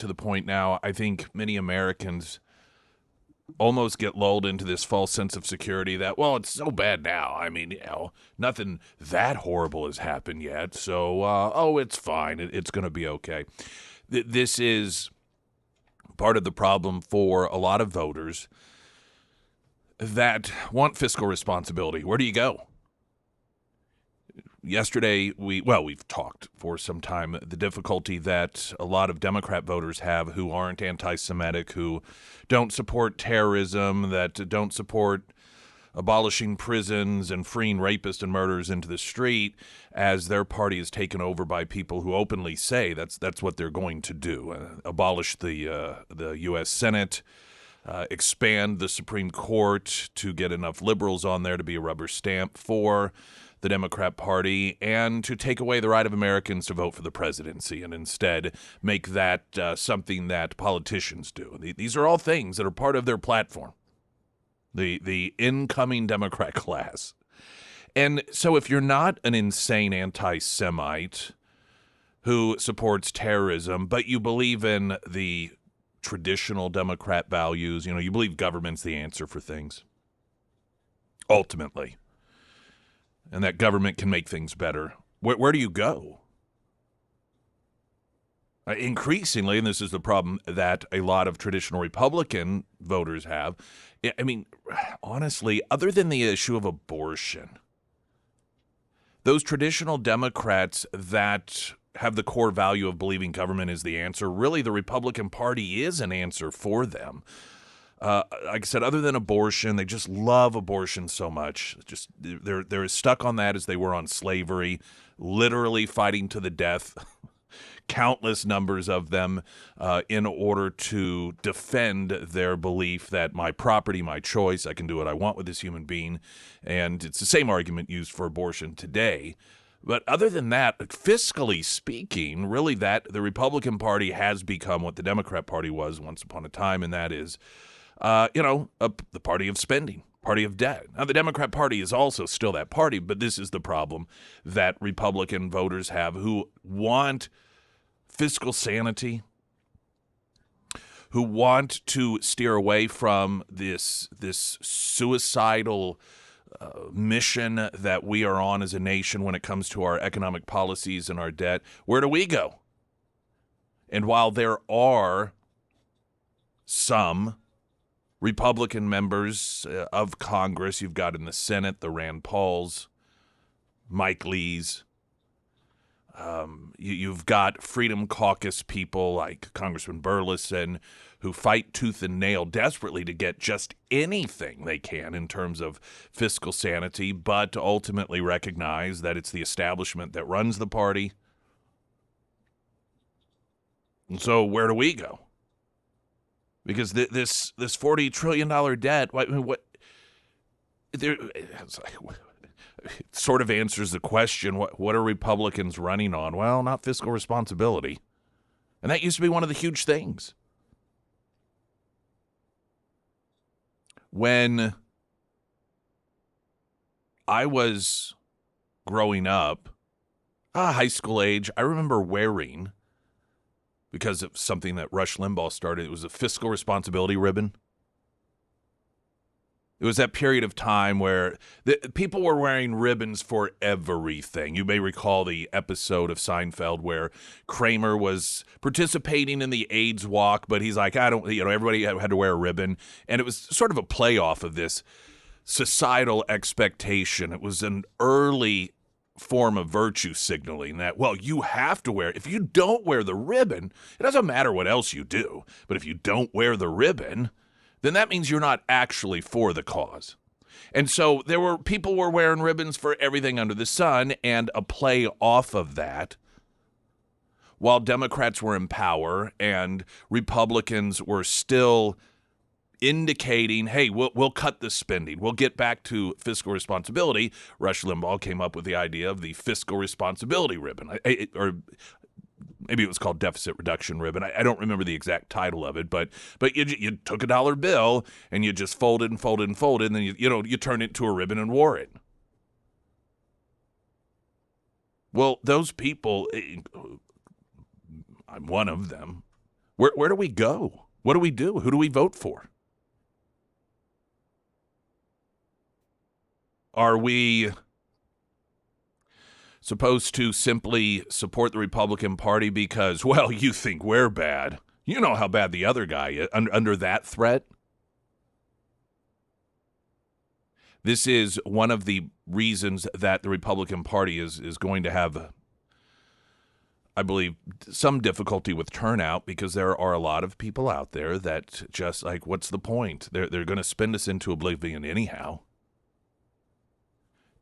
to the point now, I think many Americans almost get lulled into this false sense of security that, well, it's so bad now. I mean, nothing that horrible has happened yet. So, it's fine. It's going to be okay. This is part of the problem for a lot of voters that want fiscal responsibility. Where do you go? Yesterday, we've talked for some time the difficulty that a lot of Democrat voters have who aren't anti-Semitic, who don't support terrorism, that don't support abolishing prisons and freeing rapists and murderers into the street, as their party is taken over by people who openly say that's what they're going to do: abolish the U.S. Senate, expand the Supreme Court to get enough liberals on there to be a rubber stamp for the Democrat Party, and to take away the right of Americans to vote for the presidency and instead make that something that politicians do. These are all things that are part of their platform, the incoming Democrat class. And so if you're not an insane anti-Semite who supports terrorism, but you believe in the traditional Democrat values, you believe government's the answer for things, ultimately, and that government can make things better, where do you go? Increasingly, and this is the problem that a lot of traditional Republican voters have, I mean, honestly, other than the issue of abortion, those traditional Democrats that have the core value of believing government is the answer, really the Republican Party is an answer for them. Like I said, other than abortion, they just love abortion so much. Just they're as stuck on that as they were on slavery, literally fighting to the death, countless numbers of them, in order to defend their belief that my property, my choice, I can do what I want with this human being. And it's the same argument used for abortion today. But other than that, fiscally speaking, really that the Republican Party has become what the Democrat Party was once upon a time, and that is the party of spending, party of debt. Now, the Democrat Party is also still that party, but this is the problem that Republican voters have who want fiscal sanity, who want to steer away from this suicidal mission that we are on as a nation when it comes to our economic policies and our debt. Where do we go? And while there are some Republican members of Congress, you've got in the Senate, the Rand Pauls, Mike Lees. You've got Freedom Caucus people like Congressman Burleson who fight tooth and nail desperately to get just anything they can in terms of fiscal sanity, but ultimately recognize that it's the establishment that runs the party. And so where do we go? Because this $40 trillion debt, it sort of answers the question, what are Republicans running on? Well, not fiscal responsibility. And that used to be one of the huge things. When I was growing up, high school age, I remember wearing, because of something that Rush Limbaugh started, it was a fiscal responsibility ribbon. It was that period of time where people were wearing ribbons for everything. You may recall the episode of Seinfeld where Kramer was participating in the AIDS walk, but he's like, everybody had to wear a ribbon. And it was sort of a play off of this societal expectation. It was an early form of virtue signaling that, well, you have to wear it. If you don't wear the ribbon, it doesn't matter what else you do. But if you don't wear the ribbon, then that means you're not actually for the cause. And so people were wearing ribbons for everything under the sun, and a play off of that, while Democrats were in power and Republicans were still indicating, hey, we'll cut the spending. We'll get back to fiscal responsibility. Rush Limbaugh came up with the idea of the fiscal responsibility ribbon, or maybe it was called deficit reduction ribbon. I don't remember the exact title of it, but you took a dollar bill and you just folded and folded and folded, and then you turned it into a ribbon and wore it. Well, those people, I'm one of them, Where do we go? What do we do? Who do we vote for? Are we supposed to simply support the Republican Party because, well, you think we're bad? You know how bad the other guy is under that threat? This is one of the reasons that the Republican Party is going to have, I believe, some difficulty with turnout, because there are a lot of people out there that just like, what's the point? They're going to spin us into oblivion anyhow.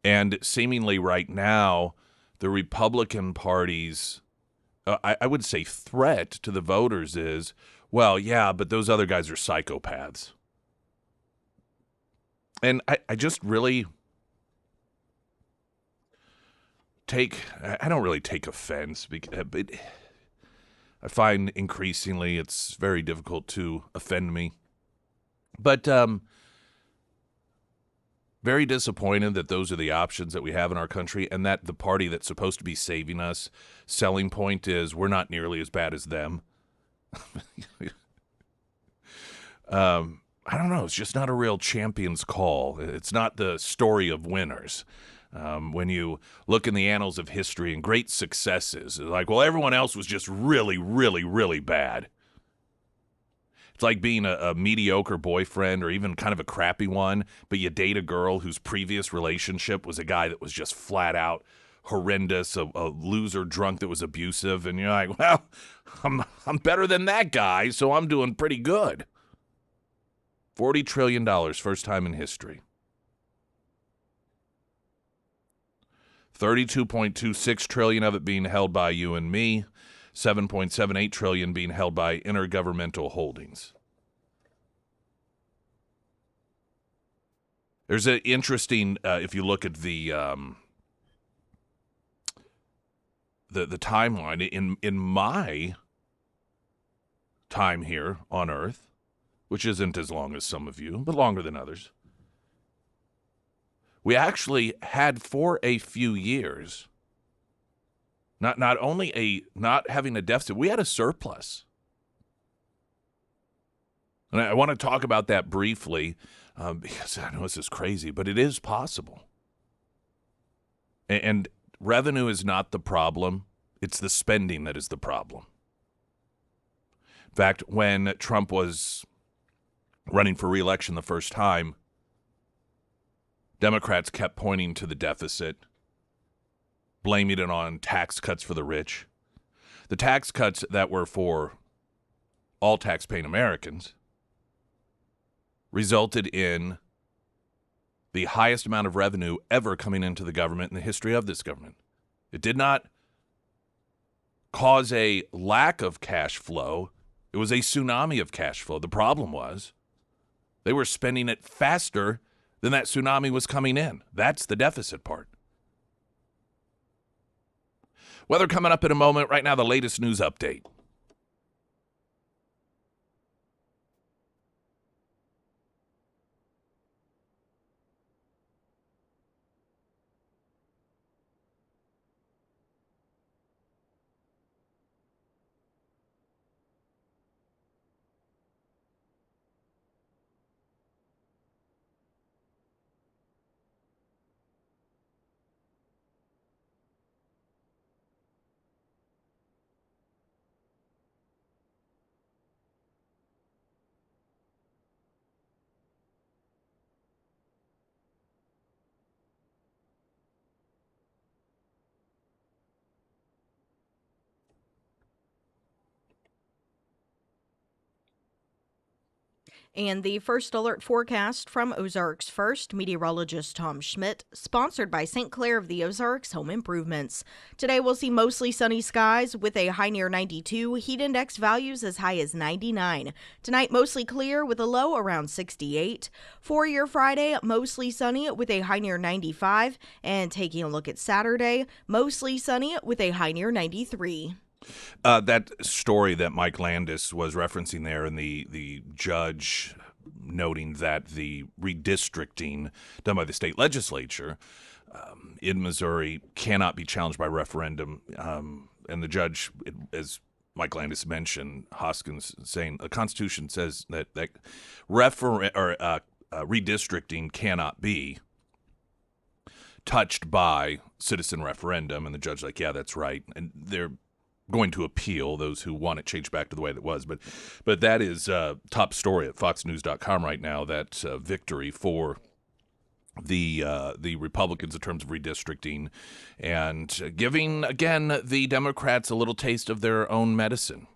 And seemingly right now, the Republican Party's, I would say, threat to the voters is, well, yeah, but those other guys are psychopaths. And I just really I don't really take offense, but I find increasingly it's very difficult to offend me. But very disappointed that those are the options that we have in our country, and that the party that's supposed to be saving us, selling point is we're not nearly as bad as them. I don't know. It's just not a real champion's call. It's not the story of winners. When you look in the annals of history and great successes, it's like, well, everyone else was just really, really, really bad. It's like being a mediocre boyfriend, or even kind of a crappy one, but you date a girl whose previous relationship was a guy that was just flat out horrendous, a loser drunk that was abusive, and you're like, well, I'm better than that guy, so I'm doing pretty good. $40 trillion, first time in history. 32.26 trillion of it being held by you and me, 7.78 trillion being held by intergovernmental holdings. There's an interesting, if you look at the timeline in my time here on Earth, which isn't as long as some of you, but longer than others. We actually had, for a few years, not only not having a deficit, we had a surplus. And I want to talk about that briefly, because I know this is crazy, but it is possible. And revenue is not the problem. It's the spending that is the problem. In fact, when Trump was running for re-election the first time, Democrats kept pointing to the deficit, blaming it on tax cuts for the rich. The tax cuts that were for all tax-paying Americans resulted in the highest amount of revenue ever coming into the government in the history of this government. It did not cause a lack of cash flow. It was a tsunami of cash flow. The problem was they were spending it faster than that tsunami was coming in. That's the deficit part. Weather coming up in a moment. Right now, the latest news update. And the first alert forecast from Ozarks First, meteorologist Tom Schmidt, sponsored by St. Clair of the Ozarks Home Improvements. Today we'll see mostly sunny skies with a high near 92, heat index values as high as 99. Tonight mostly clear with a low around 68. For your Friday, mostly sunny with a high near 95. And taking a look at Saturday, mostly sunny with a high near 93. That story that Mike Landis was referencing there, and the judge noting that the redistricting done by the state legislature in Missouri cannot be challenged by referendum, and the judge, as Mike Landis mentioned Hoskins saying the Constitution says that redistricting cannot be touched by citizen referendum, and the judge's like, yeah, that's right, and they're going to appeal, those who want it changed back to the way it was. But that is top story at foxnews.com right now, that victory for the Republicans in terms of redistricting and giving, again, the Democrats a little taste of their own medicine.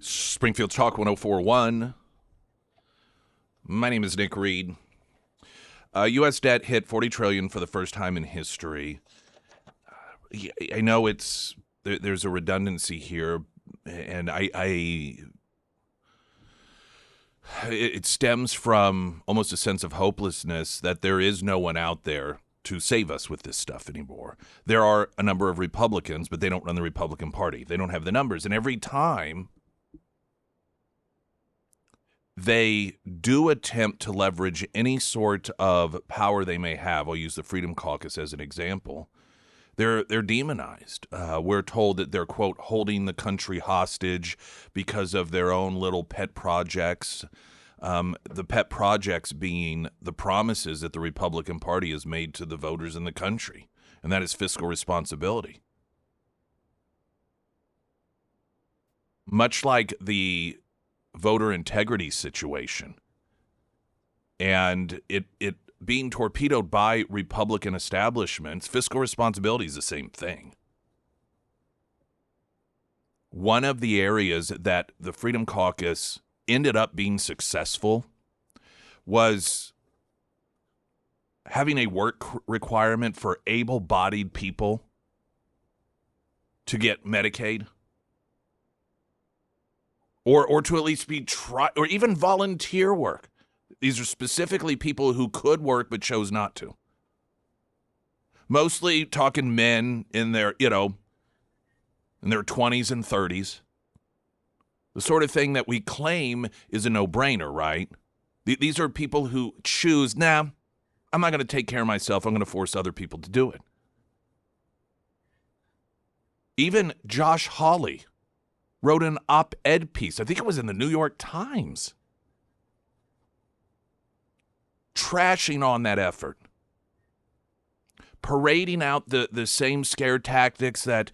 Springfield Talk 1041. My name is Nick Reed. U.S. debt hit $40 trillion for the first time in history. I know there's a redundancy here, and it stems from almost a sense of hopelessness that there is no one out there to save us with this stuff anymore. There are a number of Republicans, but they don't run the Republican Party. They don't have the numbers, and every time they do attempt to leverage any sort of power they may have, I'll use the Freedom Caucus as an example, they're demonized. We're told that they're, quote, holding the country hostage because of their own little pet projects. The pet projects being the promises that the Republican Party has made to the voters in the country, and that is fiscal responsibility. Much like the voter integrity situation and it being torpedoed by Republican establishments, fiscal responsibility is the same thing. One of the areas that the Freedom Caucus ended up being successful was having a work requirement for able-bodied people to get Medicaid? Or to at least be or even volunteer work. These are specifically people who could work but chose not to. Mostly talking men in their, in their 20s and 30s. The sort of thing that we claim is a no-brainer, right? These are people who choose, I'm not going to take care of myself. I'm going to force other people to do it. Even Josh Hawley wrote an op-ed piece. I think it was in the New York Times, trashing on that effort, parading out the same scare tactics that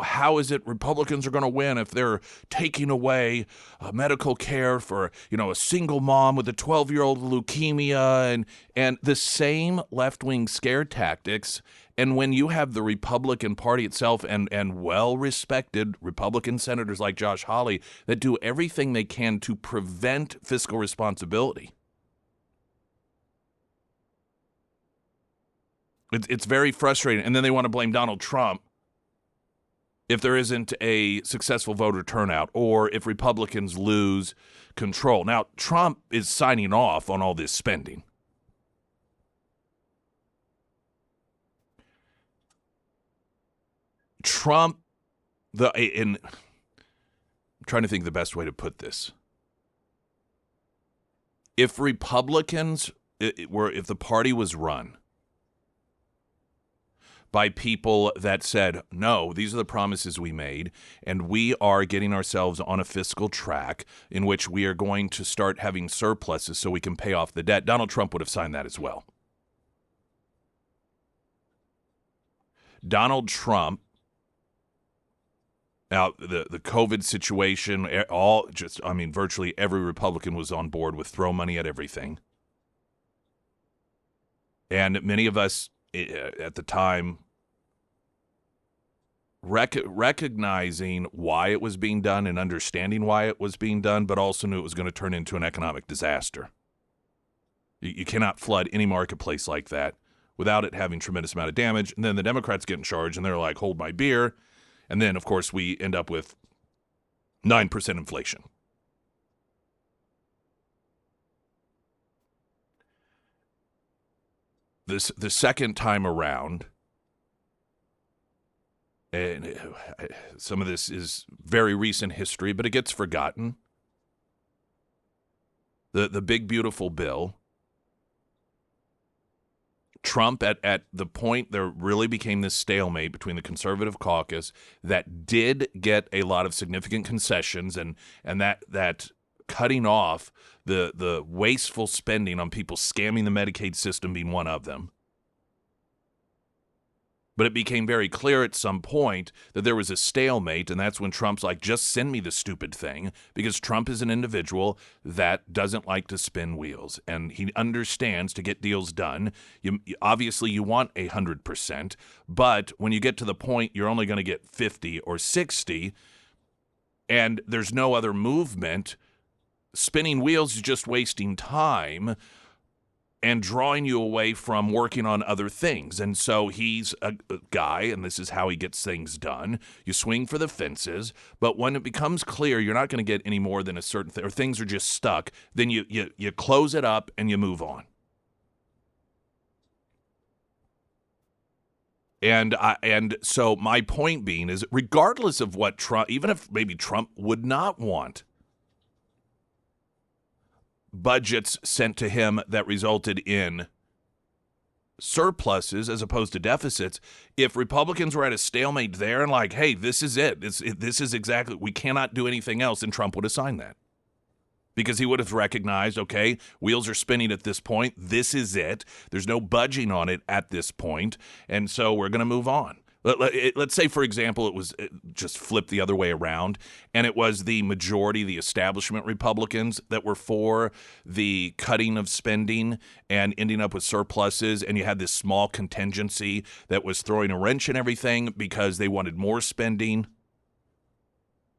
how is it Republicans are going to win if they're taking away medical care for a single mom with a 12-year-old leukemia, and the same left-wing scare tactics. And when you have the Republican Party itself and well-respected Republican senators like Josh Hawley that do everything they can to prevent fiscal responsibility, it's very frustrating. And then they want to blame Donald Trump if there isn't a successful voter turnout or if Republicans lose control. Now, Trump is signing off on all this spending. Trump, I'm trying to think of the best way to put this. If Republicans, if the party was run by people that said, no, these are the promises we made, and we are getting ourselves on a fiscal track in which we are going to start having surpluses so we can pay off the debt, Donald Trump would have signed that as well. Donald Trump, now, the COVID situation, virtually every Republican was on board with throw money at everything. And many of us at the time recognizing why it was being done and understanding why it was being done, but also knew it was going to turn into an economic disaster. You cannot flood any marketplace like that without it having tremendous amount of damage. And then the Democrats get in charge, and they're like, hold my beer. And then, of course, we end up with 9% inflation. The second time around, and some of this is very recent history, but it gets forgotten. The big, beautiful bill. Trump, at the point there really became this stalemate between the conservative caucus that did get a lot of significant concessions, and that cutting off the wasteful spending on people scamming the Medicaid system being one of them. But it became very clear at some point that there was a stalemate, and that's when Trump's like, just send me the stupid thing, because Trump is an individual that doesn't like to spin wheels, and he understands to get deals done. Obviously, you want 100%, but when you get to the point you're only going to get 50 or 60, and there's no other movement, spinning wheels is just wasting time and drawing you away from working on other things. And so he's a guy, and this is how he gets things done. You swing for the fences, but when it becomes clear you're not going to get any more than a certain thing, or things are just stuck, then you close it up and you move on. And so my point being is, regardless of what Trump, even if maybe Trump would not want budgets sent to him that resulted in surpluses as opposed to deficits, if Republicans were at a stalemate there and like, hey, this is it. This is exactly, we cannot do anything else, then Trump would have signed that. Because he would have recognized, okay, wheels are spinning at this point. This is it. There's no budging on it at this point, and so we're going to move on. Let's say, for example, it was just flipped the other way around, and it was the majority, the establishment Republicans that were for the cutting of spending and ending up with surpluses, and you had this small contingency that was throwing a wrench in everything because they wanted more spending.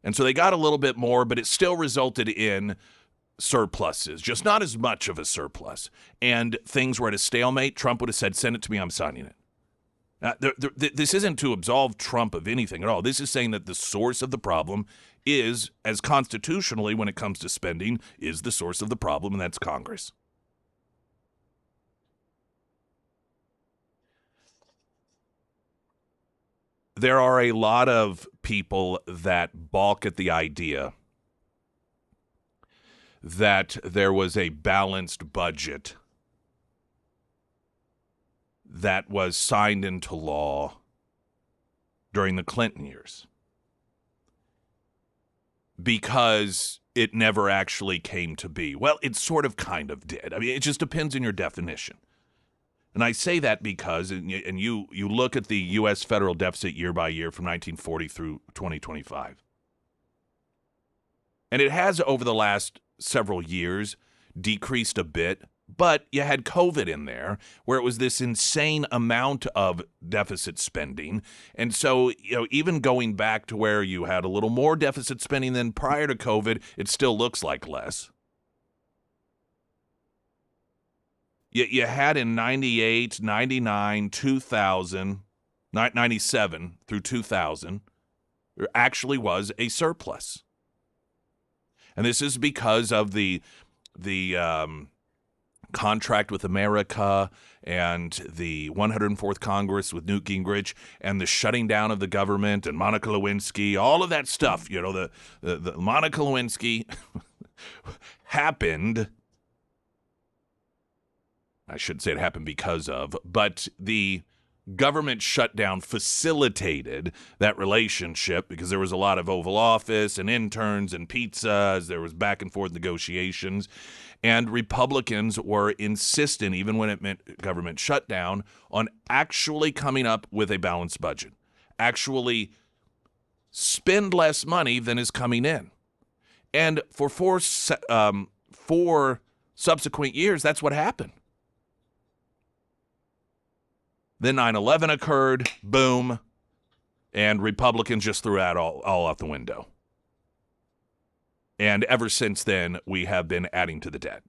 And so they got a little bit more, but it still resulted in surpluses, just not as much of a surplus. And things were at a stalemate. Trump would have said, send it to me, I'm signing it. This isn't to absolve Trump of anything at all. This is saying that the source of the problem is, as constitutionally, when it comes to spending, is the source of the problem, and that's Congress. There are a lot of people that balk at the idea that there was a balanced budget that was signed into law during the Clinton years, because it never actually came to be. Well, it sort of kind of did. I mean, it just depends on your definition. And I say that because, and you look at the U.S. federal deficit year by year from 1940 through 2025. And it has, over the last several years, decreased a bit, but you had COVID in there, where it was this insane amount of deficit spending. And so, even going back to where you had a little more deficit spending than prior to COVID, it still looks like less. You had in 98, 99, 2000, 97 through 2000, there actually was a surplus. And this is because of the contract with America and the 104th Congress with Newt Gingrich and the shutting down of the government and Monica Lewinsky, all of that stuff. The Monica Lewinsky happened. I should say it happened because of, but the government shutdown facilitated that relationship because there was a lot of Oval Office and interns and pizzas. There was back and forth negotiations. And Republicans were insistent, even when it meant government shutdown, on actually coming up with a balanced budget, actually spend less money than is coming in. And for four subsequent years, that's what happened. Then 9/11 occurred, boom, and Republicans just threw that all out the window. And ever since then, we have been adding to the debt.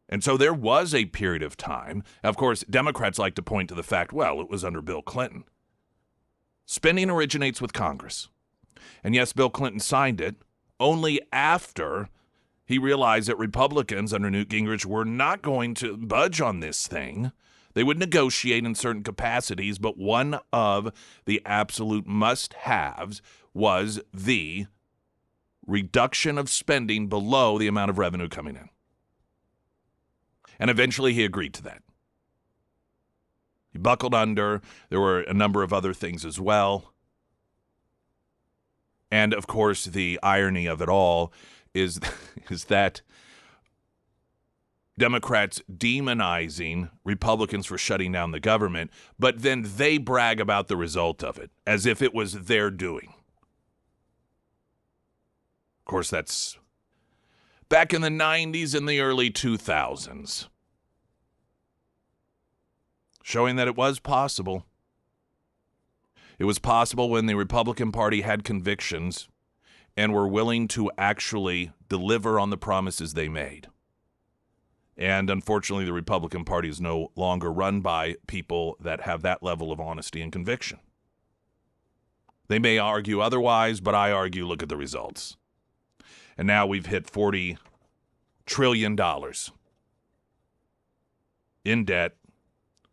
And so there was a period of time. Of course, Democrats like to point to the fact, well, it was under Bill Clinton. Spending originates with Congress. And yes, Bill Clinton signed it only after he realized that Republicans under Newt Gingrich were not going to budge on this thing. They would negotiate in certain capacities, but one of the absolute must-haves was the reduction of spending below the amount of revenue coming in. And eventually he agreed to that. He buckled under. There were a number of other things as well. And, of course, the irony of it all is that Democrats demonizing Republicans for shutting down the government, but then they brag about the result of it as if it was their doing. Of course, that's back in the 90s and the early 2000s, showing that it was possible. It was possible when the Republican Party had convictions and were willing to actually deliver on the promises they made. And unfortunately, the Republican Party is no longer run by people that have that level of honesty and conviction. They may argue otherwise, but I argue, look at the results. And now we've hit $40 trillion in debt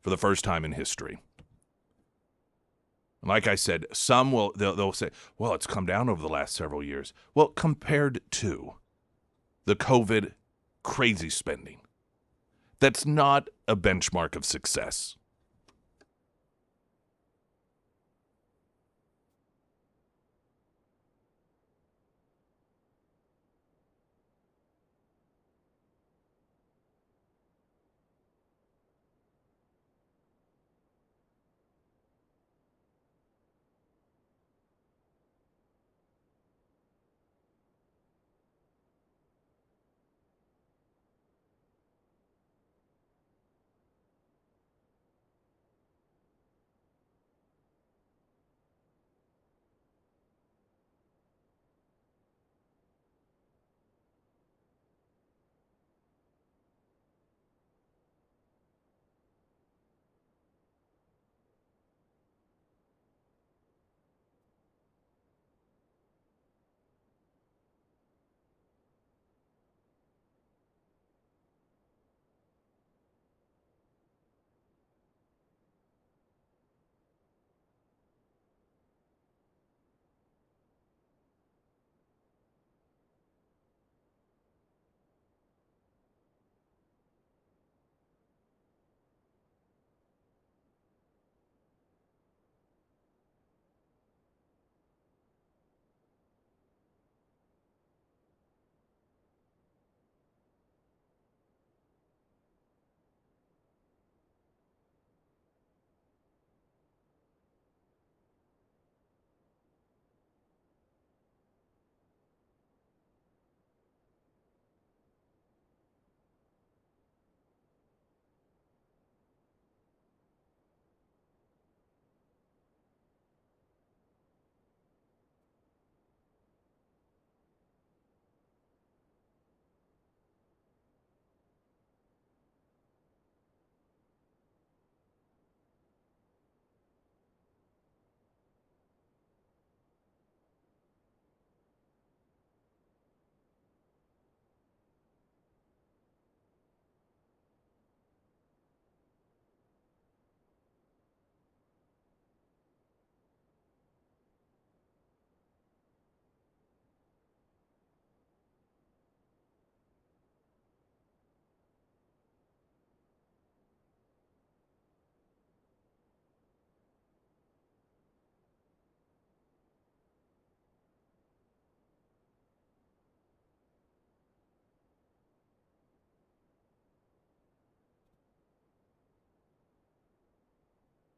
for the first time in history. Like I said, some they'll say, well, it's come down over the last several years. Well, compared to the COVID crazy spending, that's not a benchmark of success.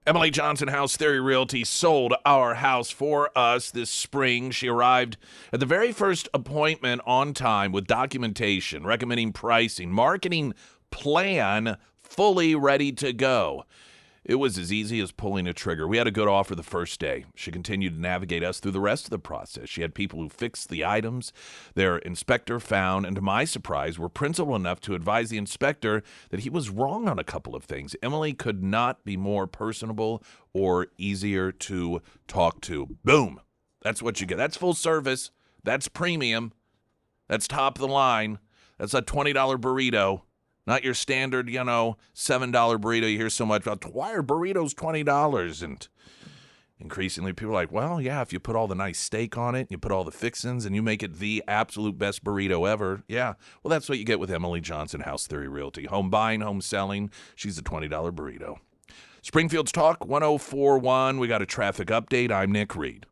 Emily Johnson, House Theory Realty, sold our house for us this spring. She arrived at the very first appointment on time with documentation, recommending pricing, marketing plan, fully ready to go. It was as easy as pulling a trigger. We had a good offer the first day. She continued to navigate us through the rest of the process. She had people who fixed the items their inspector found, and to my surprise, were principled enough to advise the inspector that he was wrong on a couple of things. Emily could not be more personable or easier to talk to. Boom. That's what you get. That's full service. That's premium. That's top of the line. That's a $20 burrito. Not your standard, $7 burrito you hear so much about. Why are burritos $20? And increasingly people are like, well, yeah, if you put all the nice steak on it, you put all the fixings, and you make it the absolute best burrito ever. Yeah, well, that's what you get with Emily Johnson, House Theory Realty. Home buying, home selling. She's a $20 burrito. Springfield's Talk 1041. We got a traffic update. I'm Nick Reed.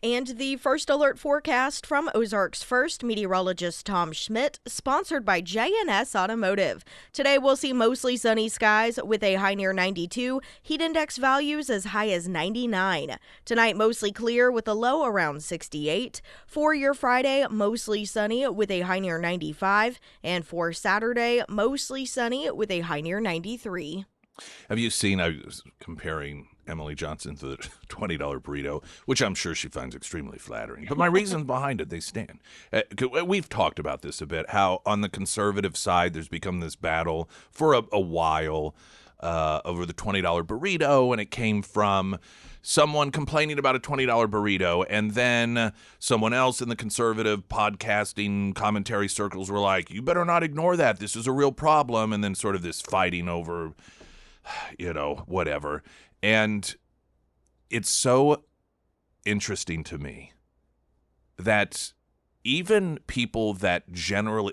And the first alert forecast from Ozarks First meteorologist Tom Schmidt, sponsored by J&S Automotive. Today we'll see mostly sunny skies with a high near 92, heat index values as high as 99. Tonight mostly clear with a low around 68. For your Friday, mostly sunny with a high near 95. And for Saturday, mostly sunny with a high near 93. Have you seen, I was comparing Emily Johnson for the $20 burrito, which I'm sure she finds extremely flattering. But my reasons behind it, they stand. We've talked about this a bit, how on the conservative side there's become this battle for a while over the $20 burrito, and it came from someone complaining about a $20 burrito, and then someone else in the conservative podcasting commentary circles were like, you better not ignore that. This is a real problem. And then sort of this fighting over, whatever. And it's so interesting to me that even people that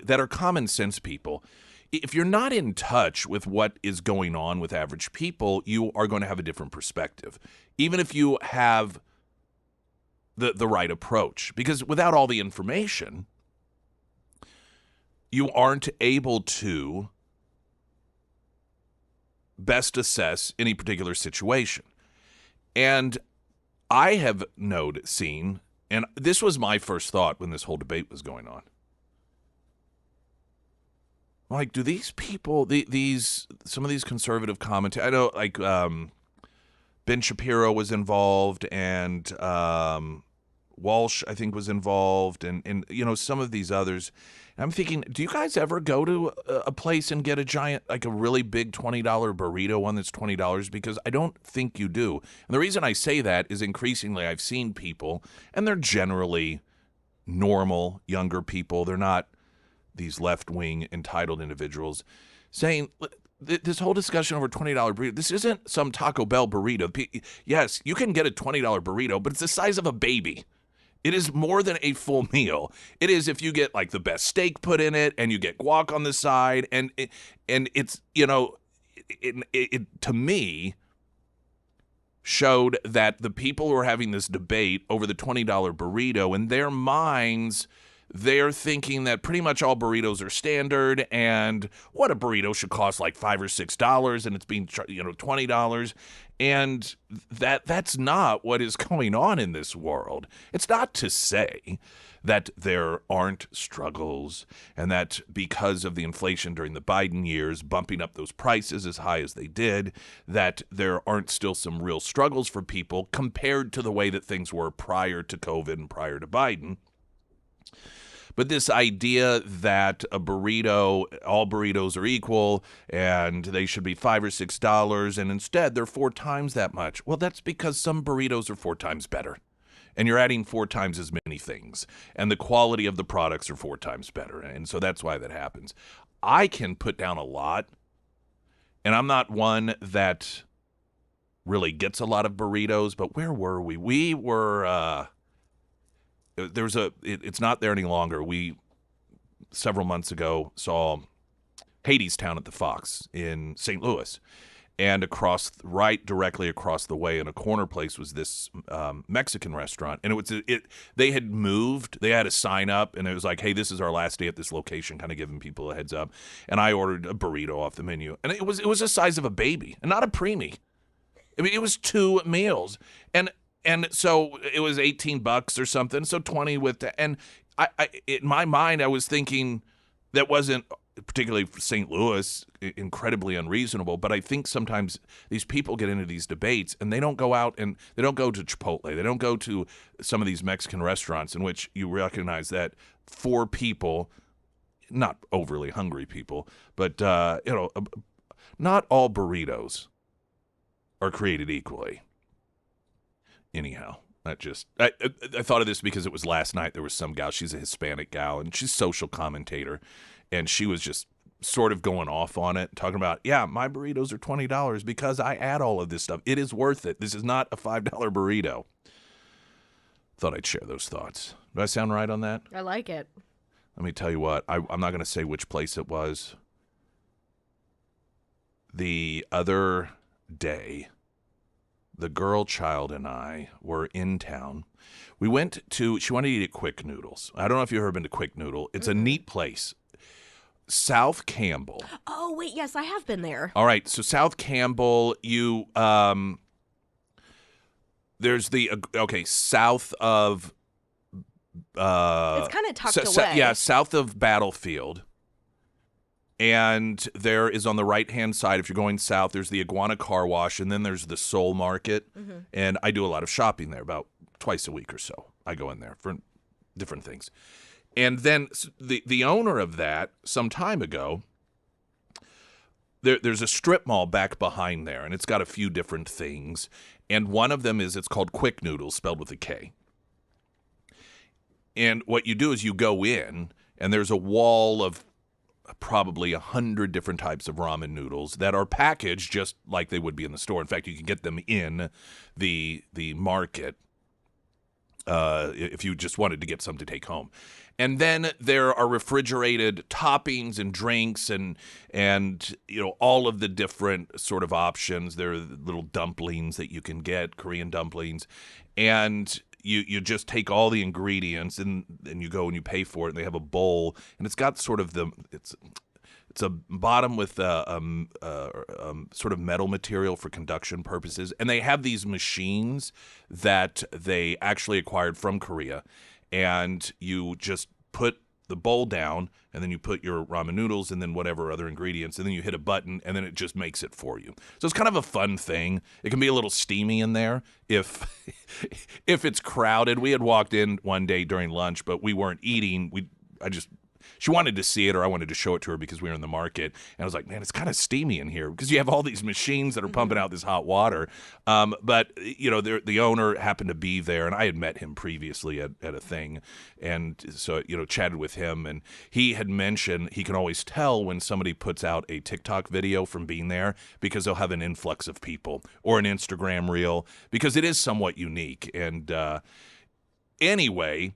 are common sense people, if you're not in touch with what is going on with average people, you are going to have a different perspective, even if you have the right approach. Because without all the information, you aren't able to best assess any particular situation. And I have seen, and this was my first thought when this whole debate was going on, like, do these people, some of these conservative commentators, I know, like, Ben Shapiro was involved, and Walsh, I think, was involved, and some of these others. And I'm thinking, do you guys ever go to a place and get a giant, like a really big $20 burrito, one that's $20? Because I don't think you do. And the reason I say that is increasingly I've seen people, and they're generally normal, younger people. They're not these left-wing entitled individuals saying this whole discussion over $20 burrito, this isn't some Taco Bell burrito. Yes, you can get a $20 burrito, but it's the size of a baby. It is more than a full meal. It is if you get like the best steak put in it, and you get guac on the side, and it's, it to me showed that the people who are having this debate over the $20 burrito, in their minds, they're thinking that pretty much all burritos are standard, and what a burrito should cost like $5 or $6, and it's being $20, and that's not what is going on in this world. It's not to say that there aren't struggles, and that because of the inflation during the Biden years, bumping up those prices as high as they did, that there aren't still some real struggles for people compared to the way that things were prior to COVID and prior to Biden. But this idea that a burrito, all burritos are equal, and they should be $5 or $6, and instead they're 4 times that much. Well, that's because some burritos are 4 times better, and you're adding 4 times as many things, and the quality of the products are 4 times better, and so that's why that happens. I can put down a lot, and I'm not one that really gets a lot of burritos, but where were we? We were... it's not there any longer. We, several months ago, saw Hadestown at the Fox in St. Louis. And directly across the way in a corner place was this Mexican restaurant. And they had moved. They had a sign up, and it was like, hey, this is our last day at this location, kind of giving people a heads up. And I ordered a burrito off the menu. And it was the size of a baby, and not a preemie. I mean, it was 2 meals. And so it was $18 or something, so 20 with that. And I in my mind, I was thinking that wasn't, particularly for St. Louis, incredibly unreasonable. But I think sometimes these people get into these debates, and they don't go out and they don't go to Chipotle. They don't go to some of these Mexican restaurants in which you recognize that 4 people, not overly hungry people, but, not all burritos are created equally. Anyhow, I thought of this because it was last night. There was some gal, she's a Hispanic gal, and she's a social commentator, and she was just sort of going off on it, talking about, yeah, my burritos are $20 because I add all of this stuff. It is worth it. This is not a $5 burrito. Thought I'd share those thoughts. Do I sound right on that? I like it. Let me tell you what, I'm not going to say which place it was. The other day, the girl child and I were in town. She wanted to eat at Quick Noodles. I don't know if you've ever been to Quick Noodle. It's a neat place. South Campbell. Oh, wait, yes, I have been there. All right, so South Campbell, there's south of... it's kind of tucked away. Yeah, south of Battlefield. And there is on the right-hand side, if you're going south, there's the Iguana Car Wash, and then there's the Soul Market. And I do a lot of shopping there, about twice a week or so. I go in there for different things. And then the owner of that, some time ago, there's a strip mall back behind there, and it's got a few different things. And one of them it's called Quick Noodles, spelled with a K. And what you do is you go in, and there's a wall of probably 100 different types of ramen noodles that are packaged just like they would be in the store. In fact, you can get them in the market if you just wanted to get some to take home. And then there are refrigerated toppings and drinks and all of the different sort of options. There are little dumplings that you can get, Korean dumplings, and you just take all the ingredients and you go and you pay for it, and they have a bowl, and it's got sort of it's a bottom with sort of metal material for conduction purposes, and they have these machines that they actually acquired from Korea, and you just put the bowl down, and then you put your ramen noodles and then whatever other ingredients, and then you hit a button, and then it just makes it for you. So it's kind of a fun thing. It can be a little steamy in there if it's crowded. We had walked in one day during lunch, but we weren't eating. She wanted to see it, or I wanted to show it to her because we were in the market. And I was like, man, it's kind of steamy in here because you have all these machines that are pumping out this hot water. But, the owner happened to be there, and I had met him previously at a thing. And so, chatted with him. And he had mentioned he can always tell when somebody puts out a TikTok video from being there because they'll have an influx of people, or an Instagram reel, because it is somewhat unique. And anyway,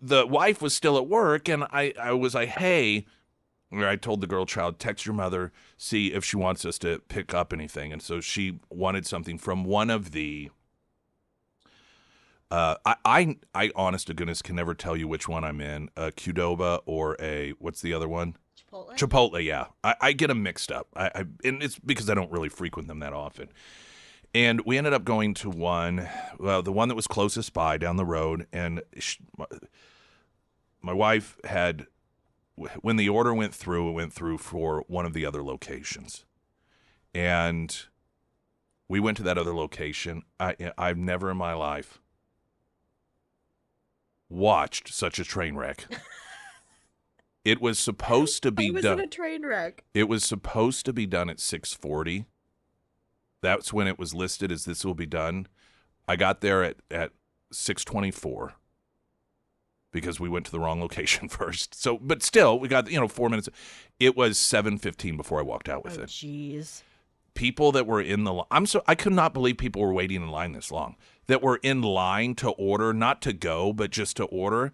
the wife was still at work, and I was like, hey, I told the girl child, text your mother, see if she wants us to pick up anything. And so she wanted something from one of the, I honest to goodness can never tell you which one I'm in, a Qdoba or what's the other one? Chipotle, yeah. I get them mixed up. And it's because I don't really frequent them that often. And we ended up going to the one that was closest by down the road. And my wife when the order went through, it went through for one of the other locations. And we went to that other location. I've never in my life watched such a train wreck. It was supposed to be done. It was a train wreck. It was supposed to be done at 6:40. That's when it was listed as this will be done. I got there at 6:24 because we went to the wrong location first. So, but still, we got 4 minutes. It was 7:15 before I walked out with it. Jeez. People that were in the line, I could not believe people were waiting in line this long. That were in line to order, not to go, but just to order.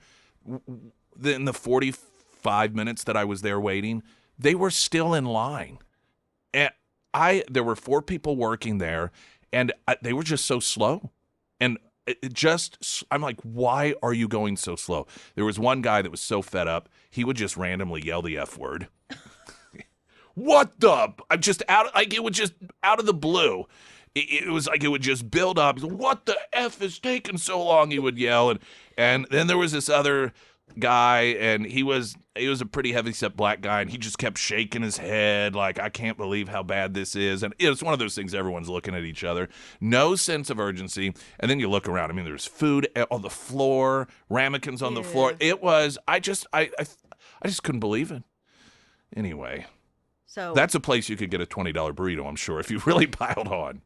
In the 45 minutes that I was there waiting, they were still in line. And there were 4 people working there, and they were just so slow. And I'm like, why are you going so slow? There was one guy that was so fed up, he would just randomly yell the F word. What the? I'm just it was just out of the blue. It was like it would just build up. What the F is taking so long? He would yell. And then there was this other guy, and he was a pretty heavy-set black guy, and he just kept shaking his head like, I can't believe how bad this is. And it's one of those things, everyone's looking at each other. No sense of urgency. And then you look around. I mean, there's food on the floor, ramekins on the floor. It was, I just couldn't believe it. Anyway, so that's a place you could get a $20 burrito, I'm sure, if you really piled on.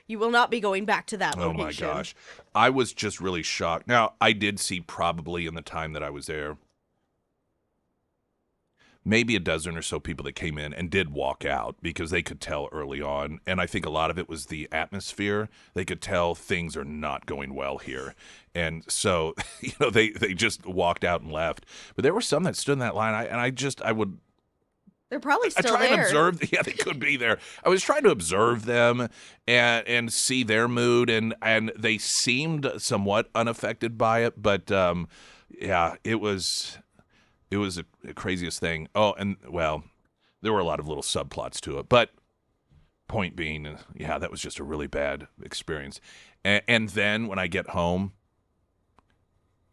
You will not be going back to that location. Oh, my gosh. I was just really shocked. Now, I did see probably in the time that I was there, maybe a dozen or so people that came in and did walk out because they could tell early on. And I think a lot of it was the atmosphere. They could tell things are not going well here. And so, they just walked out and left. But there were some that stood in that line. They're probably still there. I try there. and observe. Yeah, they could be there. I was trying to observe them and see their mood, and they seemed somewhat unaffected by it. But yeah, it was the craziest thing. Oh, and well, there were a lot of little subplots to it. But point being, yeah, that was just a really bad experience. And then when I get home,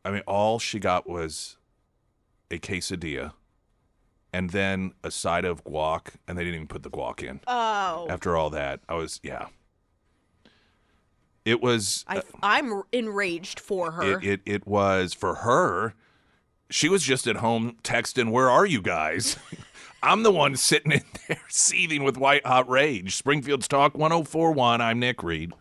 I mean, all she got was a quesadilla and then a side of guac, and they didn't even put the guac in. Oh. After all that, It was. I'm enraged for her. It was for her. She was just at home texting, "Where are you guys?" I'm the one sitting in there seething with white hot rage. Springfield's Talk 1041. I'm Nick Reed.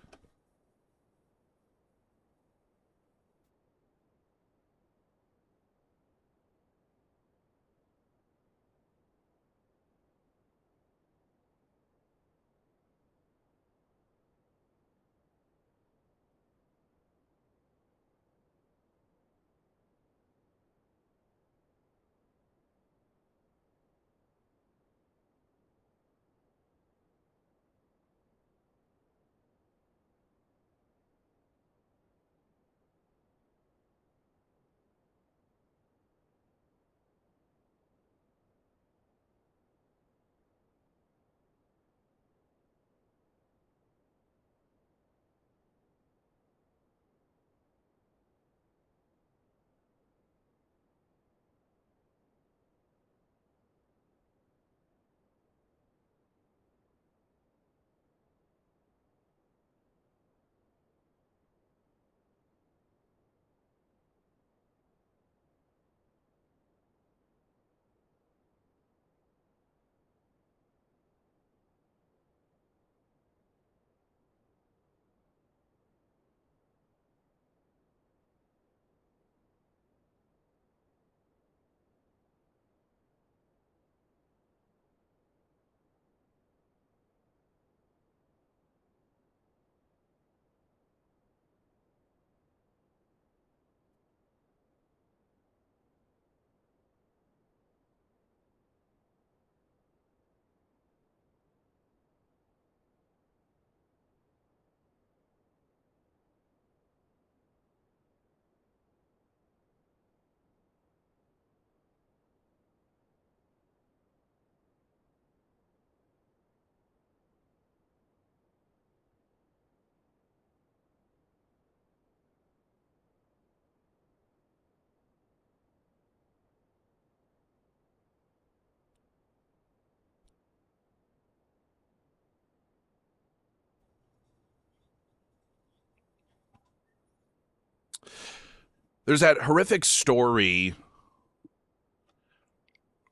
There's that horrific story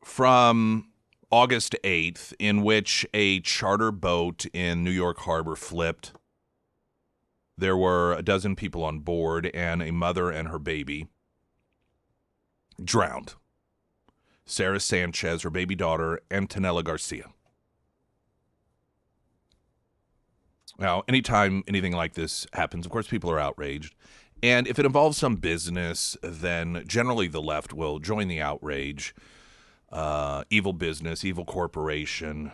from August 8th in which a charter boat in New York Harbor flipped. There were a dozen people on board, and a mother and her baby drowned. Sarah Sanchez, her baby daughter, Antonella Garcia. Now, anytime anything like this happens, of course, people are outraged. And if it involves some business, then generally the left will join the outrage. Evil business, evil corporation,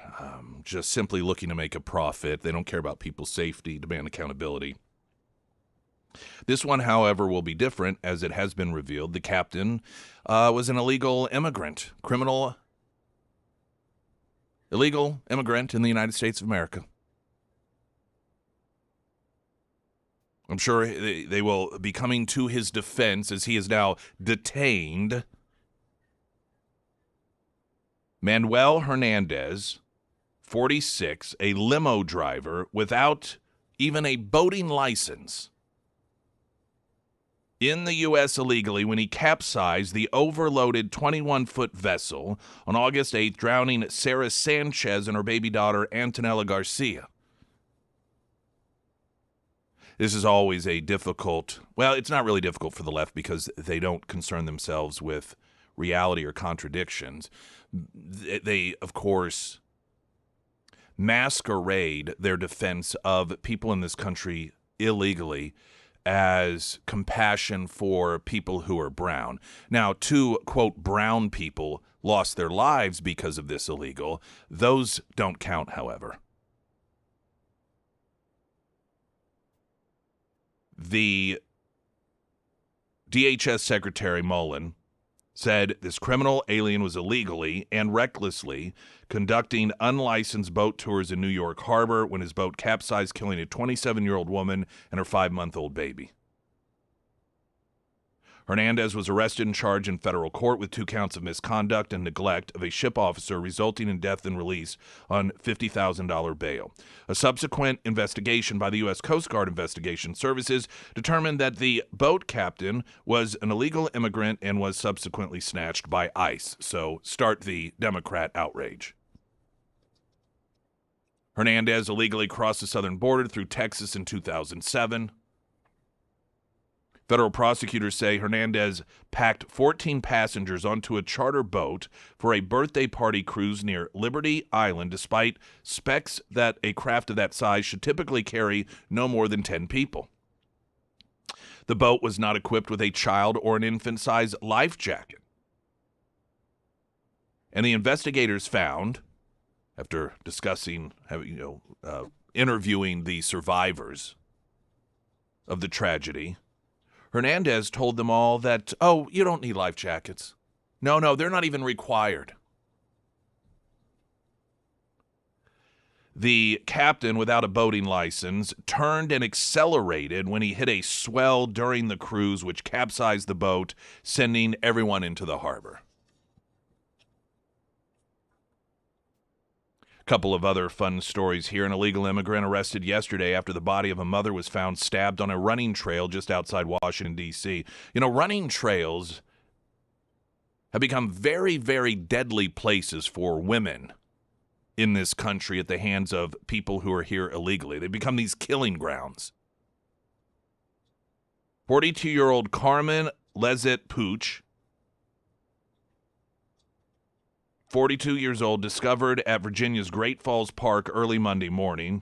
just simply looking to make a profit. They don't care about people's safety, demand accountability. This one, however, will be different, as it has been revealed. The captain was an illegal immigrant in the United States of America. I'm sure they will be coming to his defense as he is now detained. Manuel Hernandez, 46, a limo driver without even a boating license, in the U.S. illegally when he capsized the overloaded 21-foot vessel on August 8th, drowning Sarah Sanchez and her baby daughter, Antonella Garcia. This is always a difficult, well, it's not really difficult for the left because they don't concern themselves with reality or contradictions. They, of course, masquerade their defense of people in this country illegally as compassion for people who are brown. Now, two, quote, brown people lost their lives because of this illegal. Those don't count, however. The DHS Secretary Mullen said this criminal alien was illegally and recklessly conducting unlicensed boat tours in New York Harbor when his boat capsized, killing a 27-year-old woman and her 5-month-old baby. Hernandez was arrested and charged in federal court with 2 counts of misconduct and neglect of a ship officer, resulting in death and release on $50,000 bail. A subsequent investigation by the U.S. Coast Guard Investigation Services determined that the boat captain was an illegal immigrant and was subsequently snatched by ICE. So start the Democrat outrage. Hernandez illegally crossed the southern border through Texas in 2007. Federal prosecutors say Hernandez packed 14 passengers onto a charter boat for a birthday party cruise near Liberty Island, despite specs that a craft of that size should typically carry no more than 10 people. The boat was not equipped with a child or an infant-size life jacket. And the investigators found, after discussing, interviewing the survivors of the tragedy, Hernandez told them all that, you don't need life jackets. No, they're not even required. The captain, without a boating license, turned and accelerated when he hit a swell during the cruise, which capsized the boat, sending everyone into the harbor. Couple of other fun stories here. An illegal immigrant arrested yesterday after the body of a mother was found stabbed on a running trail just outside Washington, D.C. Running trails have become very, very deadly places for women in this country at the hands of people who are here illegally. They become these killing grounds. 42-year-old Carmen Lezet Pooch, 42 years old, discovered at Virginia's Great Falls Park early Monday morning.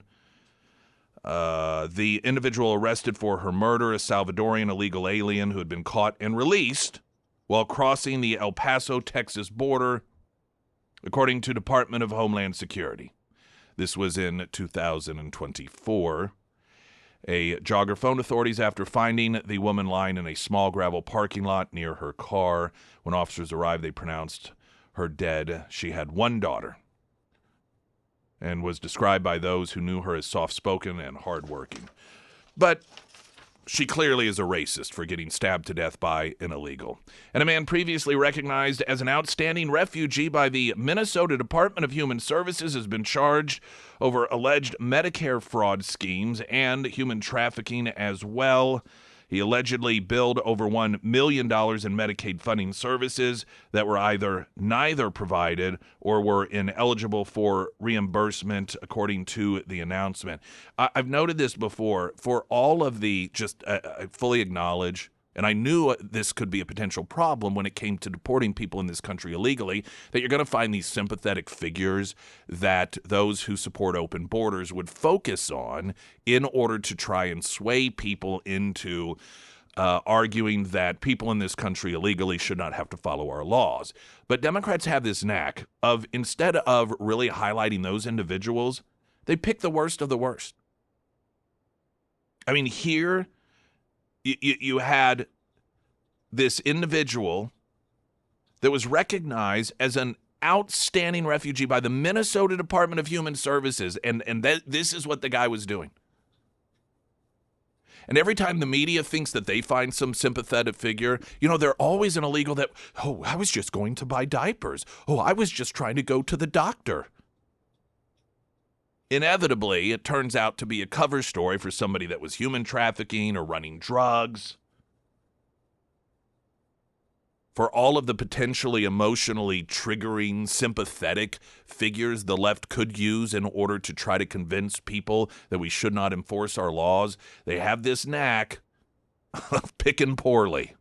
The individual arrested for her murder, a Salvadorian illegal alien who had been caught and released while crossing the El Paso, Texas border, according to Department of Homeland Security. This was in 2024. A jogger phoned authorities after finding the woman lying in a small gravel parking lot near her car. When officers arrived, they pronounced her dead. She had one daughter and was described by those who knew her as soft-spoken and hardworking. But she clearly is a racist for getting stabbed to death by an illegal. And a man previously recognized as an outstanding refugee by the Minnesota Department of Human Services has been charged over alleged Medicare fraud schemes and human trafficking as well. He allegedly billed over $1 million in Medicaid funding services that were either neither provided or were ineligible for reimbursement, according to the announcement. I've noted this before. For all of the, I fully acknowledge, and I knew this could be a potential problem when it came to deporting people in this country illegally, that you're going to find these sympathetic figures that those who support open borders would focus on in order to try and sway people into arguing that people in this country illegally should not have to follow our laws. But Democrats have this knack of, instead of really highlighting those individuals, they pick the worst of the worst. I mean, here you had this individual that was recognized as an outstanding refugee by the Minnesota Department of Human Services, and this is what the guy was doing. And every time the media thinks that they find some sympathetic figure, they're always an illegal that, I was just going to buy diapers. I was just trying to go to the doctor. Inevitably, it turns out to be a cover story for somebody that was human trafficking or running drugs. For all of the potentially emotionally triggering, sympathetic figures the left could use in order to try to convince people that we should not enforce our laws, they have this knack of picking poorly.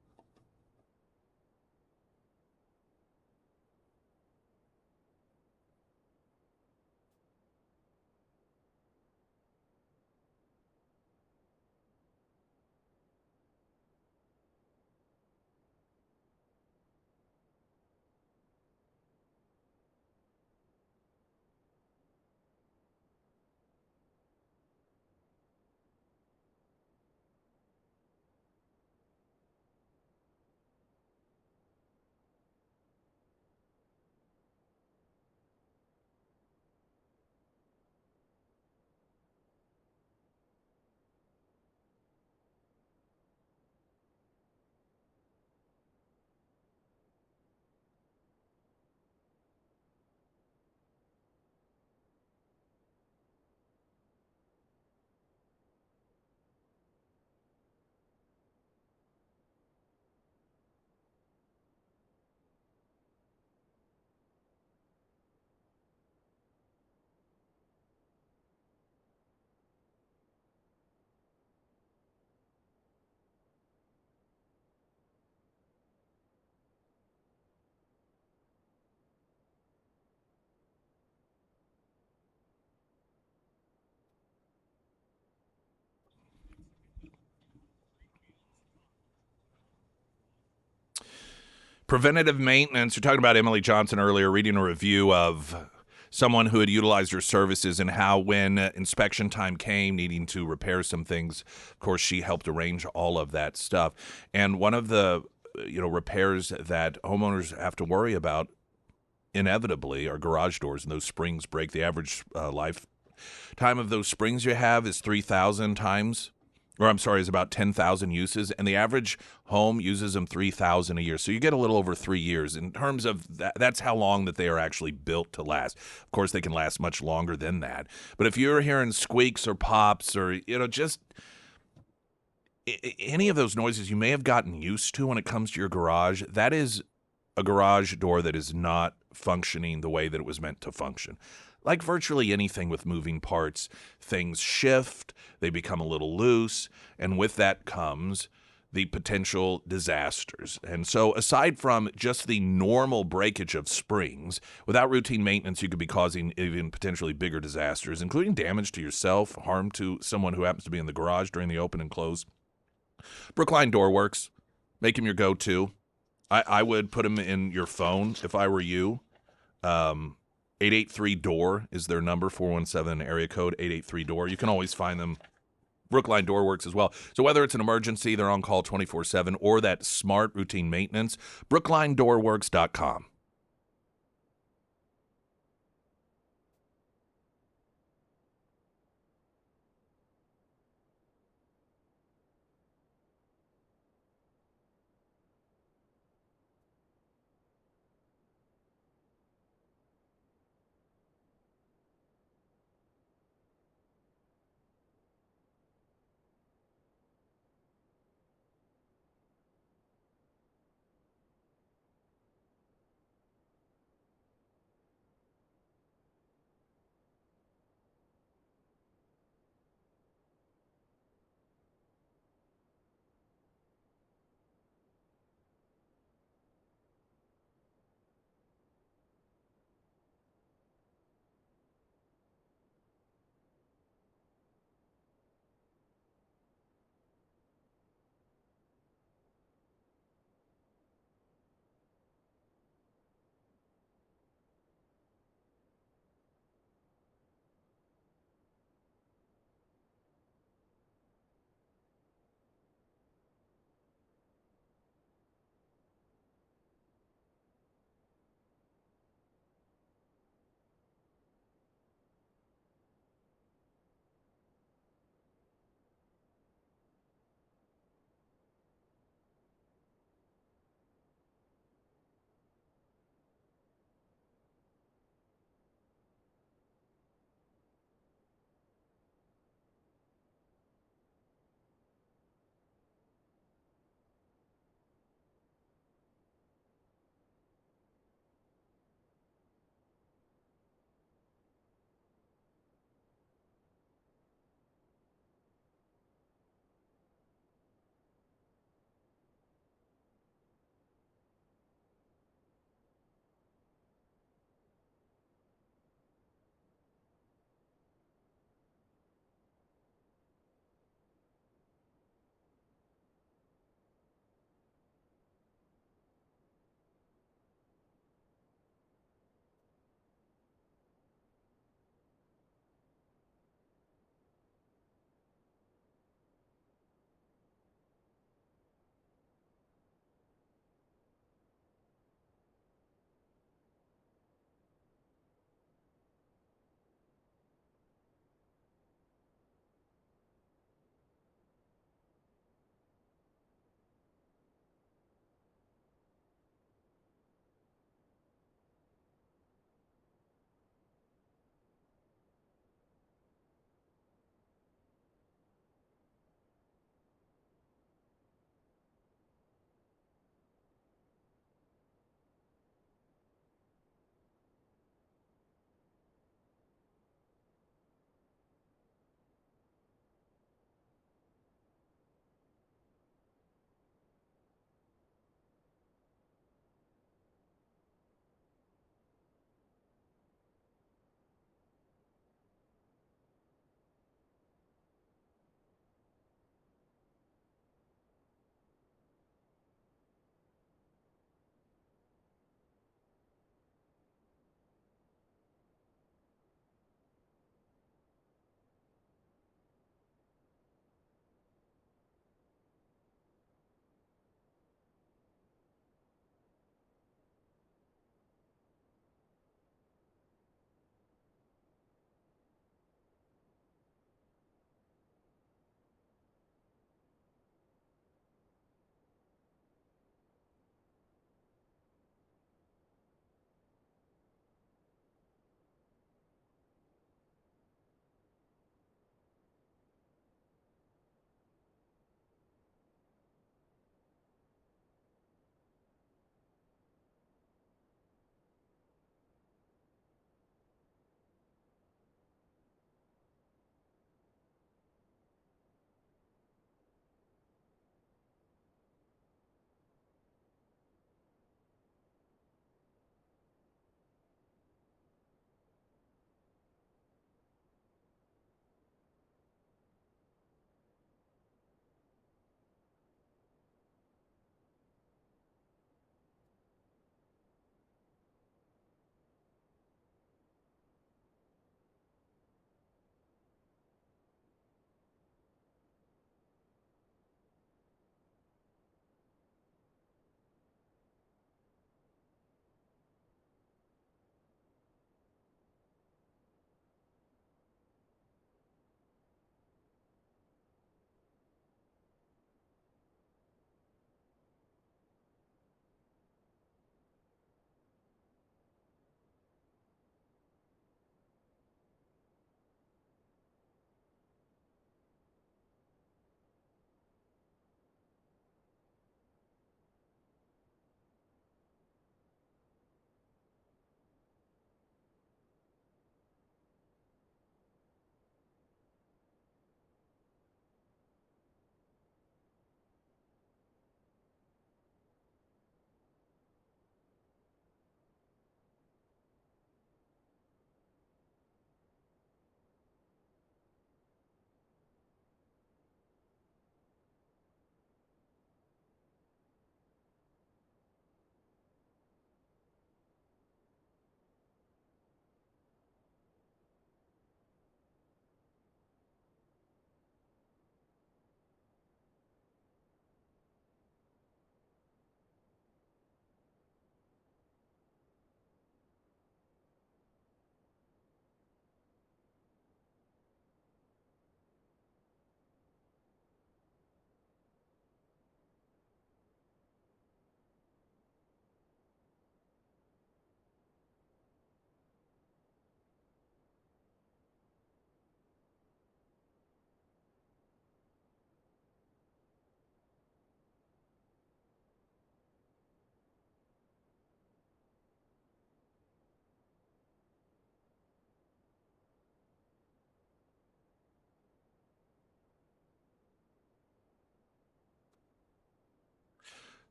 Preventative maintenance. You're talking about Emily Johnson earlier, reading a review of someone who had utilized her services and how when inspection time came, needing to repair some things, of course, she helped arrange all of that stuff. And one of the repairs that homeowners have to worry about inevitably are garage doors, and those springs break. The average lifetime of those springs you have is 3,000 times. Or I'm sorry, is about 10,000 uses, and the average home uses them 3,000 a year. So you get a little over 3 years. In terms of that, that's how long that they are actually built to last. Of course, they can last much longer than that. But if you're hearing squeaks or pops or just any of those noises you may have gotten used to when it comes to your garage, that is a garage door that is not functioning the way that it was meant to function. Like virtually anything with moving parts, things shift, they become a little loose, and with that comes the potential disasters. And so aside from just the normal breakage of springs, without routine maintenance, you could be causing even potentially bigger disasters, including damage to yourself, harm to someone who happens to be in the garage during the open and close. Brookline Door Works, make them your go-to. I would put them in your phone if I were you. 883-DOOR is their number, 417 area code, 883-DOOR. You can always find them. Brookline Door Works as well. So whether it's an emergency, they're on call 24/7, or that smart routine maintenance, brooklinedoorworks.com.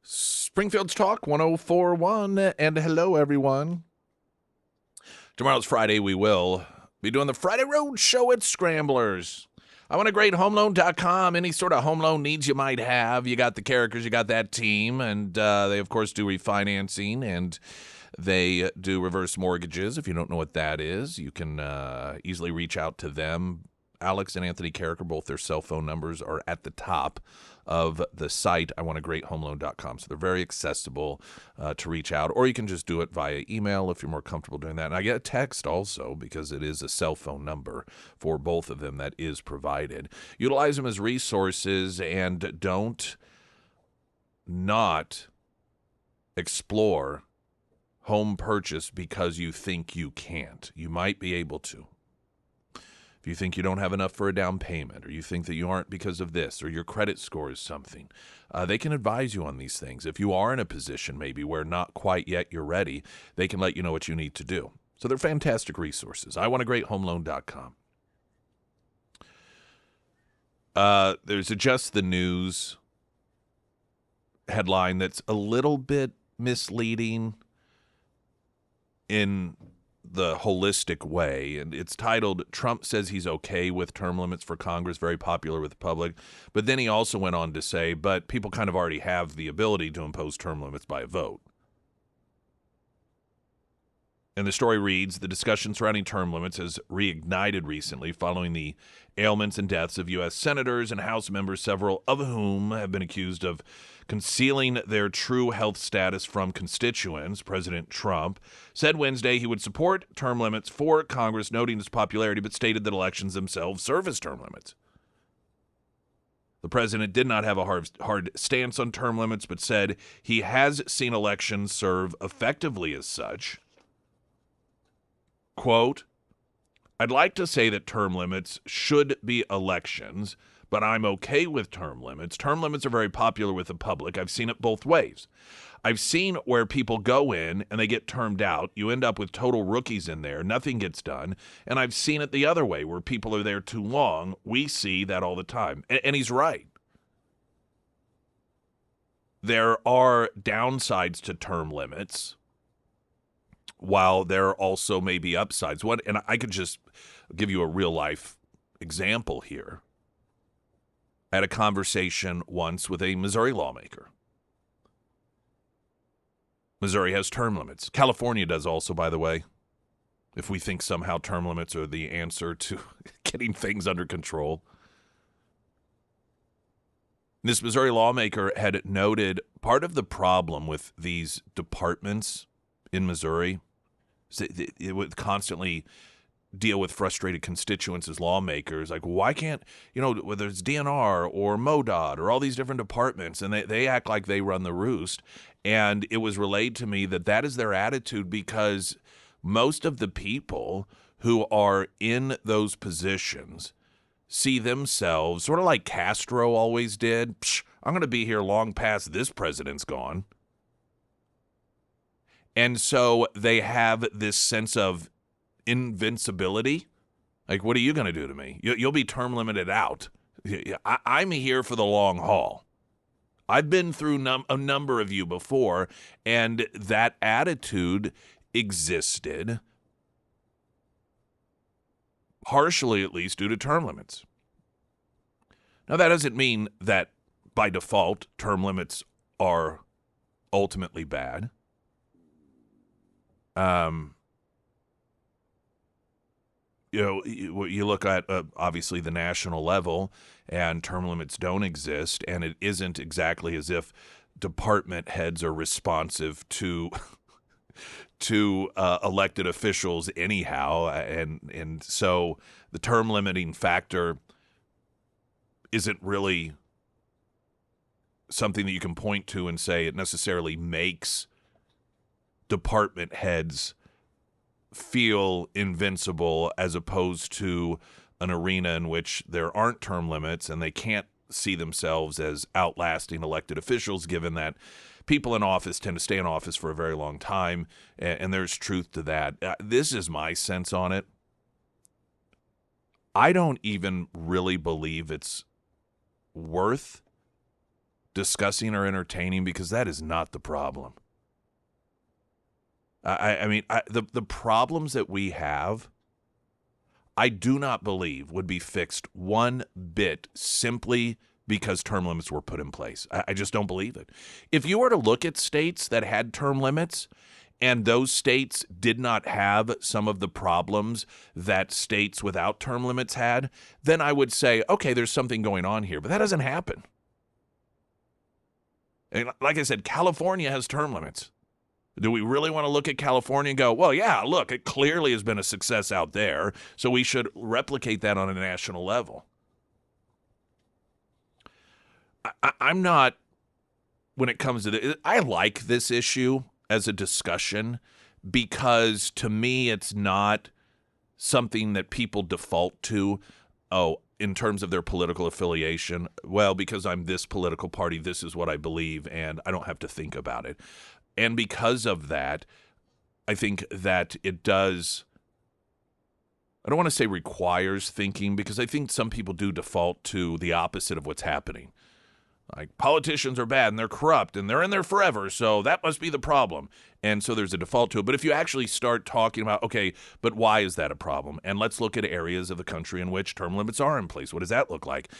Springfield's Talk 1041, and hello, everyone. Tomorrow's Friday. We will be doing the Friday Road Show at Scramblers. I want a great homeloan.com. Any sort of home loan needs you might have. You got the characters, you got that team, and they, of course, do refinancing, and they do reverse mortgages. If you don't know what that is, you can easily reach out to them. Alex and Anthony Carricker, both their cell phone numbers are at the top of the site, iwantagreathomeloan.com. So they're very accessible to reach out, or you can just do it via email if you're more comfortable doing that. And I get a text also because it is a cell phone number for both of them that is provided. Utilize them as resources and don't not explore home purchase because you think you can't. You might be able to. If you think you don't have enough for a down payment, or you think that you aren't because of this, or your credit score is something, they can advise you on these things. If you are in a position maybe where not quite yet you're ready, they can let you know what you need to do. So they're fantastic resources. iwantagreathomeloan.com. There's a Just the News headline that's a little bit misleading in the holistic way, and it's titled, Trump says he's okay with term limits for Congress, very popular with the public. But then he also went on to say, but people kind of already have the ability to impose term limits by a vote. And the story reads, the discussion surrounding term limits has reignited recently following the ailments and deaths of U.S. senators and House members, several of whom have been accused of concealing their true health status from constituents. President Trump said Wednesday he would support term limits for Congress, noting its popularity, but stated that elections themselves serve as term limits. The president did not have a hard stance on term limits, but said he has seen elections serve effectively as such. Quote, I'd like to say that term limits should be elections, but I'm okay with term limits. Term limits are very popular with the public. I've seen it both ways. I've seen where people go in and they get termed out. You end up with total rookies in there. Nothing gets done. And I've seen it the other way where people are there too long. We see that all the time. And he's right. There are downsides to term limits, while there also may be upsides. And I could just give you a real-life example here. I had a conversation once with a Missouri lawmaker. Missouri has term limits. California does also, by the way, if we think somehow term limits are the answer to getting things under control. This Missouri lawmaker had noted part of the problem with these departments in Missouri, it would constantly deal with frustrated constituents as lawmakers. Like, why can't, whether it's DNR or MoDOT or all these different departments, and they act like they run the roost. And it was relayed to me that is their attitude because most of the people who are in those positions see themselves sort of like Castro always did. I'm going to be here long past this president's gone. And so they have this sense of invincibility. Like, what are you going to do to me? You'll be term limited out. I'm here for the long haul. I've been through a number of you before, and that attitude existed, partially at least, due to term limits. Now, that doesn't mean that by default term limits are ultimately bad. You look at obviously the national level, and term limits don't exist, and it isn't exactly as if department heads are responsive to elected officials anyhow, and so the term limiting factor isn't really something that you can point to and say it necessarily makes department heads feel invincible, as opposed to an arena in which there aren't term limits and they can't see themselves as outlasting elected officials, given that people in office tend to stay in office for a very long time, and there's truth to that. This is my sense on it. I don't even really believe it's worth discussing or entertaining, because that is not the problem. The problems that we have, I do not believe would be fixed one bit simply because term limits were put in place. I just don't believe it. If you were to look at states that had term limits and those states did not have some of the problems that states without term limits had, then I would say, okay, there's something going on here. But that doesn't happen. And like I said, California has term limits. Do we really want to look at California and go, well, yeah, look, it clearly has been a success out there, so we should replicate that on a national level? I'm not, when it comes to this, I like this issue as a discussion because to me it's not something that people default to, in terms of their political affiliation. Well, because I'm this political party, this is what I believe, and I don't have to think about it. And because of that, I think that it does, I don't want to say requires thinking, because I think some people do default to the opposite of what's happening. Like, politicians are bad and they're corrupt and they're in there forever, so that must be the problem. And so there's a default to it. But if you actually start talking about, okay, but why is that a problem? And let's look at areas of the country in which term limits are in place. What does that look like?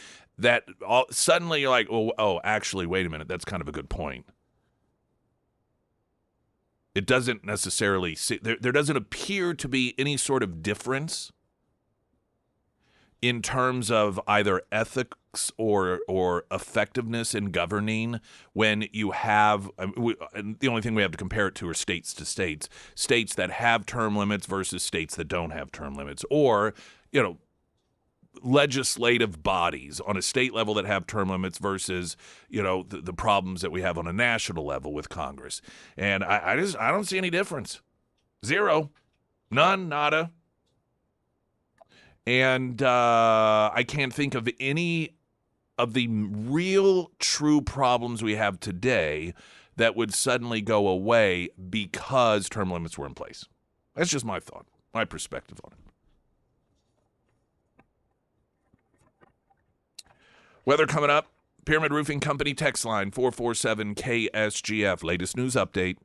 Suddenly you're like, oh, actually, wait a minute, that's kind of a good point. It doesn't necessarily, there doesn't appear to be any sort of difference in terms of either ethics or effectiveness in governing when you have, the only thing we have to compare it to are states to states that have term limits versus states that don't have term limits, or, legislative bodies on a state level that have term limits versus, the problems that we have on a national level with Congress. And I don't see any difference. Zero. None. Nada. And I can't think of any of the real true problems we have today that would suddenly go away because term limits were in place. That's just my thought, my perspective on it. Weather coming up. Pyramid Roofing Company text line 447 KSGF. Latest news update.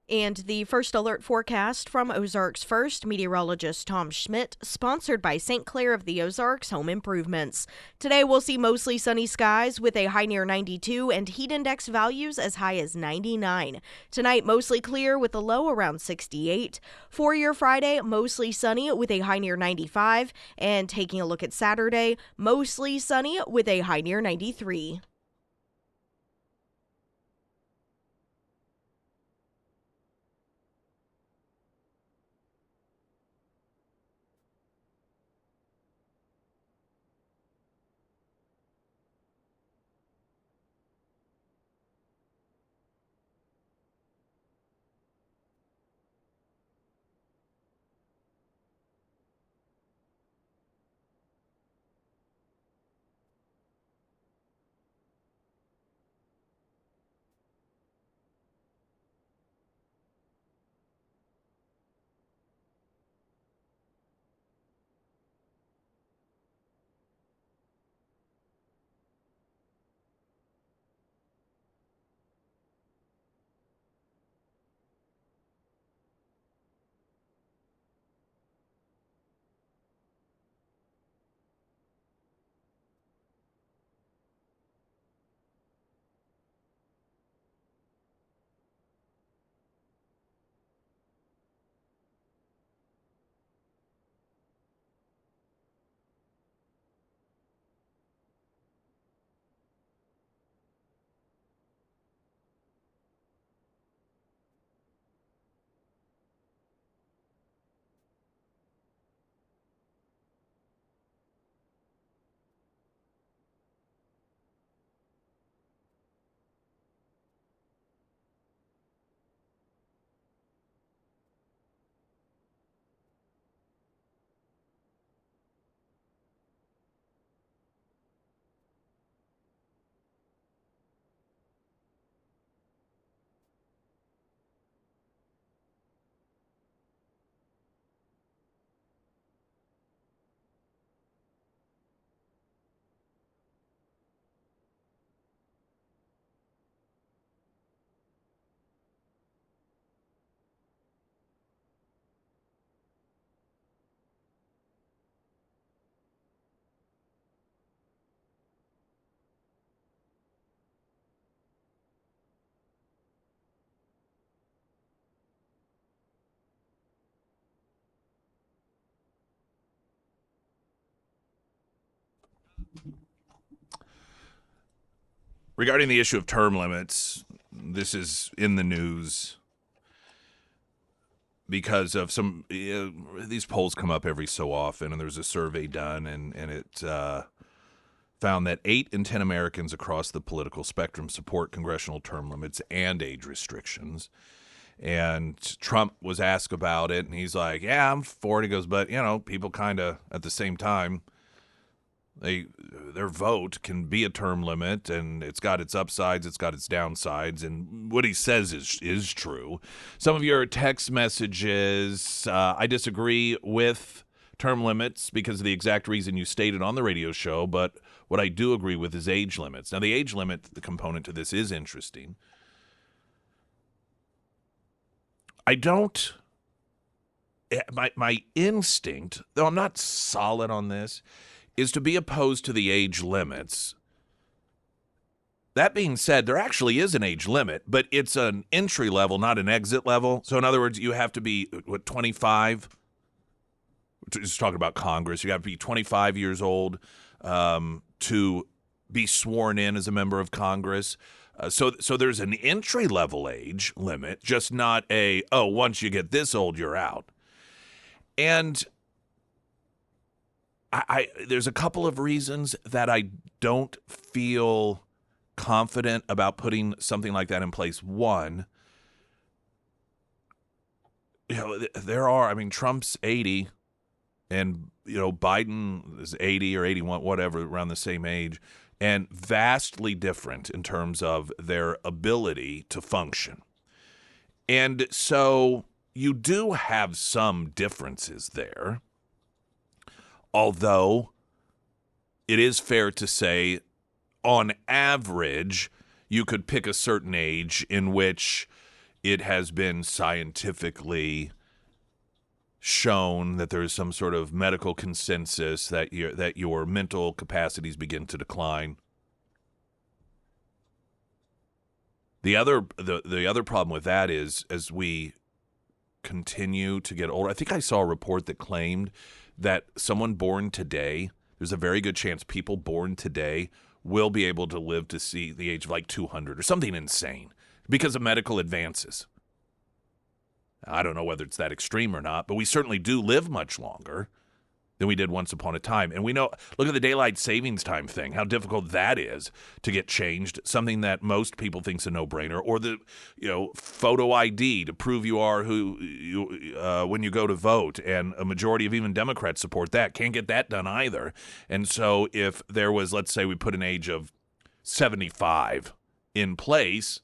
And the first alert forecast from Ozarks First meteorologist Tom Schmidt, sponsored by St. Clair of the Ozarks Home Improvements. Today we'll see mostly sunny skies with a high near 92 and heat index values as high as 99. Tonight mostly clear with a low around 68. For your Friday, mostly sunny with a high near 95. And taking a look at Saturday, mostly sunny with a high near 93. Regarding the issue of term limits, this is in the news because of some these polls come up every so often, and there's a survey done, and it found that 8 in 10 Americans across the political spectrum support congressional term limits and age restrictions. And Trump was asked about it, and he's like, yeah, I'm for it. He goes, but, people kind of, at the same time, their vote can be a term limit, and it's got its upsides, it's got its downsides, and what he says is true. Some of your text messages, I disagree with term limits because of the exact reason you stated on the radio show, but what I do agree with is age limits. Now, the age limit, the component to this is interesting. I don't, my instinct, though I'm not solid on this, is to be opposed to the age limits. That being said, there actually is an age limit, but it's an entry level, not an exit level. So in other words, you have to be, 25? Just talking about Congress. You have to be 25 years old to be sworn in as a member of Congress. So there's an entry-level age limit, just not once you get this old, you're out. And I there's a couple of reasons that I don't feel confident about putting something like that in place. One, Trump's 80, and, Biden is 80 or 81, whatever, around the same age, and vastly different in terms of their ability to function. And so you do have some differences there, although it is fair to say, on average, you could pick a certain age in which it has been scientifically shown that there is some sort of medical consensus that your mental capacities begin to decline. The other problem with that is, as we continue to get older, I think I saw a report that claimed that someone born today, there's a very good chance people born today will be able to live to see the age of like 200 or something insane because of medical advances. I don't know whether it's that extreme or not, but we certainly do live much longer than we did once upon a time. And we know, look at the daylight savings time thing, how difficult that is to get changed, something that most people think is a no-brainer, or the photo ID to prove you are who you when you go to vote, and a majority of even Democrats support that. Can't get that done either. And so if there was, let's say we put an age of 75 in place,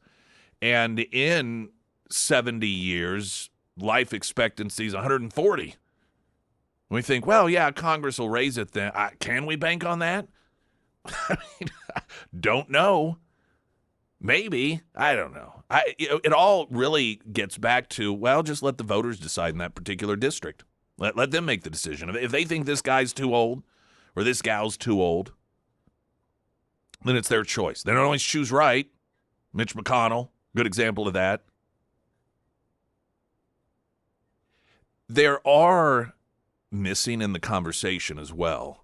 and in 70 years, life expectancy is 140. We think, well, yeah, Congress will raise it then. Can we bank on that? Don't know. Maybe. I don't know. It all really gets back to, well, just let the voters decide in that particular district. Let them make the decision. If they think this guy's too old or this gal's too old, then it's their choice. They don't always choose right. Mitch McConnell, good example of that. There are missing in the conversation as well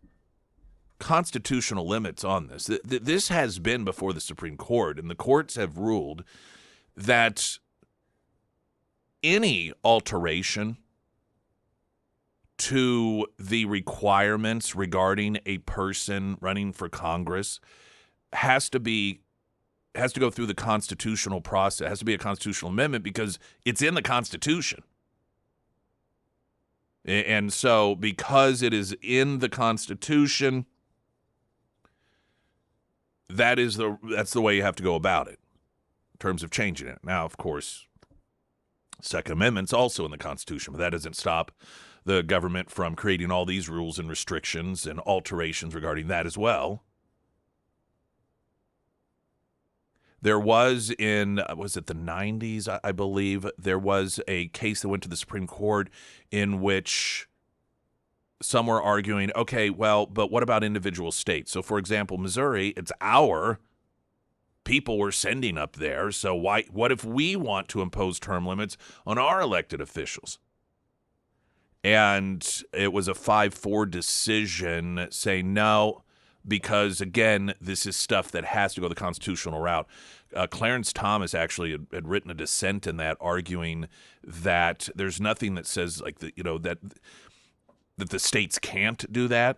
constitutional limits on this. This has been before the Supreme Court, and the courts have ruled that any alteration to the requirements regarding a person running for Congress has to go through the constitutional process. It has to be a constitutional amendment because it's in the Constitution. And so because it is in the Constitution, that's the way you have to go about it in terms of changing it. Now, of course, Second Amendment's also in the Constitution, but that doesn't stop the government from creating all these rules and restrictions and alterations regarding that as well. There was was it the 90s, I believe, there was a case that went to the Supreme Court in which some were arguing, okay, well, but what about individual states? So, for example, Missouri, it's our people we're sending up there, so what if we want to impose term limits on our elected officials? And it was a 5-4 decision saying, no, because, again, this is stuff that has to go the constitutional route. Clarence Thomas actually had written a dissent in that, arguing that there's nothing that says that the states can't do that.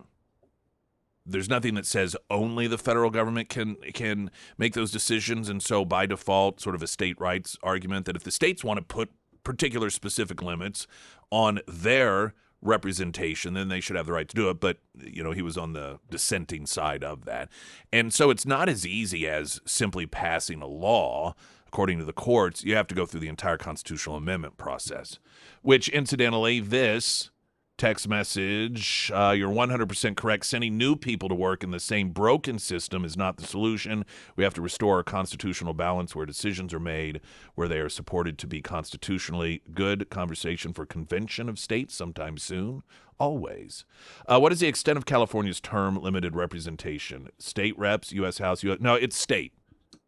There's nothing that says only the federal government can make those decisions, and so by default, sort of a state rights argument that if the states want to put particular specific limits on their representation, then they should have the right to do it. But, he was on the dissenting side of that. And so it's not as easy as simply passing a law. According to the courts, you have to go through the entire constitutional amendment process, which, incidentally, this text message, you're 100% correct. Sending new people to work in the same broken system is not the solution. We have to restore a constitutional balance where decisions are made, where they are supported to be constitutionally good. Conversation for convention of states sometime soon. Always. What is the extent of California's term limited representation? State reps, U.S. House, No, it's state.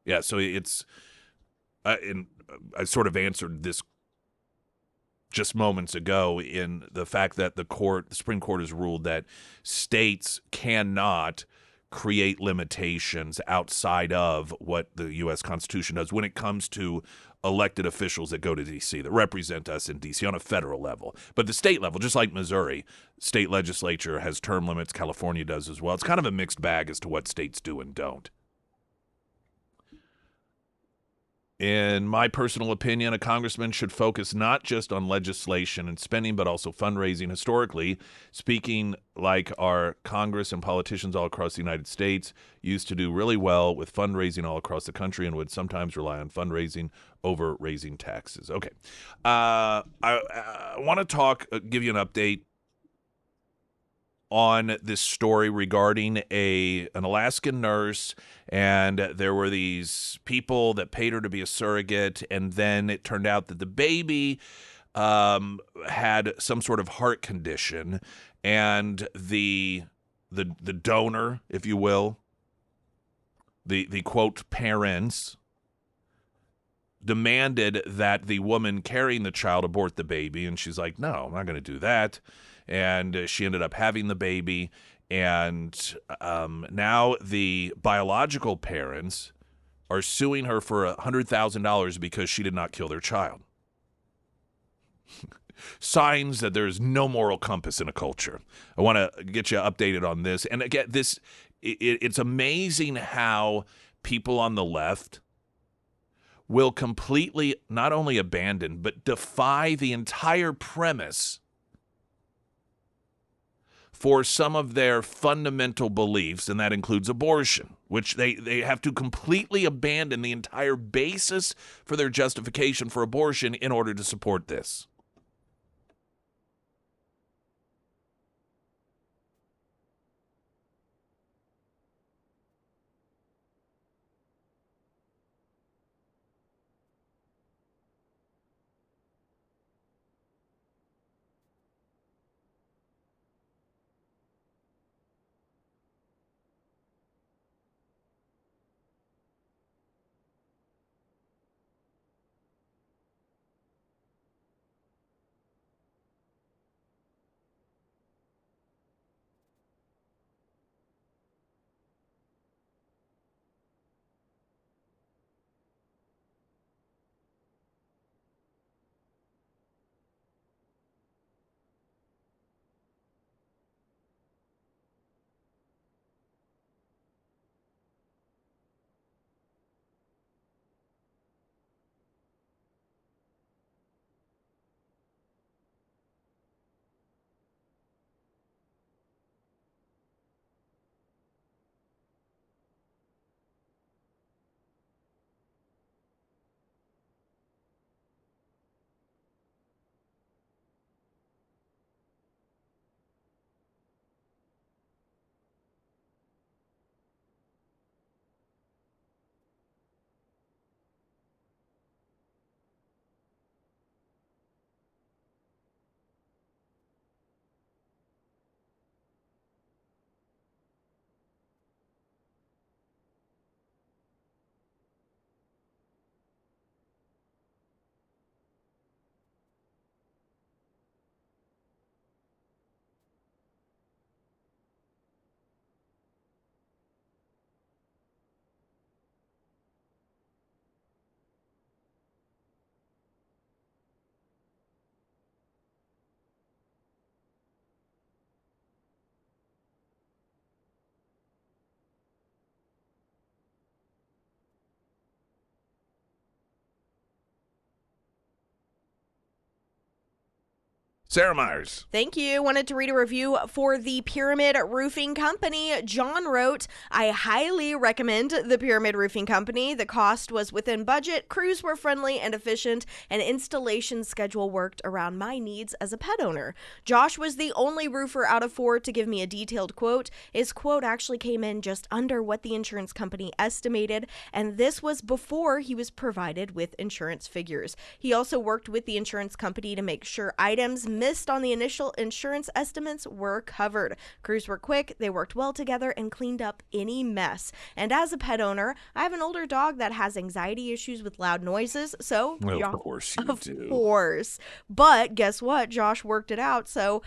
Yeah, so it's, I sort of answered this just moments ago in the fact that the Supreme Court has ruled that states cannot create limitations outside of what the U.S. Constitution does when it comes to elected officials that go to D.C., that represent us in D.C. on a federal level. But the state level, just like Missouri, state legislature has term limits. California does as well. It's kind of a mixed bag as to what states do and don't. In my personal opinion, a congressman should focus not just on legislation and spending, but also fundraising. Historically, speaking, like our Congress and politicians all across the United States used to do really well with fundraising all across the country and would sometimes rely on fundraising over raising taxes. Okay. I want to give you an update on this story regarding an Alaskan nurse, and there were these people that paid her to be a surrogate, and then it turned out that the baby had some sort of heart condition, and the donor, if you will, the quote parents, demanded that the woman carrying the child abort the baby, and she's like, no, I'm not going to do that. And she ended up having the baby, and now the biological parents are suing her for $100,000 because she did not kill their child. Signs that there's no moral compass in a culture. I want to get you updated on this. And again, it's amazing how people on the left will completely not only abandon, but defy the entire premise for some of their fundamental beliefs, and that includes abortion, which they have to completely abandon the entire basis for their justification for abortion in order to support this. Sarah Myers. Thank you. Wanted to read a review for the Pyramid Roofing Company. John wrote, I highly recommend the Pyramid Roofing Company. The cost was within budget, crews were friendly and efficient, and installation schedule worked around my needs as a pet owner. Josh was the only roofer out of 4 to give me a detailed quote. His quote actually came in just under what the insurance company estimated, and this was before he was provided with insurance figures. He also worked with the insurance company to make sure items missed on the initial insurance estimates were covered. Crews were quick, they worked well together, and cleaned up any mess. And as a pet owner, I have an older dog that has anxiety issues with loud noises, so Well, of course you do. of course. But guess what? Josh worked it out so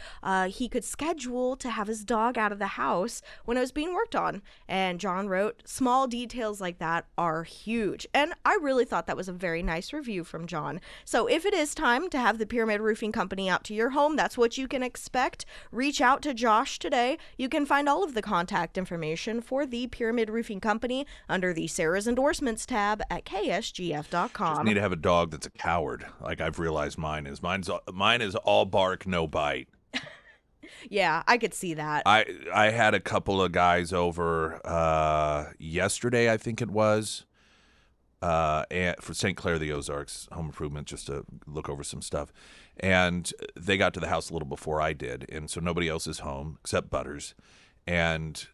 he could schedule to have his dog out of the house when it was being worked on. And John wrote, small details like that are huge. And I really thought that was a very nice review from John. So if it is time to have the Pyramid Roofing Company out to your home, that's what you can expect. Reach out to Josh today. You can find all of the contact information for the Pyramid Roofing Company under the Sarah's Endorsements tab at ksgf.com. Just need to have a dog that's a coward, like I've realized mine is. Mine is all bark, no bite. Yeah, I could see that. I had a couple of guys over yesterday, I think it was, and for St. Clair of the Ozarks Home Improvement, just to look over some stuff. And they got to the house a little before I did, and so nobody else is home except Butters. And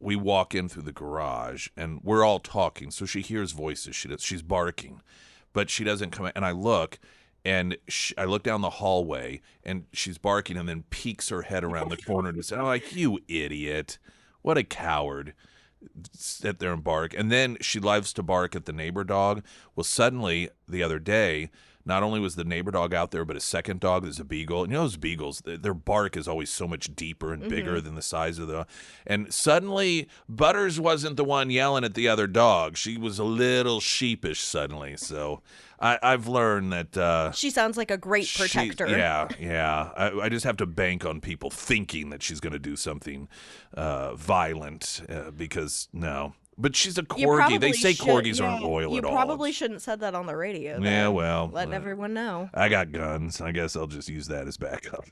we walk in through the garage, and we're all talking, so she hears voices. She's barking, but she doesn't come in. And I look, and I look down the hallway, and she's barking, and then peeks her head around the corner to say, I'm like, you idiot. What a coward. Sit there and bark. And then she loves to bark at the neighbor dog. Well, suddenly, the other day, not only was the neighbor dog out there, but a second dog is a beagle. And you know those beagles, their bark is always so much deeper and bigger than the size of the... And suddenly, Butters wasn't the one yelling at the other dog. She was a little sheepish suddenly. So I've learned that... she sounds like a great protector. Yeah. I just have to bank on people thinking that she's going to do something violent because, no... But she's a corgi. They say corgis aren't loyal at all. You probably shouldn't have said that on the radio. Then. Yeah, well. Let everyone know. I got guns. I guess I'll just use that as backup.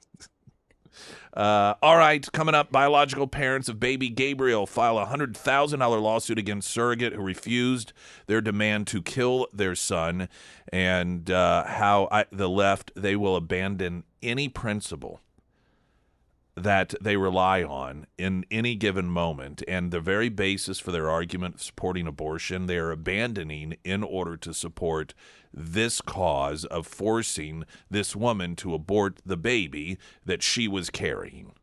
All right, coming up, biological parents of baby Gabriel file a $100,000 lawsuit against surrogate who refused their demand to kill their son, and how the left, they will abandon any principle that they rely on in any given moment, and the very basis for their argument of supporting abortion, they are abandoning in order to support this cause of forcing this woman to abort the baby that she was carrying.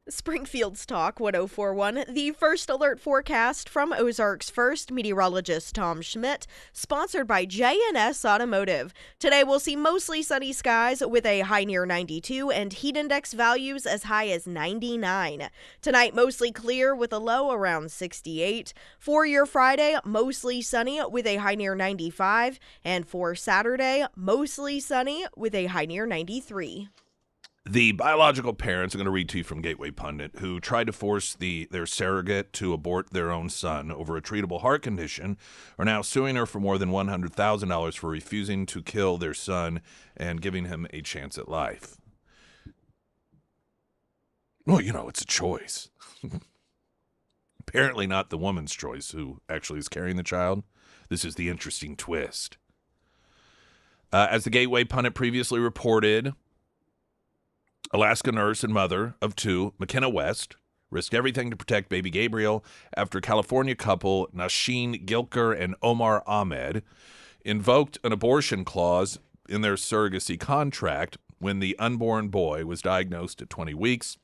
Springfield's Talk 1041, the first alert forecast from Ozarks First meteorologist Tom Schmidt, sponsored by J&S Automotive. Today we'll see mostly sunny skies with a high near 92 and heat index values as high as 99. Tonight mostly clear with a low around 68. For your Friday, mostly sunny with a high near 95. And for Saturday, mostly sunny with a high near 93. The biological parents, I'm going to read to you from Gateway Pundit, who tried to force their surrogate to abort their own son over a treatable heart condition, are now suing her for more than $100,000 for refusing to kill their son and giving him a chance at life. Well, it's a choice. Apparently not the woman's choice who actually is carrying the child. This is the interesting twist. As the Gateway Pundit previously reported, Alaska nurse and mother of two, McKenna West, risked everything to protect baby Gabriel after California couple Nasheen Gilker and Omar Ahmed invoked an abortion clause in their surrogacy contract when the unborn boy was diagnosed at 20 weeks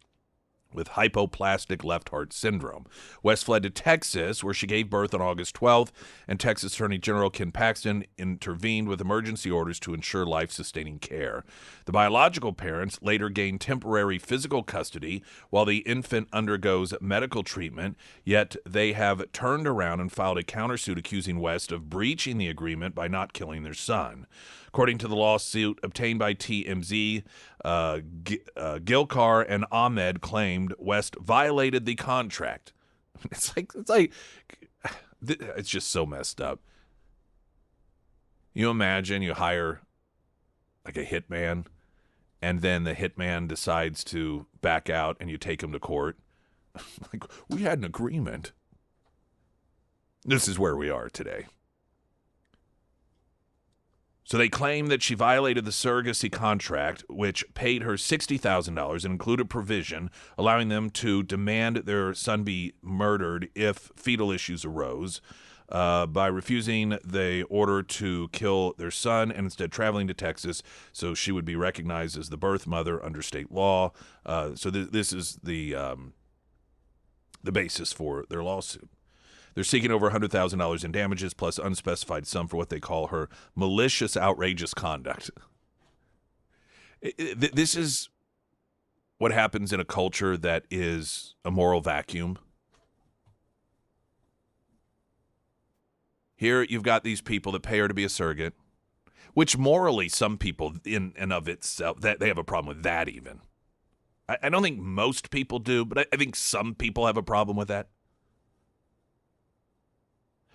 with hypoplastic left heart syndrome. West fled to Texas, where she gave birth on August 12th, and Texas Attorney General Ken Paxton intervened with emergency orders to ensure life-sustaining care. The biological parents later gained temporary physical custody while the infant undergoes medical treatment, yet they have turned around and filed a countersuit accusing West of breaching the agreement by not killing their son. According to the lawsuit obtained by TMZ, Gilkar and Ahmed claimed West violated the contract. It's just so messed up. You imagine you hire like a hitman, and then the hitman decides to back out, and you take him to court. Like, we had an agreement. This is where we are today. So they claim that she violated the surrogacy contract, which paid her $60,000 and included provision allowing them to demand their son be murdered if fetal issues arose, by refusing the order to kill their son and instead traveling to Texas so she would be recognized as the birth mother under state law. So this is the basis for their lawsuit. They're seeking over $100,000 in damages plus unspecified sum for what they call her malicious, outrageous conduct. This is what happens in a culture that is a moral vacuum. Here you've got these people that pay her to be a surrogate, which morally some people in and of itself, that they have a problem with that even. I don't think most people do, but I think some people have a problem with that.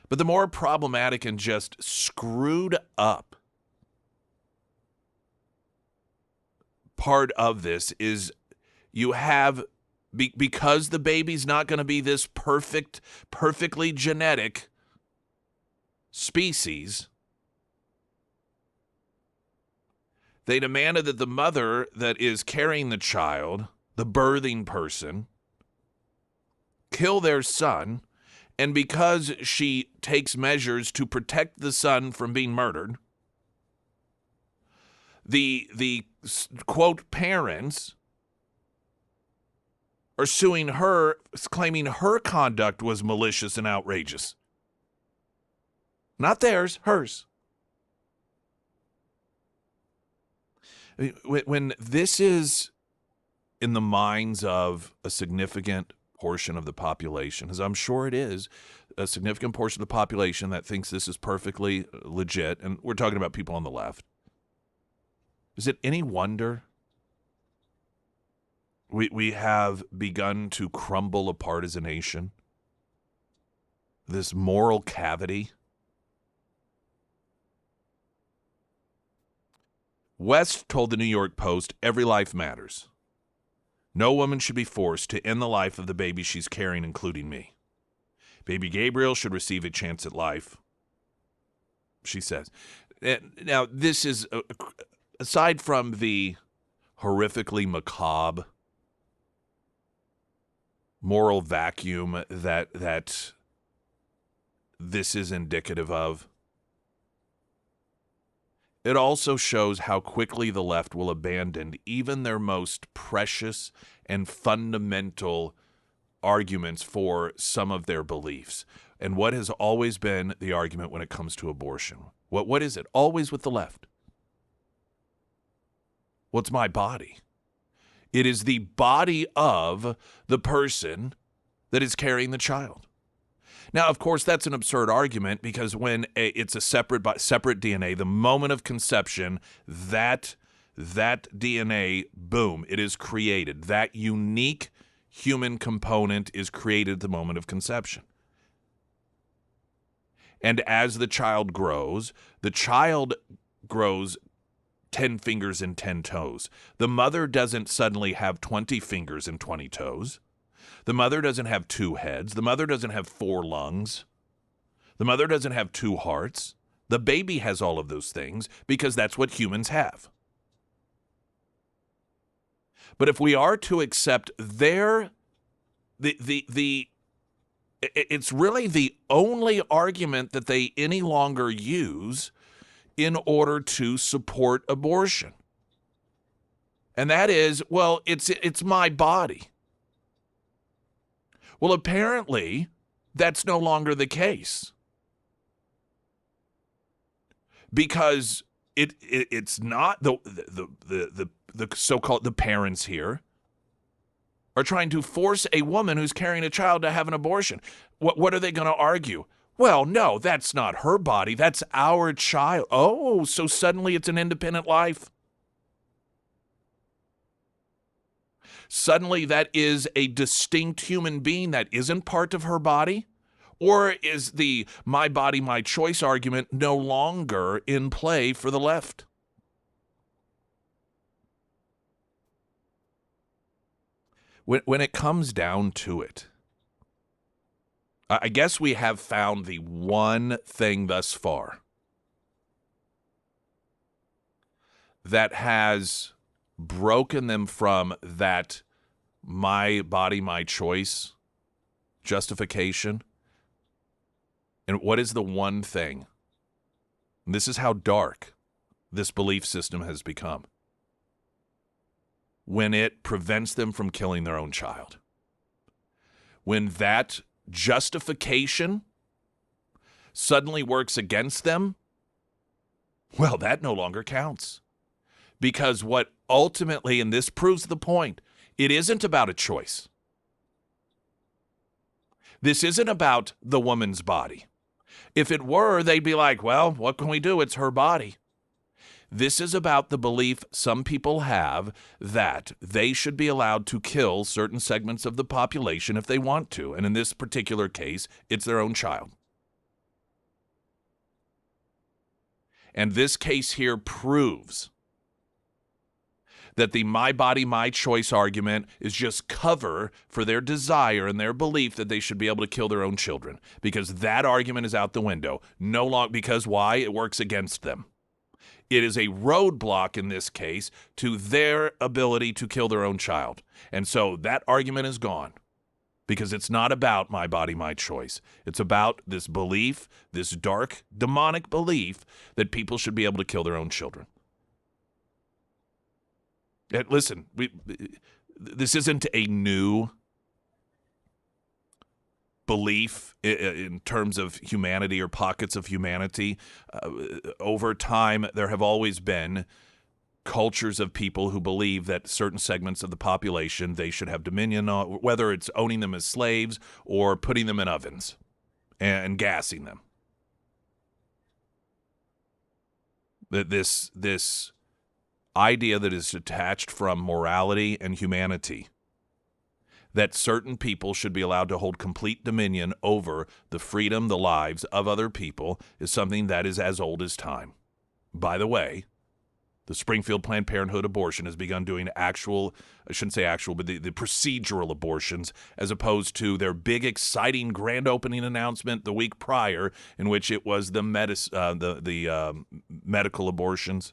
But the more problematic and just screwed up part of this is you have, because the baby's not going to be this perfectly genetic species, they demanded that the mother that is carrying the child, the birthing person, kill their son. And because she takes measures to protect the son from being murdered, the quote parents are suing her, claiming her conduct was malicious and outrageous. Not theirs, hers. When this is in the minds of a significant portion of the population, as I'm sure it is, a significant portion of the population that thinks this is perfectly legit, and we're talking about people on the left, is it any wonder we have begun to crumble apart as a nation? This moral cavity. West told the New York Post, "Every life matters. No woman should be forced to end the life of the baby she's carrying, including me. Baby Gabriel should receive a chance at life," she says. Now, this is, aside from the horrifically macabre moral vacuum that this is indicative of, It also shows how quickly the left will abandon even their most precious and fundamental arguments for some of their beliefs. And what has always been the argument when it comes to abortion? What is it? Always with the left. Well, it's my body. It is the body of the person that is carrying the child. Now, of course, that's an absurd argument because when it's a separate DNA, the moment of conception, that DNA, boom, it is created. That unique human component is created at the moment of conception. And as the child grows 10 fingers and 10 toes. The mother doesn't suddenly have 20 fingers and 20 toes. The mother doesn't have 2 heads. The mother doesn't have 4 lungs. The mother doesn't have 2 hearts. The baby has all of those things because that's what humans have. But if we are to accept it's really the only argument that they any longer use in order to support abortion. And that is, well, it's my body. Well, apparently, that's no longer the case. Because it's not the so-called the parents here are trying to force a woman who's carrying a child to have an abortion. What are they going to argue? Well, no, that's not her body. That's our child. Oh, so suddenly it's an independent life. Suddenly that is a distinct human being that isn't part of her body? Or is the my body, my choice argument no longer in play for the left? When it comes down to it, I guess we have found the one thing thus far that has broken them from that my body, my choice justification. And what is the one thing? And this is how dark this belief system has become. When it prevents them from killing their own child. When that justification suddenly works against them, well, that no longer counts. Because what ultimately, and this proves the point, it isn't about a choice. This isn't about the woman's body. If it were, they'd be like, well, what can we do? It's her body. This is about the belief some people have that they should be allowed to kill certain segments of the population if they want to. And in this particular case, it's their own child. And this case here proves that the my body, my choice argument is just cover for their desire and their belief that they should be able to kill their own children. Because that argument is out the window. No longer, because why? It works against them. It is a roadblock in this case to their ability to kill their own child. And so that argument is gone because it's not about my body, my choice. It's about this belief, this dark, demonic belief that people should be able to kill their own children. And listen, this isn't a new belief in terms of humanity or pockets of humanity. Over time, there have always been cultures of people who believe that certain segments of the population they should have dominion on, whether it's owning them as slaves or putting them in ovens and gassing them. This idea that is detached from morality and humanity, that certain people should be allowed to hold complete dominion over the freedom, the lives of other people, is something that is as old as time. By the way, the Springfield Planned Parenthood abortion has begun doing actual, I shouldn't say actual, but the procedural abortions, as opposed to their big, exciting grand opening announcement the week prior, in which it was the medical abortions.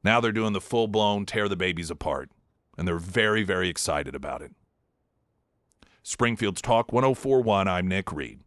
Now they're doing the full-blown tear the babies apart. And they're very, very excited about it. Springfield's Talk 104.1, I'm Nick Reed.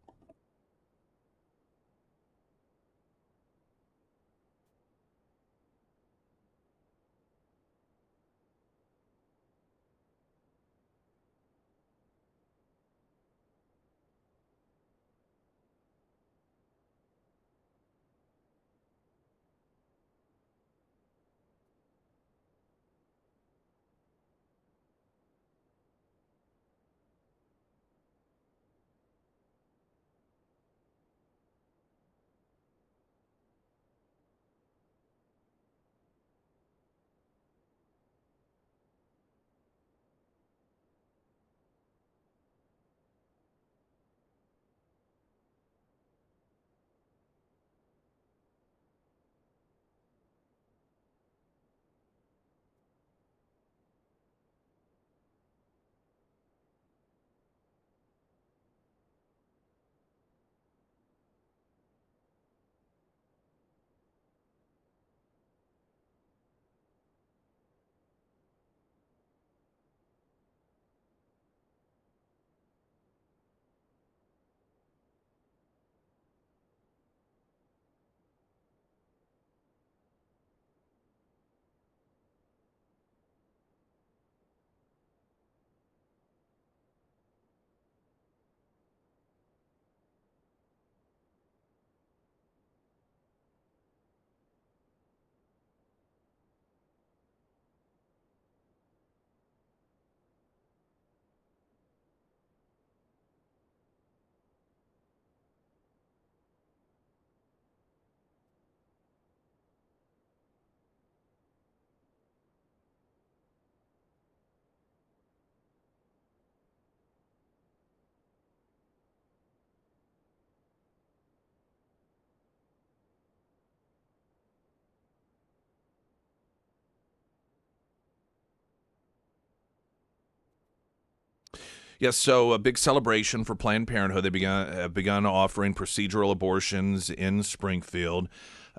Yes, so a big celebration for Planned Parenthood. They have begun offering procedural abortions in Springfield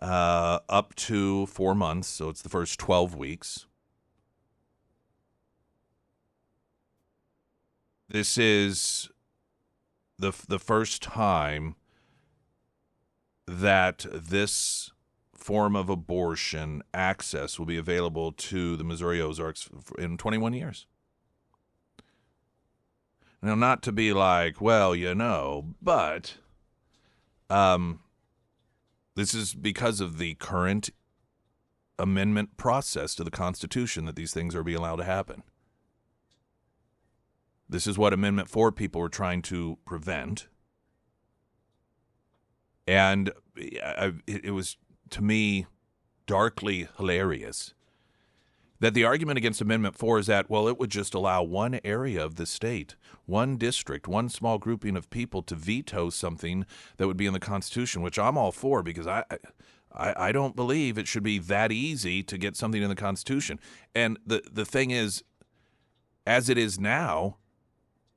up to 4 months, so it's the first 12 weeks. This is the first time that this form of abortion access will be available to the Missouri Ozarks in 21 years. Now, not to be like, well, but this is because of the current amendment process to the Constitution that these things are being allowed to happen. This is what Amendment 4 people were trying to prevent. And it was, to me, darkly hilarious that the argument against Amendment 4 is that, well, it would just allow one area of the state, one district, one small grouping of people to veto something that would be in the Constitution, which I'm all for because I don't believe it should be that easy to get something in the Constitution. And the thing is, as it is now,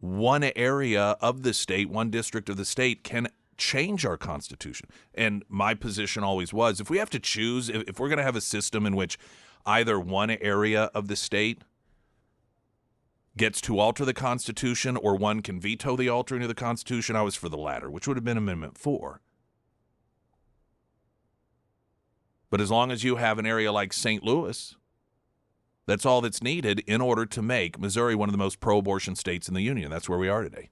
one area of the state, one district of the state can change our Constitution. And my position always was, if we have to choose, if we're going to have a system in which either one area of the state gets to alter the Constitution or one can veto the altering of the Constitution, I was for the latter, which would have been Amendment 4. But as long as you have an area like St. Louis, that's all that's needed in order to make Missouri one of the most pro-abortion states in the Union. That's where we are today.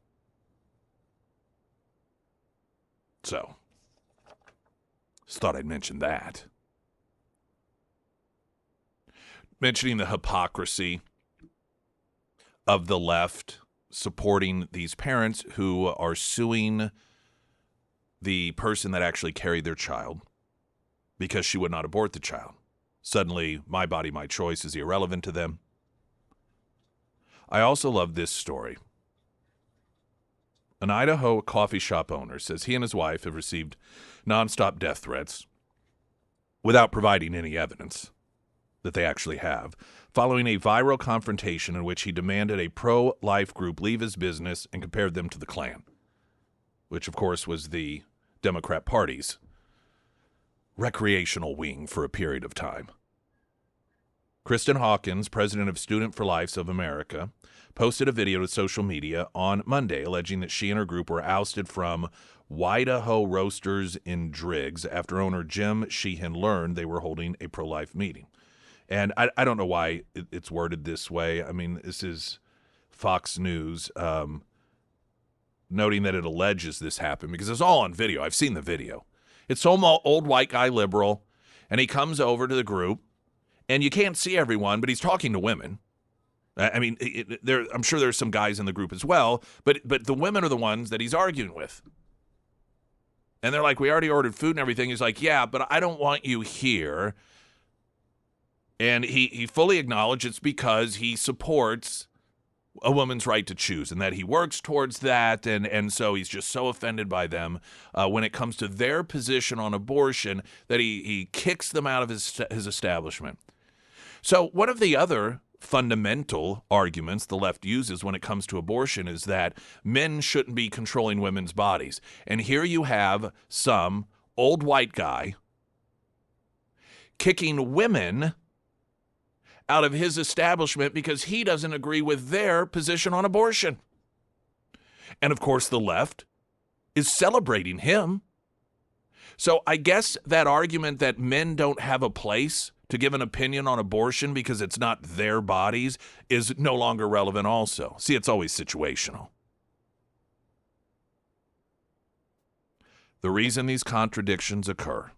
So, just thought I'd mention that. Mentioning the hypocrisy of the left supporting these parents who are suing the person that actually carried their child because she would not abort the child. Suddenly, my body, my choice is irrelevant to them. I also love this story. An Idaho coffee shop owner says he and his wife have received nonstop death threats without providing any evidence that they actually have, following a viral confrontation in which he demanded a pro-life group leave his business and compared them to the Klan, which, of course, was the Democrat Party's recreational wing for a period of time. Kristen Hawkins, president of Student for Life of America, posted a video to social media on Monday alleging that she and her group were ousted from Idaho Roasters in Driggs after owner Jim Sheehan learned they were holding a pro-life meeting. And I don't know why it's worded this way. I mean, this is Fox News noting that it alleges this happened because it's all on video. I've seen the video. It's some old white guy liberal, and he comes over to the group, and you can't see everyone, but he's talking to women. I mean, I'm sure there's some guys in the group as well, but the women are the ones that he's arguing with. And they're like, we already ordered food and everything. He's like, yeah, but I don't want you here. And he fully acknowledged it's because he supports a woman's right to choose and that he works towards that. And so he's just so offended by them when it comes to their position on abortion that he kicks them out of his establishment. So one of the other fundamental arguments the left uses when it comes to abortion is that men shouldn't be controlling women's bodies. And here you have some old white guy kicking women out of his establishment because he doesn't agree with their position on abortion. And of course, the left is celebrating him. So I guess that argument that men don't have a place to give an opinion on abortion because it's not their bodies is no longer relevant also. See, it's always situational. The reason these contradictions occur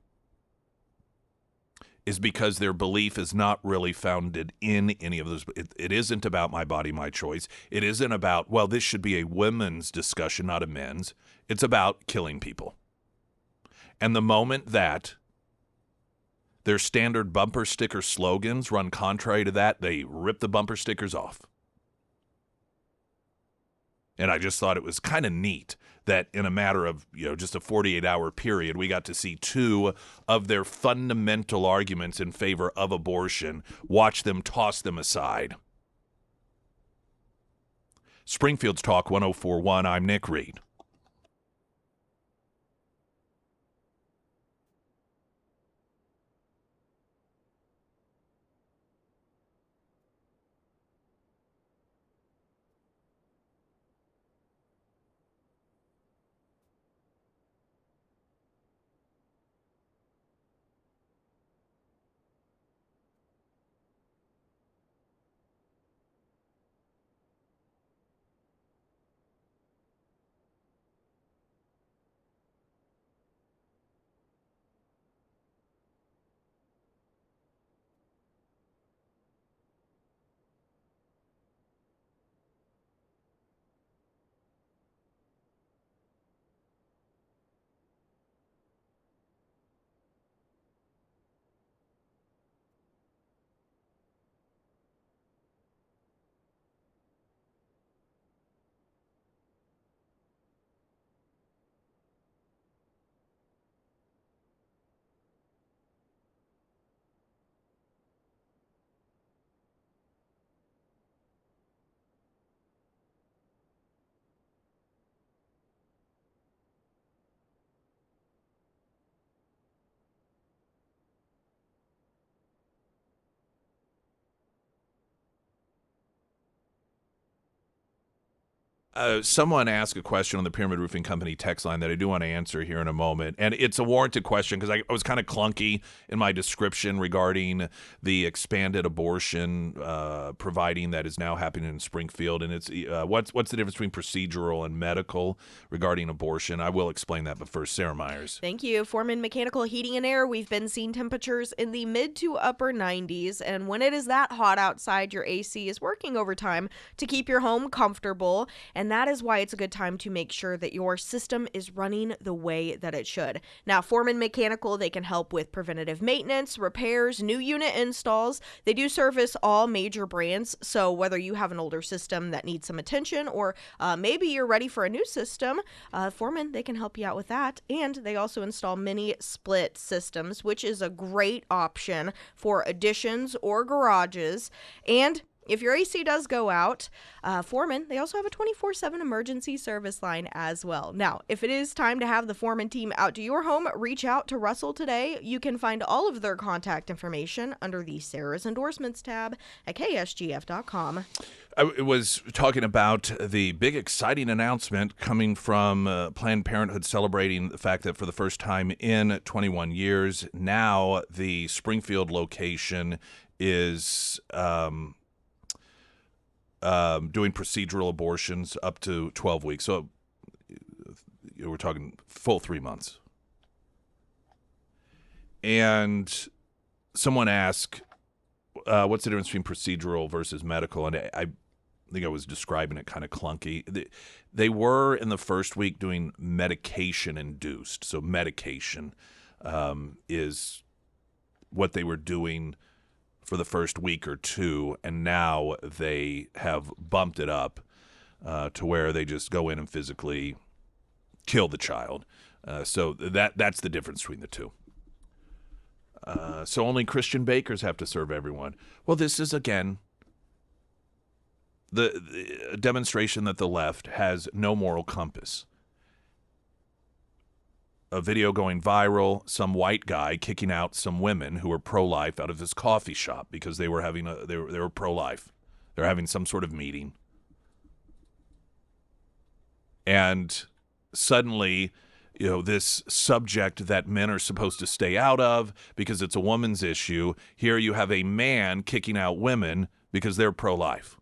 is because their belief is not really founded in any of those. It isn't about my body, my choice. It isn't about, well, this should be a women's discussion, not a men's. It's about killing people. And the moment that their standard bumper sticker slogans run contrary to that, they rip the bumper stickers off. And I just thought it was kind of neat that in a matter of, just a 48-hour period, we got to see two of their fundamental arguments in favor of abortion, watch them toss them aside. Springfield's Talk 1041. I'm Nick Reed. Someone asked a question on the Pyramid Roofing Company text line that I do want to answer here in a moment. And it's a warranted question because I was kind of clunky in my description regarding the expanded abortion providing that is now happening in Springfield. And it's what's the difference between procedural and medical regarding abortion? I will explain that, but first, Sarah Myers. Thank you. Foreman Mechanical Heating and Air, we've been seeing temperatures in the mid to upper 90s. And when it is that hot outside, your AC is working overtime to keep your home comfortable. And that is why it's a good time to make sure that your system is running the way that it should. Now, Foreman Mechanical, they can help with preventative maintenance, repairs, new unit installs. They do service all major brands. So whether you have an older system that needs some attention or maybe you're ready for a new system, Foreman, they can help you out with that. And they also install mini split systems, which is a great option for additions or garages. And if your AC does go out, Foreman, they also have a 24/7 emergency service line as well. Now, if it is time to have the Foreman team out to your home, reach out to Russell today. You can find all of their contact information under the Sarah's Endorsements tab at ksgf.com. I was talking about the big exciting announcement coming from Planned Parenthood celebrating the fact that for the first time in 21 years, now the Springfield location is doing procedural abortions up to 12 weeks. So we're talking full 3 months. And someone asked, what's the difference between procedural versus medical? And I think I was describing it kind of clunky. They were in the first week doing medication induced. So medication is what they were doing for the first week or two, and now they have bumped it up to where they just go in and physically kill the child. So that's the difference between the two. So only Christian bakers have to serve everyone. Well, this is, again, the demonstration that the left has no moral compass. A video going viral, some white guy kicking out some women who were pro-life out of his coffee shop because they were having they were pro-life. They're having some sort of meeting. And suddenly, this subject that men are supposed to stay out of because it's a woman's issue, here you have a man kicking out women because they're pro-life.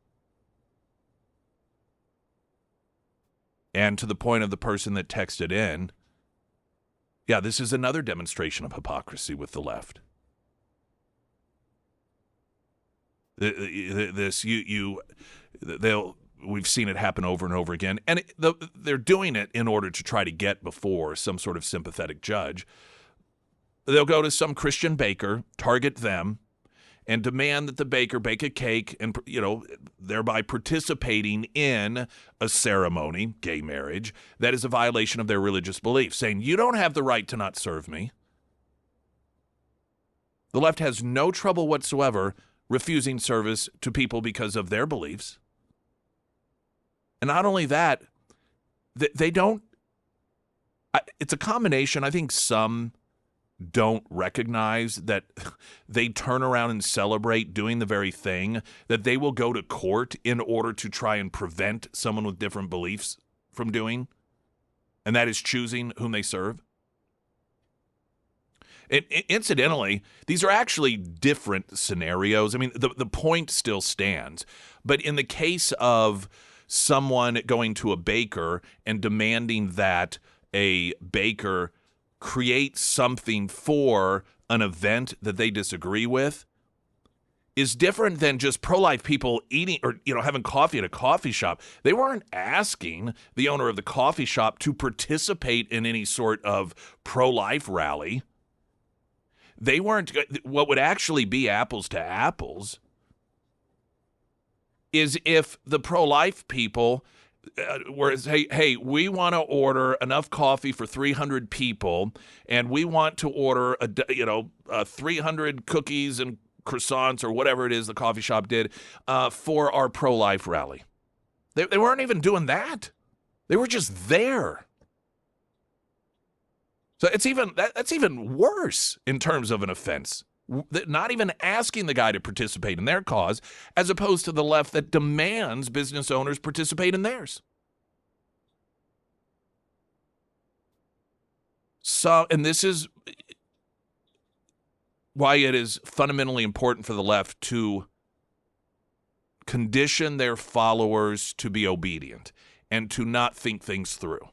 And to the point of the person that texted in, yeah, this is another demonstration of hypocrisy with the left. We've seen it happen over and over again, and they're doing it in order to try to get before some sort of sympathetic judge. They'll go to some Christian baker, target them, and demand that the baker bake a cake and, thereby participating in a ceremony, gay marriage, that is a violation of their religious beliefs, saying, you don't have the right to not serve me. The left has no trouble whatsoever refusing service to people because of their beliefs. And not only that, they don't, it's a combination. I think some don't recognize that they turn around and celebrate doing the very thing that they will go to court in order to try and prevent someone with different beliefs from doing, and that is choosing whom they serve. Incidentally, these are actually different scenarios. I mean, the point still stands. But in the case of someone going to a baker and demanding that a baker create something for an event that they disagree with is different than just pro-life people eating or having coffee at a coffee shop. They weren't asking the owner of the coffee shop to participate in any sort of pro-life rally. They weren't. What would actually be apples to apples is if the pro-life people were, hey, we want to order enough coffee for 300 people, and we want to order 300 cookies and croissants or whatever it is the coffee shop did for our pro-life rally. They weren't even doing that. They were just there. So that's even worse in terms of an offense. Not even asking the guy to participate in their cause, as opposed to the left that demands business owners participate in theirs. So, and this is why it is fundamentally important for the left to condition their followers to be obedient and to not think things through.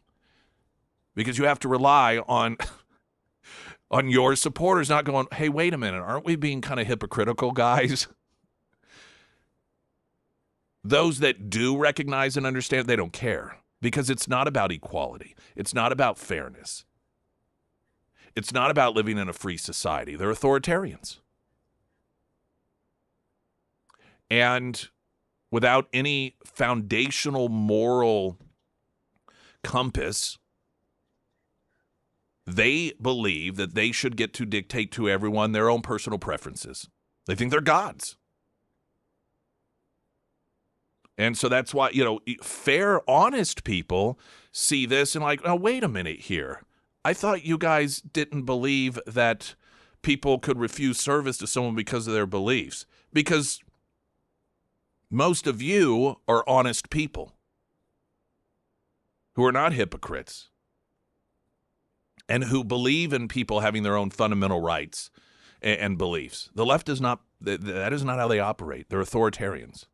Because you have to rely on your supporters not going, hey, wait a minute, aren't we being kind of hypocritical, guys? Those that do recognize and understand, they don't care, because it's not about equality. It's not about fairness. It's not about living in a free society. They're authoritarians. And without any foundational moral compass, they believe that they should get to dictate to everyone their own personal preferences. They think they're gods. And so that's why, fair, honest people see this and like, oh, wait a minute here. I thought you guys didn't believe that people could refuse service to someone because of their beliefs. Because most of you are honest people who are not hypocrites and who believe in people having their own fundamental rights and beliefs. The left is not, that is not how they operate. They're authoritarians.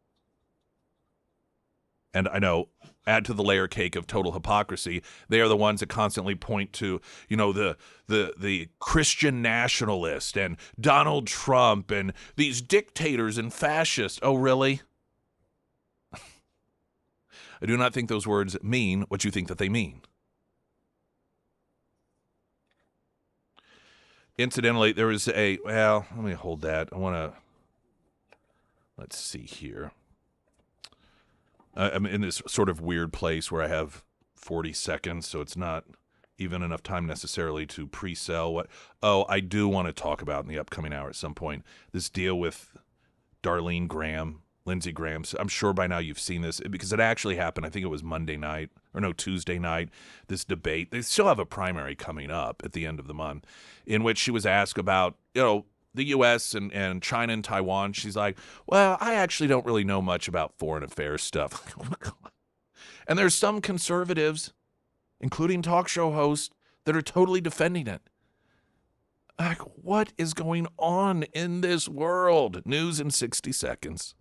And I know, add to the layer cake of total hypocrisy, they are the ones that constantly point to, the Christian nationalist and Donald Trump and these dictators and fascists. Oh, really? I do not think those words mean what you think that they mean. Incidentally, there was let me hold that. Let's see here. I'm in this sort of weird place where I have 40 seconds, so it's not even enough time necessarily to pre-sell what. Oh, I do want to talk about in the upcoming hour at some point, this deal with Darlene Graham, Lindsey Graham. I'm sure by now you've seen this because it actually happened. I think it was Tuesday night, this debate. They still have a primary coming up at the end of the month in which she was asked about, the U.S. and China and Taiwan. She's like, well, I actually don't really know much about foreign affairs stuff. And there's some conservatives, including talk show hosts, that are totally defending it. Like, what is going on in this world? News in 60 seconds.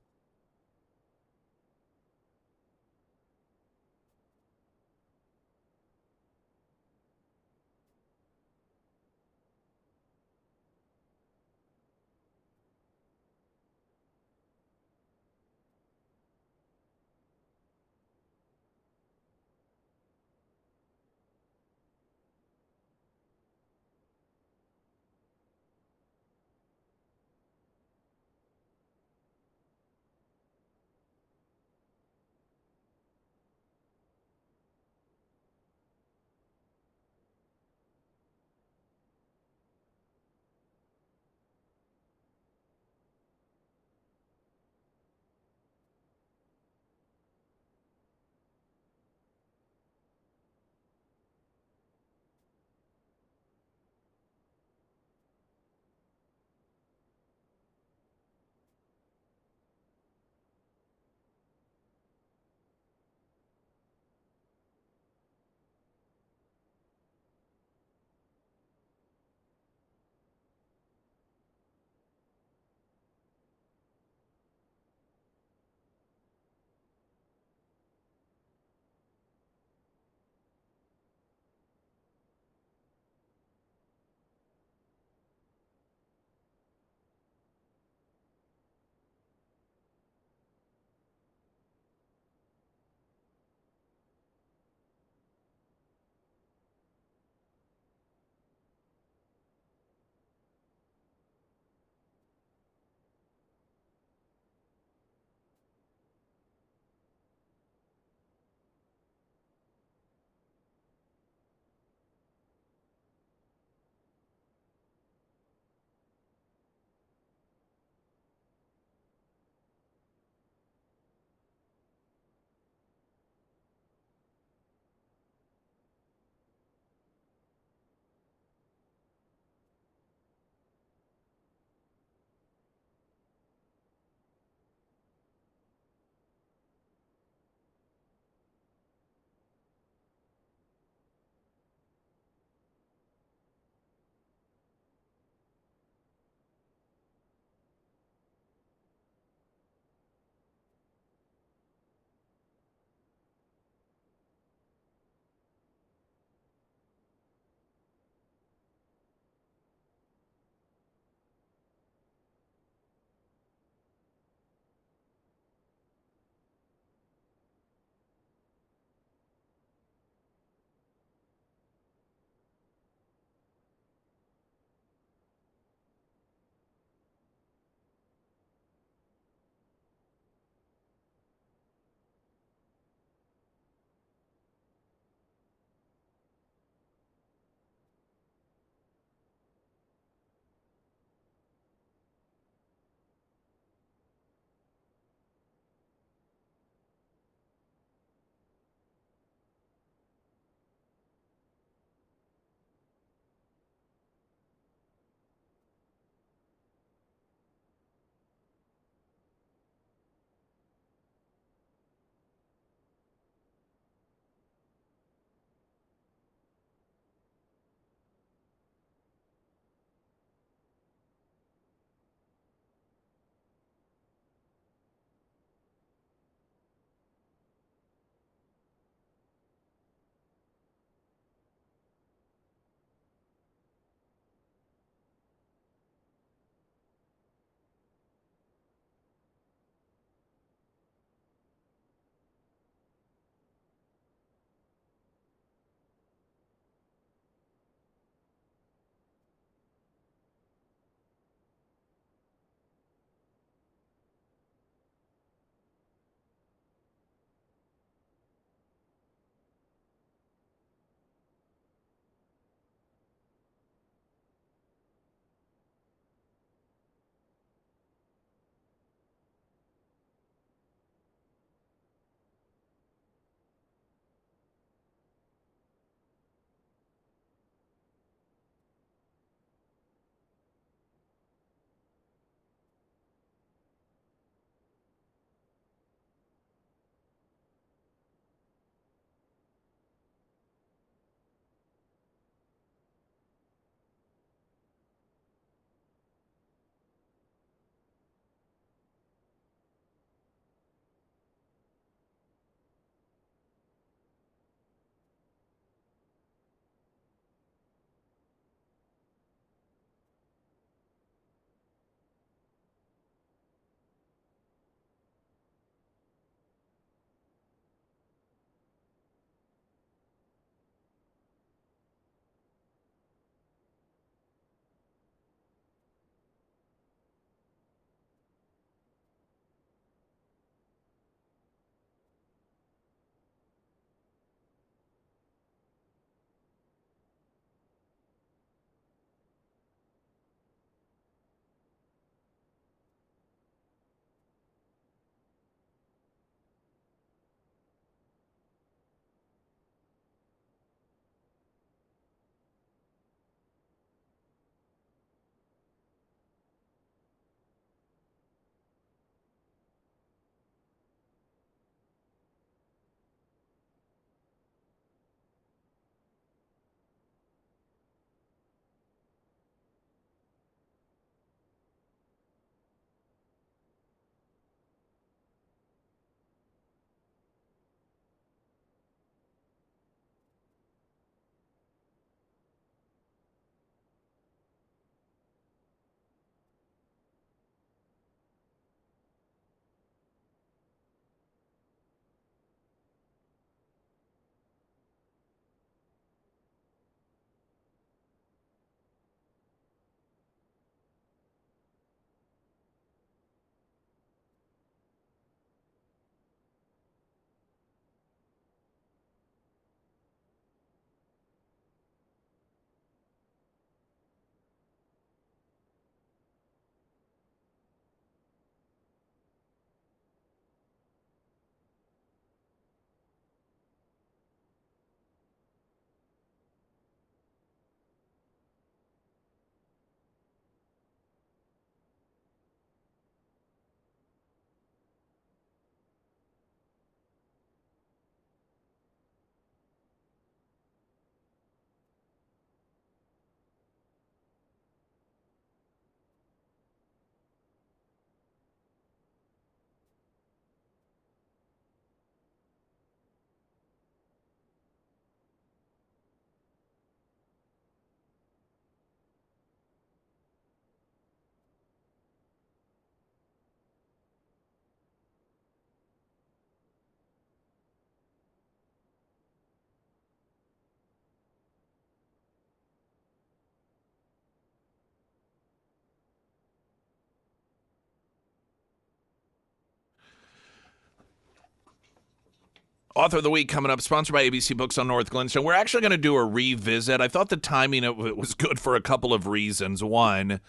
Author of the Week coming up, sponsored by ABC Books on North Glenstone. We're actually going to do a revisit. I thought the timing of it was good for a couple of reasons. One,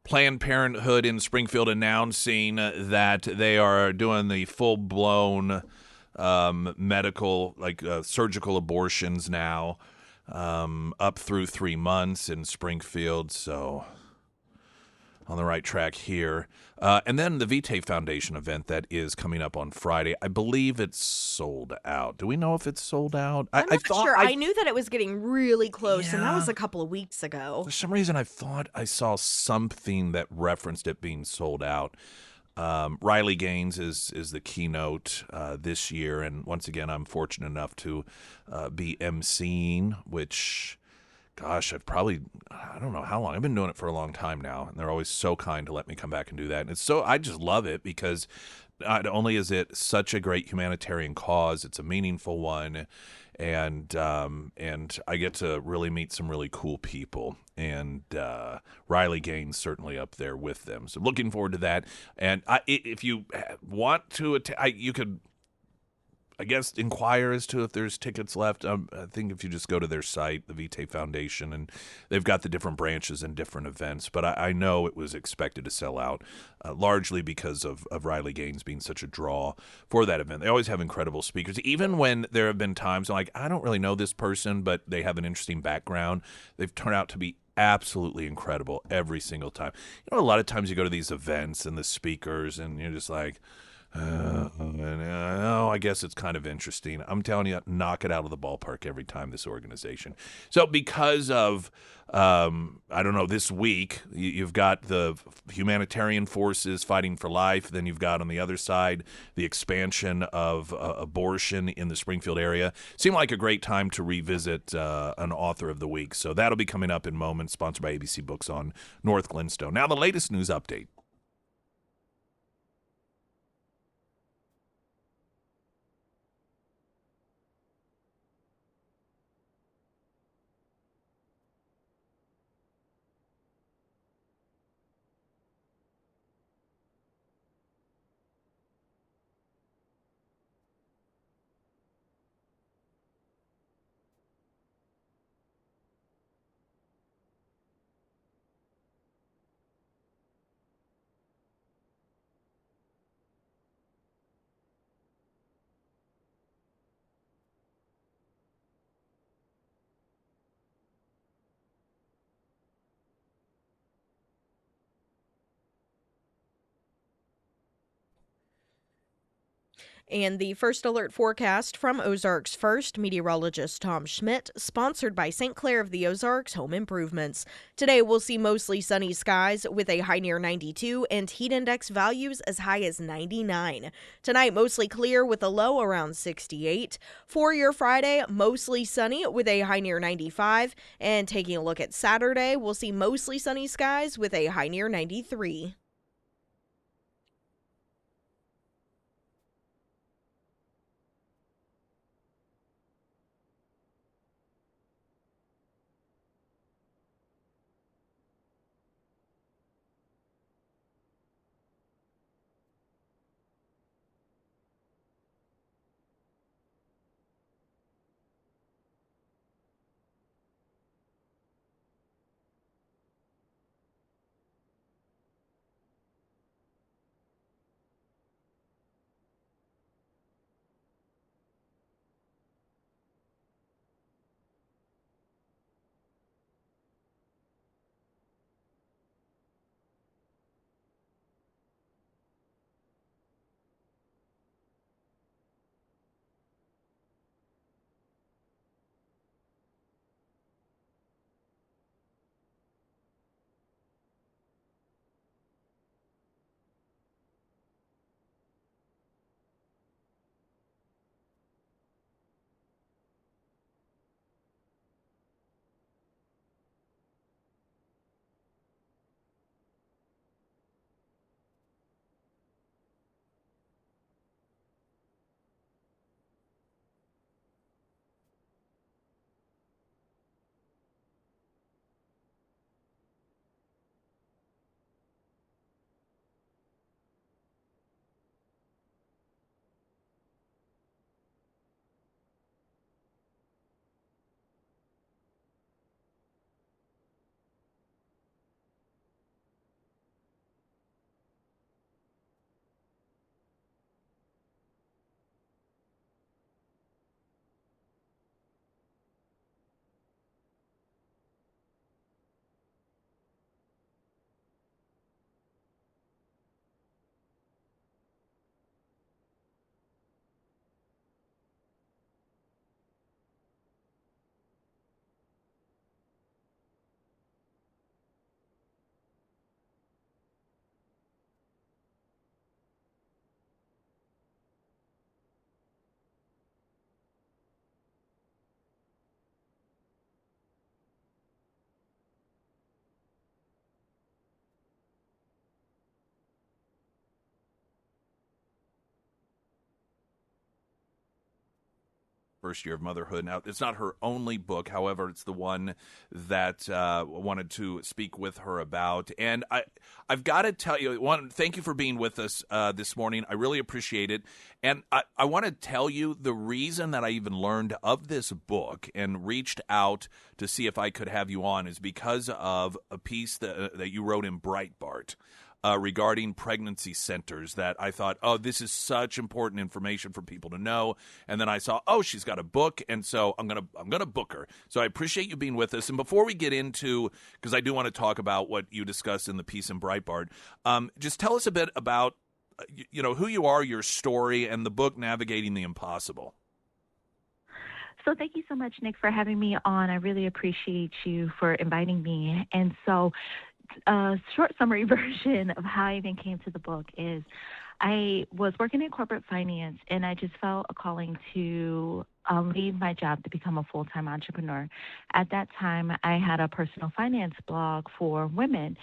Planned Parenthood in Springfield announcing that they are doing the full-blown medical, surgical abortions now, up through 3 months in Springfield. So on the right track here. And then the Vitae Foundation event that is coming up on Friday. I believe it's sold out. Do we know if it's sold out? I'm not thought sure. I knew that it was getting really close, and that was Yeah. a couple of weeks ago. For some reason, I thought I saw something that referenced it being sold out. Riley Gaines is the keynote this year, and once again, I'm fortunate enough to be emceeing, which, gosh, I don't know how long. I've been doing it for a long time now, and they're always so kind to let me come back and do that. And I just love it because not only is it such a great humanitarian cause, it's a meaningful one, and I get to really meet some really cool people. And Riley Gaines certainly up there with them. So looking forward to that. And if you want to, you could, I guess, inquire as to if there's tickets left. I think if you just go to their site, the Vitae Foundation, and they've got the different branches and different events. But I know it was expected to sell out, largely because of Riley Gaines being such a draw for that event. They always have incredible speakers. Even when there have been times like, I don't really know this person, but they have an interesting background, they've turned out to be absolutely incredible every single time. A lot of times you go to these events and the speakers, and you're just like, I guess it's kind of interesting. I'm telling you, knock it out of the ballpark every time, this organization. So because of, this week, you've got the humanitarian forces fighting for life. Then you've got on the other side the expansion of abortion in the Springfield area. Seemed like a great time to revisit an author of the week. So that'll be coming up in moments, sponsored by ABC Books on North Glenstone. Now the latest news update. And the first alert forecast from Ozarks First meteorologist Tom Schmidt, sponsored by St. Clair of the Ozarks Home Improvements. Today we'll see mostly sunny skies with a high near 92 and heat index values as high as 99. Tonight mostly clear with a low around 68. For your Friday, mostly sunny with a high near 95. And taking a look at Saturday, we'll see mostly sunny skies with a high near 93. First Year of Motherhood. Now, it's not her only book. However, it's the one that I wanted to speak with her about. And I've got to tell you, thank you for being with us this morning. I really appreciate it. And I want to tell you the reason that I even learned of this book and reached out to see if I could have you on is because of a piece that you wrote in Breitbart. Regarding pregnancy centers that I thought, oh, this is such important information for people to know. And then I saw, oh, she's got a book, and so I'm gonna book her. So I appreciate you being with us. And before we get into, because I do want to talk about what you discussed in the piece in Breitbart, just tell us a bit about who you are, your story, and the book Navigating the Impossible. So thank you so much, Nick, for having me on. I really appreciate you for inviting me. And so a short summary version of how I even came to the book is I was working in corporate finance, and I just felt a calling to leave my job to become a full-time entrepreneur. At that time, I had a personal finance blog for women,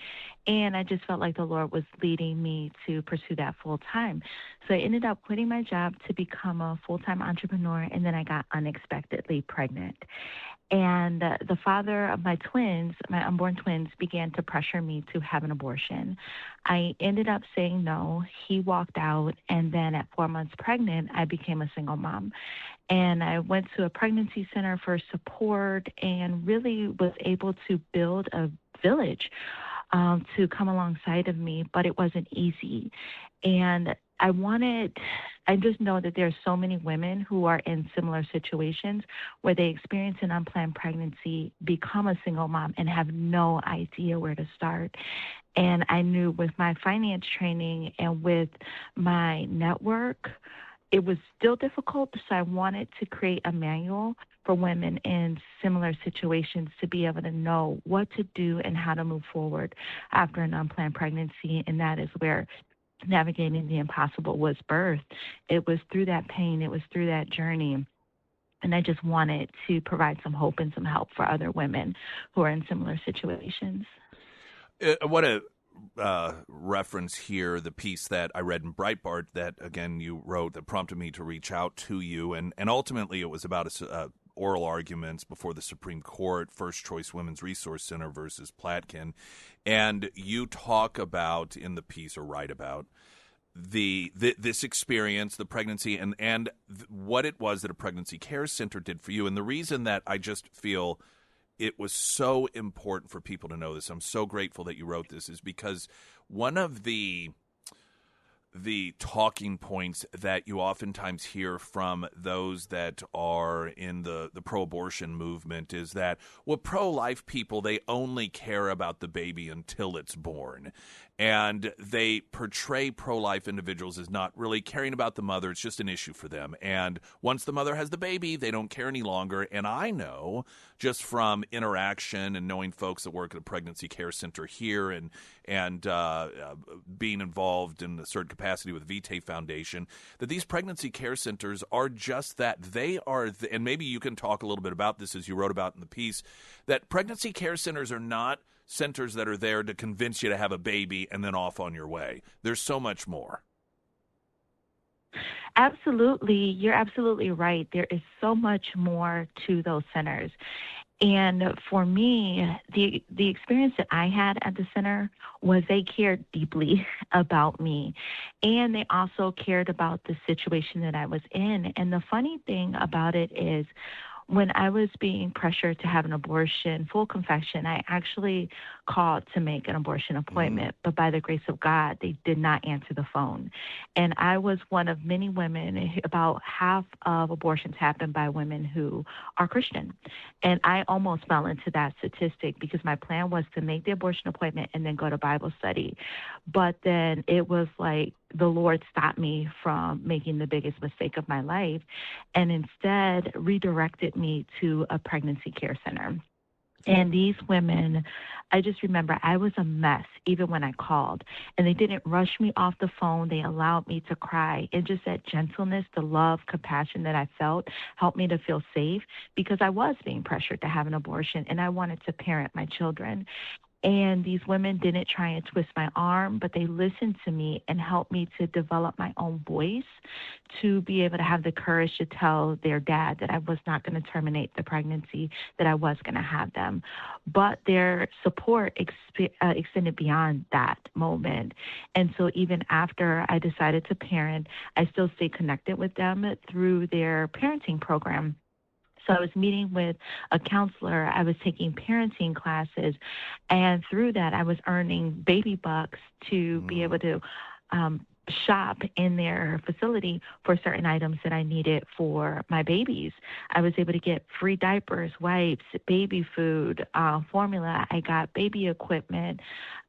and I just felt like the Lord was leading me to pursue that full-time. So I ended up quitting my job to become a full-time entrepreneur, and then I got unexpectedly pregnant. And the father of my twins, my unborn twins, began to pressure me to have an abortion. I ended up saying no. He walked out, and then at 4 months pregnant, I became a single mom. And I went to a pregnancy center for support and really was able to build a village to come alongside of me, but it wasn't easy. And I just know that there are so many women who are in similar situations where they experience an unplanned pregnancy, become a single mom, and have no idea where to start. And I knew with my finance training and with my network, it was still difficult. So I wanted to create a manual for women in similar situations to be able to know what to do and how to move forward after an unplanned pregnancy. And that is where Navigating the Impossible was birthed. It was through that pain. It was through that journey. And I just wanted to provide some hope and some help for other women who are in similar situations. I want to reference here the piece that I read in Breitbart that, again, you wrote that prompted me to reach out to you. And ultimately, it was about oral arguments before the Supreme Court, First Choice Women's Resource Center versus Platkin. And you talk about in the piece, or write about, this experience, the pregnancy, and what it was that a pregnancy care center did for you. And the reason that I just feel it was so important for people to know this, I'm so grateful that you wrote this, is because one of the talking points that you oftentimes hear from those that are in the pro-abortion movement is that, well, pro-life people, they only care about the baby until it's born. And they portray pro-life individuals as not really caring about the mother. It's just an issue for them. And once the mother has the baby, they don't care any longer. And I know just from interaction and knowing folks that work at a pregnancy care center here and being involved in a certain capacity with Vitae Foundation, that these pregnancy care centers are just that. They are, and maybe you can talk a little bit about this as you wrote about in the piece, that pregnancy care centers are not centers that are there to convince you to have a baby and then off on your way. There's so much more. Absolutely. You're absolutely right. There is so much more to those centers. And for me, the experience that I had at the center was they cared deeply about me. And they also cared about the situation that I was in. And the funny thing about it is, when I was being pressured to have an abortion, full confession, I actually called to make an abortion appointment, but by the grace of God, they did not answer the phone. And I was one of many women. About half of abortions happen by women who are Christian. And I almost fell into that statistic because my plan was to make the abortion appointment and then go to Bible study. But then it was like the Lord stopped me from making the biggest mistake of my life and instead redirected me to a pregnancy care center. And these women, I just remember I was a mess even when I called. And they didn't rush me off the phone. They allowed me to cry. And just that gentleness, the love, compassion that I felt helped me to feel safe because I was being pressured to have an abortion and I wanted to parent my children. And these women didn't try and twist my arm, but they listened to me and helped me to develop my own voice to be able to have the courage to tell their dad that I was not going to terminate the pregnancy, that I was going to have them. But their support extended beyond that moment. And so even after I decided to parent, I still stay connected with them through their parenting program. So I was meeting with a counselor. I was taking parenting classes. And through that, I was earning baby bucks to be able to shop in their facility for certain items that I needed for my babies. I was able to get free diapers, wipes, baby food, formula. I got baby equipment.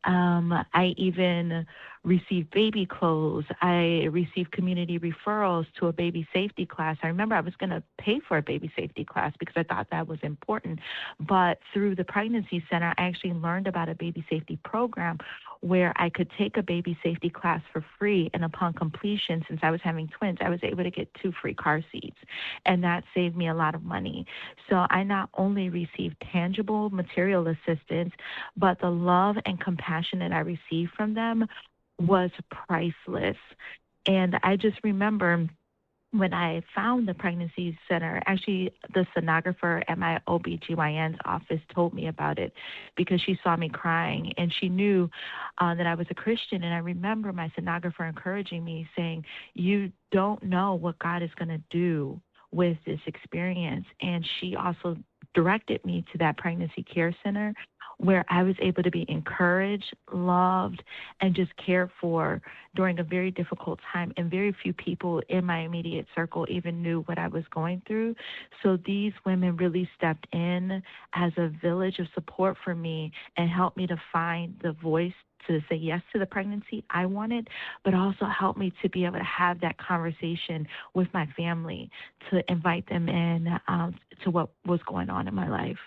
I even received baby clothes. I received community referrals to a baby safety class. I remember I was going to pay for a baby safety class because I thought that was important. But through the pregnancy center, I actually learned about a baby safety program where I could take a baby safety class for free. And upon completion, since I was having twins, I was able to get 2 free car seats. And that saved me a lot of money. So I not only received tangible material assistance, but the love and compassion that I received from them was priceless. And I just remember when I found the pregnancy center, actually the sonographer at my OBGYN's office told me about it because she saw me crying and she knew that I was a Christian. And I remember my sonographer encouraging me, saying, "You don't know what God is going to do with this experience." And she also directed me to that pregnancy care center where I was able to be encouraged, loved, and just cared for during a very difficult time. And very few people in my immediate circle even knew what I was going through. So these women really stepped in as a village of support for me and helped me to find the voice to say yes to the pregnancy I wanted, but also helped me to be able to have that conversation with my family, to invite them in to what was going on in my life.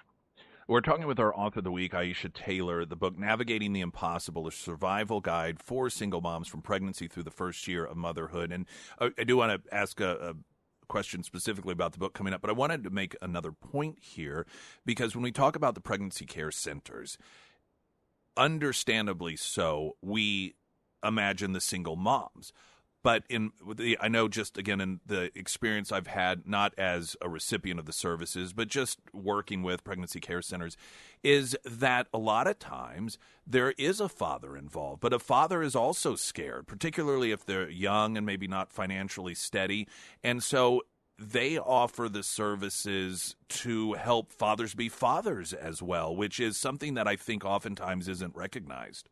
We're talking with our author of the week, Aisha Taylor. The book, Navigating the Impossible, a survival guide for single moms from pregnancy through the first year of motherhood. And I do want to ask a question specifically about the book coming up, but I wanted to make another point here because when we talk about the pregnancy care centers, understandably so, we imagine the single moms. But I know just, again, in the experience I've had, not as a recipient of the services, but just working with pregnancy care centers, is that a lot of times there is a father involved, but a father is also scared, particularly if they're young and maybe not financially steady. And so they offer the services to help fathers be fathers as well, which is something that I think oftentimes isn't recognized.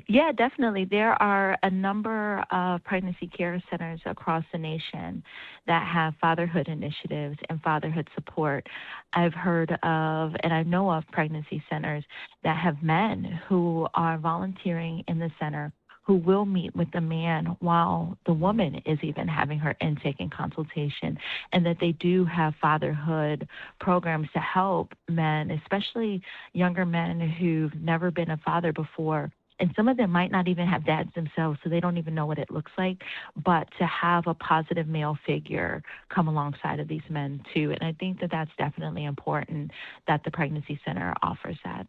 Yeah, definitely. There are a number of pregnancy care centers across the nation that have fatherhood initiatives and fatherhood support. I've heard of and I know of pregnancy centers that have men who are volunteering in the center who will meet with the man while the woman is even having her intake and consultation, and that they do have fatherhood programs to help men, especially younger men who've never been a father before. And some of them might not even have dads themselves, so they don't even know what it looks like. But to have a positive male figure come alongside of these men, too. And I think that that's definitely important that the pregnancy center offers that.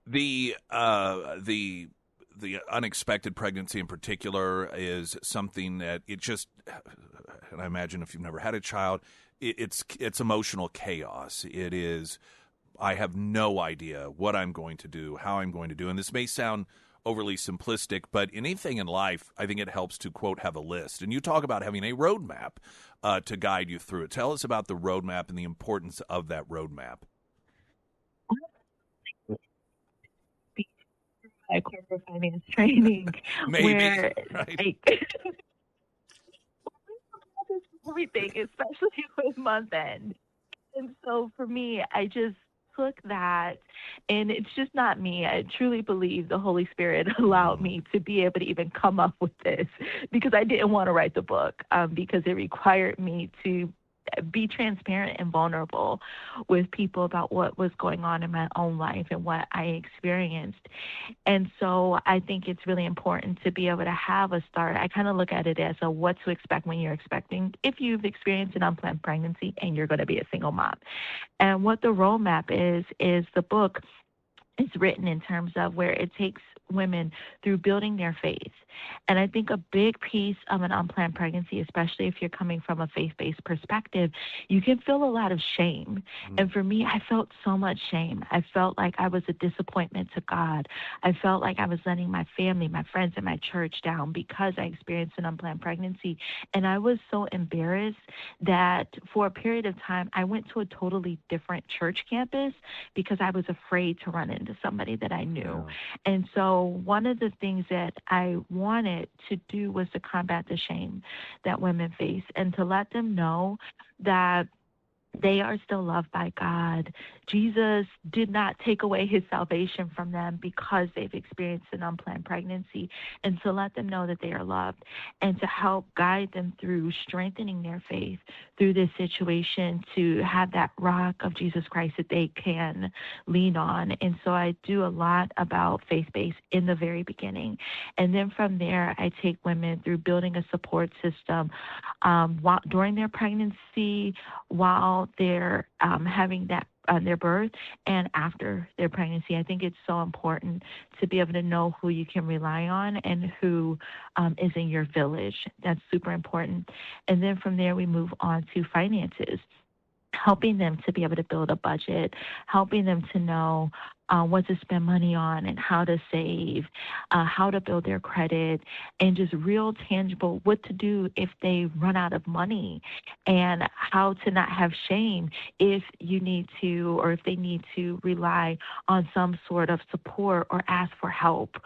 The unexpected pregnancy in particular is something that it just, and I imagine if you've never had a child, it's emotional chaos. It is, I have no idea what I'm going to do, how I'm going to do. And this may sound overly simplistic, but anything in life, I think it helps to, quote, have a list. And you talk about having a roadmap to guide you through it. Tell us about the roadmap and the importance of that roadmap. My corporate finance training, Maybe, where right? Everything, especially with month end. And so for me, I just took that, and it's just not me. I truly believe the Holy Spirit allowed me to be able to even come up with this because I didn't want to write the book because it required me to be transparent and vulnerable with people about what was going on in my own life and what I experienced. And so I think it's really important to be able to have a start. I kind of look at it as a what to expect when you're expecting, if you've experienced an unplanned pregnancy and you're going to be a single mom. And what the roadmap is the book is written in terms of where it takes women through building their faith. And I think a big piece of an unplanned pregnancy, especially if you're coming from a faith-based perspective, you can feel a lot of shame. And for me, I felt so much shame. I felt like I was a disappointment to God. I felt like I was letting my family, my friends, and my church down because I experienced an unplanned pregnancy. And I was so embarrassed that for a period of time, I went to a totally different church campus because I was afraid to run into somebody that I knew. And so one of the things that I wanted to do was to combat the shame that women face and to let them know that they are still loved by God. Jesus did not take away his salvation from them because they've experienced an unplanned pregnancy, and to let them know that they are loved and to help guide them through strengthening their faith through this situation, to have that rock of Jesus Christ that they can lean on. And so I do a lot about faith-based in the very beginning. And then from there, I take women through building a support system during their pregnancy, while they're having that their birth, and after their pregnancy. I think it's so important to be able to know who you can rely on and who is in your village. That's super important. And then from there, we move on to finances, helping them to be able to build a budget, helping them to know what to spend money on and how to save, how to build their credit, and just real tangible what to do if they run out of money, and how to not have shame if you need to, or if they need to rely on some sort of support or ask for help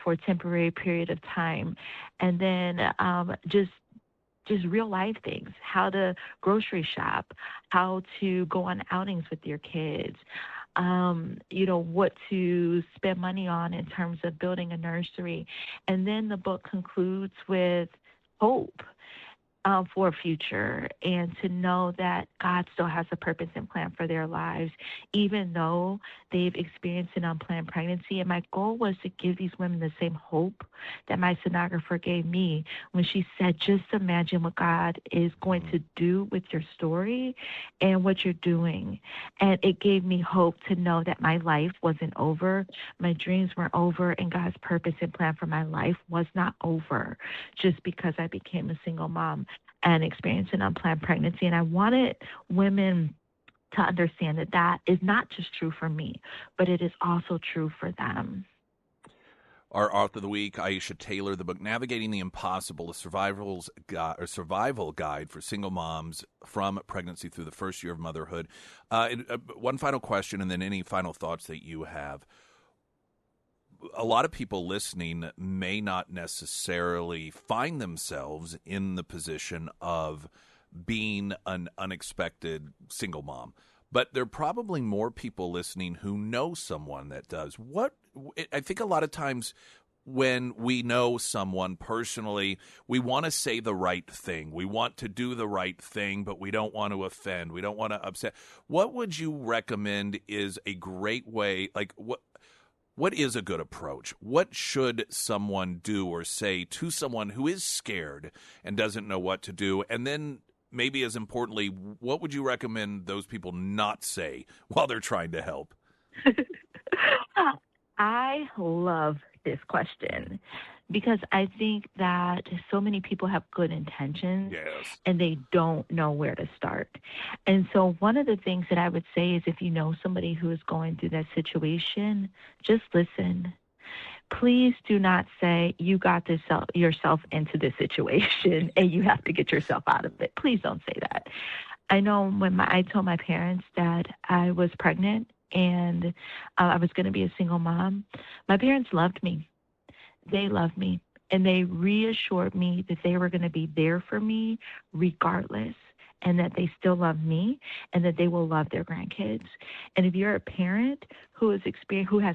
for a temporary period of time. And then just real life things, how to grocery shop, how to go on outings with your kids, what to spend money on in terms of building a nursery. And then the book concludes with hope for a future, and to know that God still has a purpose and plan for their lives, even though they've experienced an unplanned pregnancy. And my goal was to give these women the same hope that my sonographer gave me when she said, just imagine what God is going to do with your story and what you're doing. And it gave me hope to know that my life wasn't over, my dreams weren't over, and God's purpose and plan for my life was not over just because I became a single mom and experienced an unplanned pregnancy. And I wanted women to understand that that is not just true for me, but it is also true for them. Our author of the week, Aisha Taylor, the book Navigating the Impossible, a survival guide for single moms from pregnancy through the first year of motherhood. One final question, and then any final thoughts that you have. A lot of people listening may not necessarily find themselves in the position of being an unexpected single mom, but there are probably more people listening who know someone that does. I think a lot of times when we know someone personally, we want to say the right thing. We want to do the right thing, but we don't want to offend. We don't want to upset. What would you recommend is a great way, what is a good approach? What should someone do or say to someone who is scared and doesn't know what to do? And then maybe as importantly, what would you recommend those people not say while they're trying to help? I love this question because I think that so many people have good intentions, yes, and they don't know where to start. And so one of the things that I would say is, if you know somebody who is going through that situation, just listen. Please do not say you got yourself into this situation and you have to get yourself out of it. Please don't say that. I know when I told my parents that I was pregnant and I was going to be a single mom, my parents loved me. They loved me, and they reassured me that they were going to be there for me regardless, and that they still love me, and that they will love their grandkids. And if you're a parent who has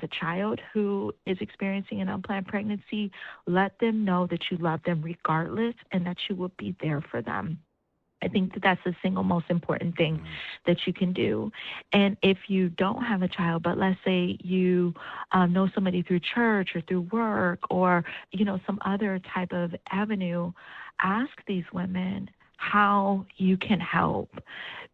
a child who is experiencing an unplanned pregnancy, let them know that you love them regardless, and that you will be there for them. I think that that's the single most important thing that you can do. And if you don't have a child, but let's say you know somebody through church or through work or, some other type of avenue, ask these women how you can help.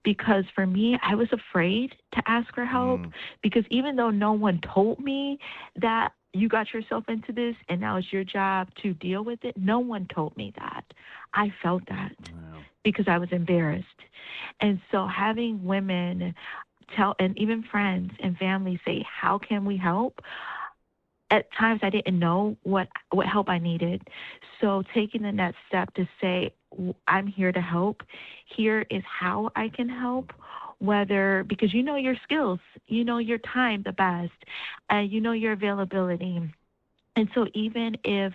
Because for me, I was afraid to ask for help because even though no one told me that you got yourself into this and now it's your job to deal with it, no one told me that. I felt that because I was embarrassed. And so having women tell, and even friends and family say, how can we help? At times I didn't know what help I needed. So taking the next step to say, I'm here to help. Here is how I can help. Whether, because you know your skills, you know your time the best, and you know your availability. And so even if,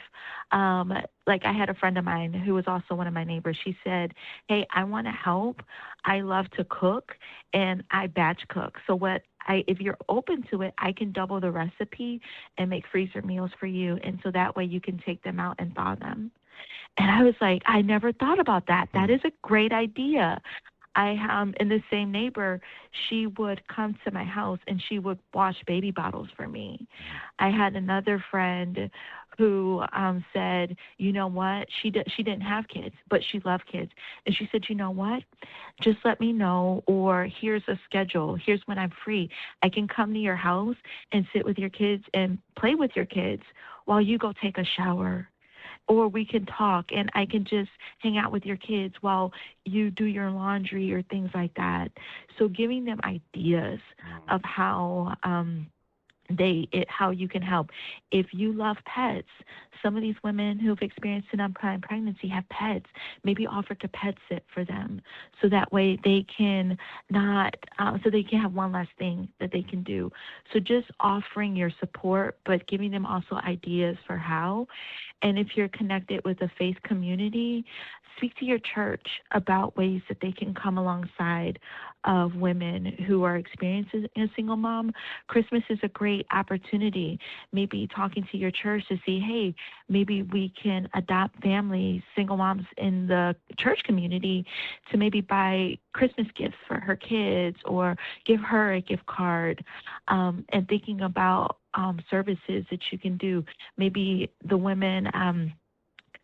like I had a friend of mine who was also one of my neighbors, she said, hey, I want to help. I love to cook and I batch cook. So if you're open to it, I can double the recipe and make freezer meals for you. And so that way you can take them out and thaw them. And I was like, I never thought about that. That is a great idea. And the same neighbor, she would come to my house and she would wash baby bottles for me. I had another friend who said, you know what, she didn't have kids, but she loved kids. And she said, you know what, just let me know, or here's a schedule. Here's when I'm free. I can come to your house and sit with your kids and play with your kids while you go take a shower. Or we can talk and I can just hang out with your kids while you do your laundry or things like that. So giving them ideas of how how you can help. If you love pets, some of these women who've experienced an unplanned pregnancy have pets. Maybe offer to pet sit for them, so that way they can so they can have one last thing that they can do. So just offering your support, but giving them also ideas for how. And if you're connected with a faith community, speak to your church about ways that they can come alongside of women who are experiencing a single mom. Christmas is a great opportunity. Maybe talking to your church to see, hey, maybe we can adopt families, single moms in the church community to maybe buy Christmas gifts for her kids or give her a gift card, and thinking about services that you can do. Maybe the women,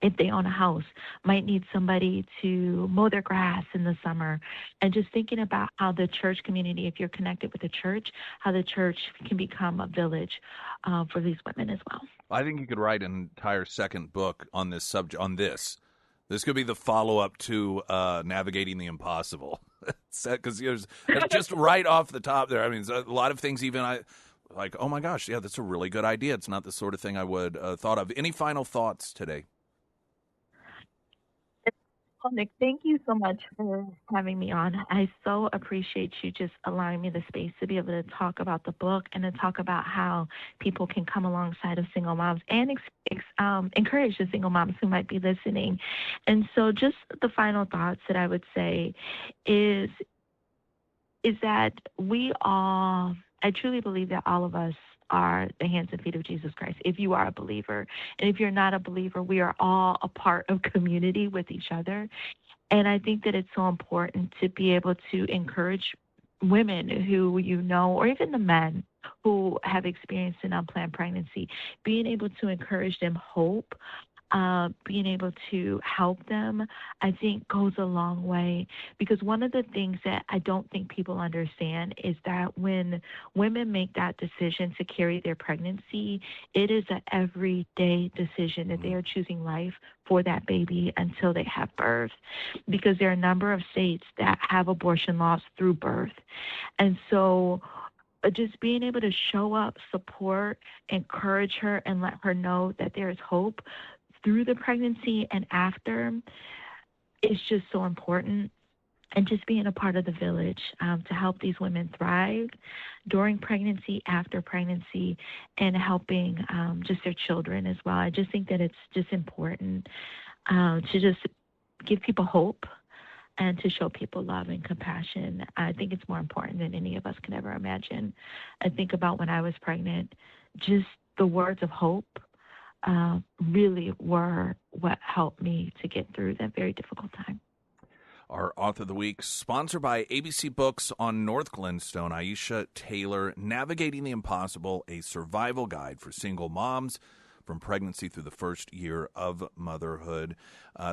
if they own a house, might need somebody to mow their grass in the summer. And just thinking about how the church community, if you're connected with the church, how the church can become a village for these women as well. I think you could write an entire second book on this subject. This could be the follow-up to Navigating the Impossible. Because there's just right off the top there. I mean, a lot of things even like, oh my gosh, yeah, that's a really good idea. It's not the sort of thing I would thought of. Any final thoughts today? Well, Nick, thank you so much for having me on. I so appreciate you just allowing me the space to be able to talk about the book and to talk about how people can come alongside of single moms and encourage the single moms who might be listening. And so just the final thoughts that I would say is that I truly believe that all of us are the hands and feet of Jesus Christ, if you are a believer. And if you're not a believer, we are all a part of community with each other. And I think that it's so important to be able to encourage women who or even the men who have experienced an unplanned pregnancy, being able to encourage them hope, being able to help them, I think goes a long way. Because one of the things that I don't think people understand is that when women make that decision to carry their pregnancy, it is an everyday decision that they are choosing life for that baby until they have birth. Because there are a number of states that have abortion laws through birth. And so just being able to show up, support, encourage her, and let her know that there is hope through the pregnancy and after is just so important. And just being a part of the village to help these women thrive during pregnancy, after pregnancy, and helping just their children as well. I just think that it's just important to just give people hope and to show people love and compassion. I think it's more important than any of us can ever imagine. I think about when I was pregnant, just the words of hope really were what helped me to get through that very difficult time. Our author of the week, sponsored by ABC Books on North Glenstone, Aisha Taylor, Navigating the Impossible, a survival guide for single moms from pregnancy through the first year of motherhood.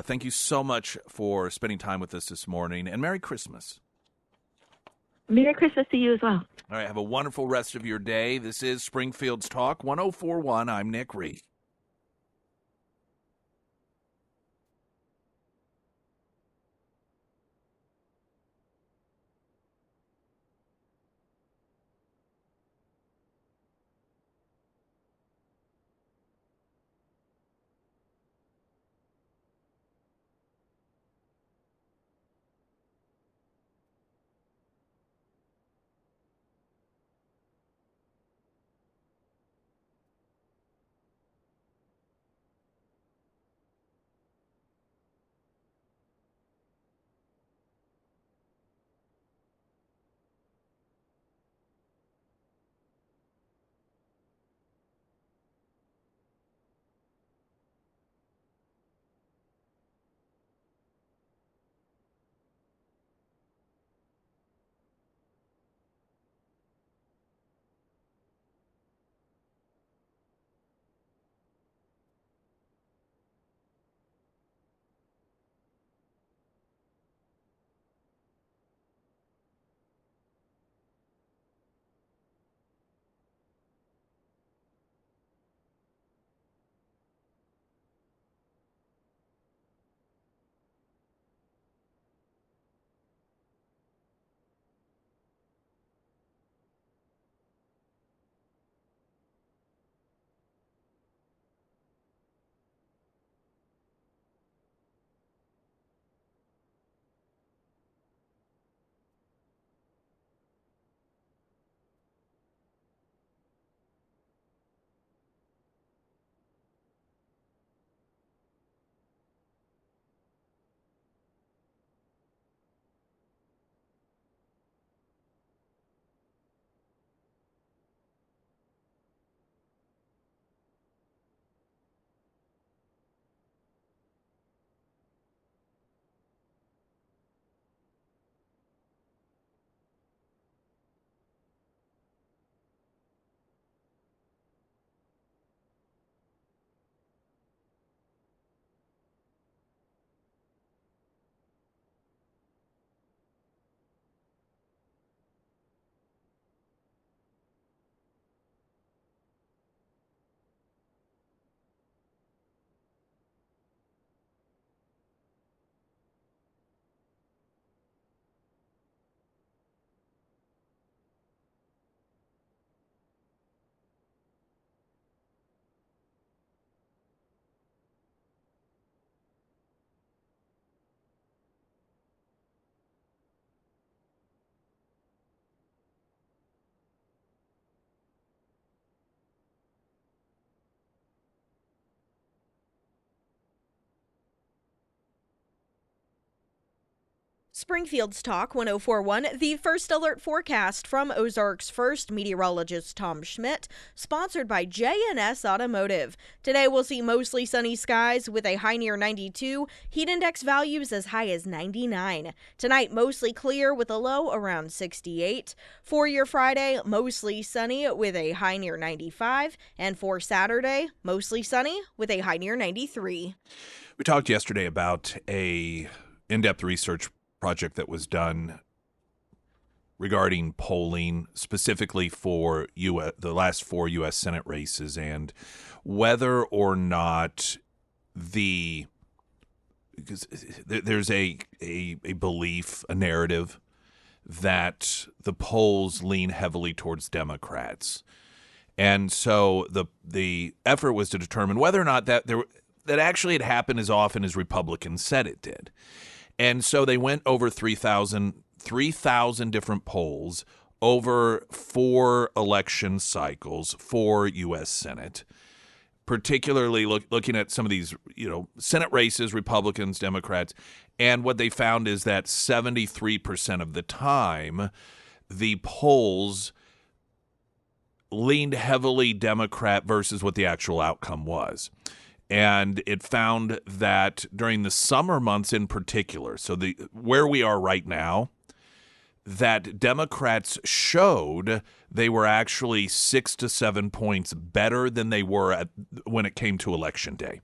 Thank you so much for spending time with us this morning, and Merry Christmas. Merry Christmas to you as well. All right, have a wonderful rest of your day. This is Springfield's Talk 1041. I'm Nick Reed. Springfield's Talk 1041, the first alert forecast from Ozarks First meteorologist Tom Schmidt, sponsored by J&S Automotive. Today we'll see mostly sunny skies with a high near 92, heat index values as high as 99. Tonight mostly clear with a low around 68. For your Friday, mostly sunny with a high near 95, and for Saturday, mostly sunny with a high near 93. We talked yesterday about a in-depth research project that was done regarding polling specifically for the last 4 U.S. Senate races and whether or not because there's a belief, a narrative that the polls lean heavily towards Democrats. And so the effort was to determine whether or not that actually had happened as often as Republicans said it did. And so they went over 3,000 different polls over 4 election cycles for U.S. Senate, particularly looking at some of these, Senate races, Republicans, Democrats. And what they found is that 73% of the time, the polls leaned heavily Democrat versus what the actual outcome was. And it found that during the summer months in particular, so where we are right now, that Democrats showed they were actually 6 to 7 points better than they were when it came to Election Day.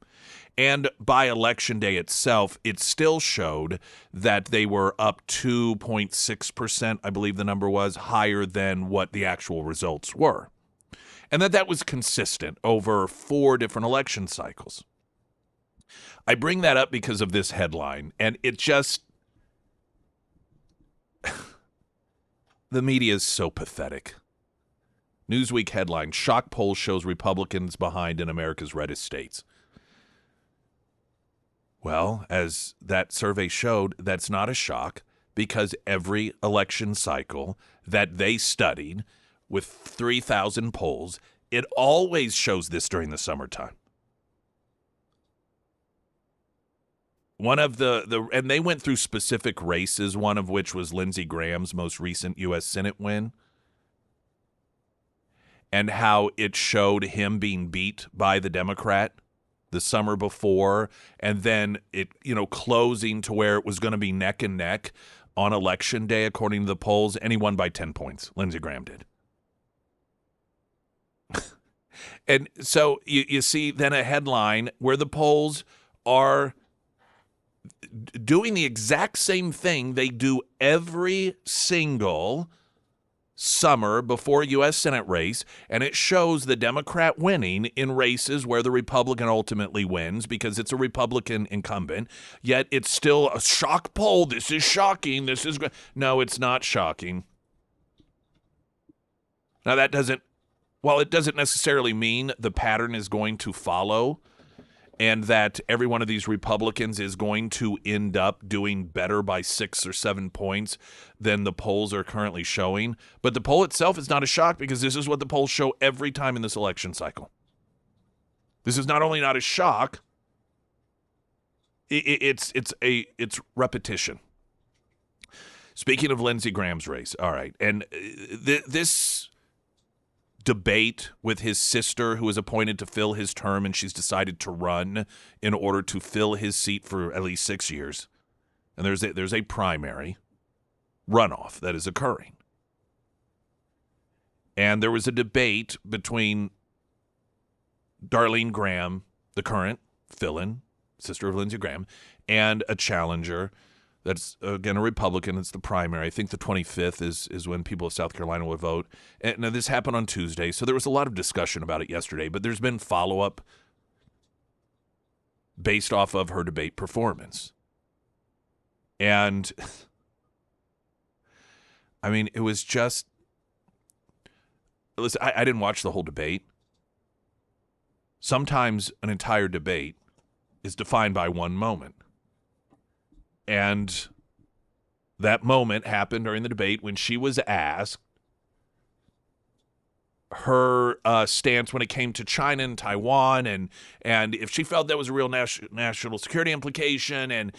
And by Election Day itself, it still showed that they were up 2.6%, I believe the number was, higher than what the actual results were. And that was consistent over 4 different election cycles. I bring that up because of this headline, and it just... the media is so pathetic. Newsweek headline, shock poll shows Republicans behind in America's reddest states. Well, as that survey showed, that's not a shock because every election cycle that they studied with 3,000 polls, it always shows this during the summertime. One of and they went through specific races, one of which was Lindsey Graham's most recent U.S. Senate win, and how it showed him being beat by the Democrat the summer before, and then it, closing to where it was going to be neck and neck on Election Day, according to the polls, and he won by 10 points. Lindsey Graham did. And so you see then a headline where the polls are doing the exact same thing they do every single summer before a U.S. Senate race, and it shows the Democrat winning in races where the Republican ultimately wins because it's a Republican incumbent, yet it's still a shock poll. This is shocking. No, it's not shocking. Now, that doesn't, while it doesn't necessarily mean the pattern is going to follow and that every one of these Republicans is going to end up doing better by 6 or 7 points than the polls are currently showing. But the poll itself is not a shock because this is what the polls show every time in this election cycle. This is not only not a shock, it's repetition. Speaking of Lindsey Graham's race, all right, and this debate with his sister, who was appointed to fill his term, and she's decided to run in order to fill his seat for at least 6 years. And there's a primary runoff that is occurring. And there was a debate between Darlene Graham, the current fill-in, sister of Lindsey Graham, and a challenger that's, again, a Republican. It's the primary. I think the 25th is when people of South Carolina will vote. And now this happened on Tuesday, so there was a lot of discussion about it yesterday, but there's been follow-up based off of her debate performance. And, I mean, it was just, listen, I didn't watch the whole debate. Sometimes an entire debate is defined by one moment. And that moment happened during the debate when she was asked her stance when it came to China and Taiwan, and if she felt that was a real national security implication, and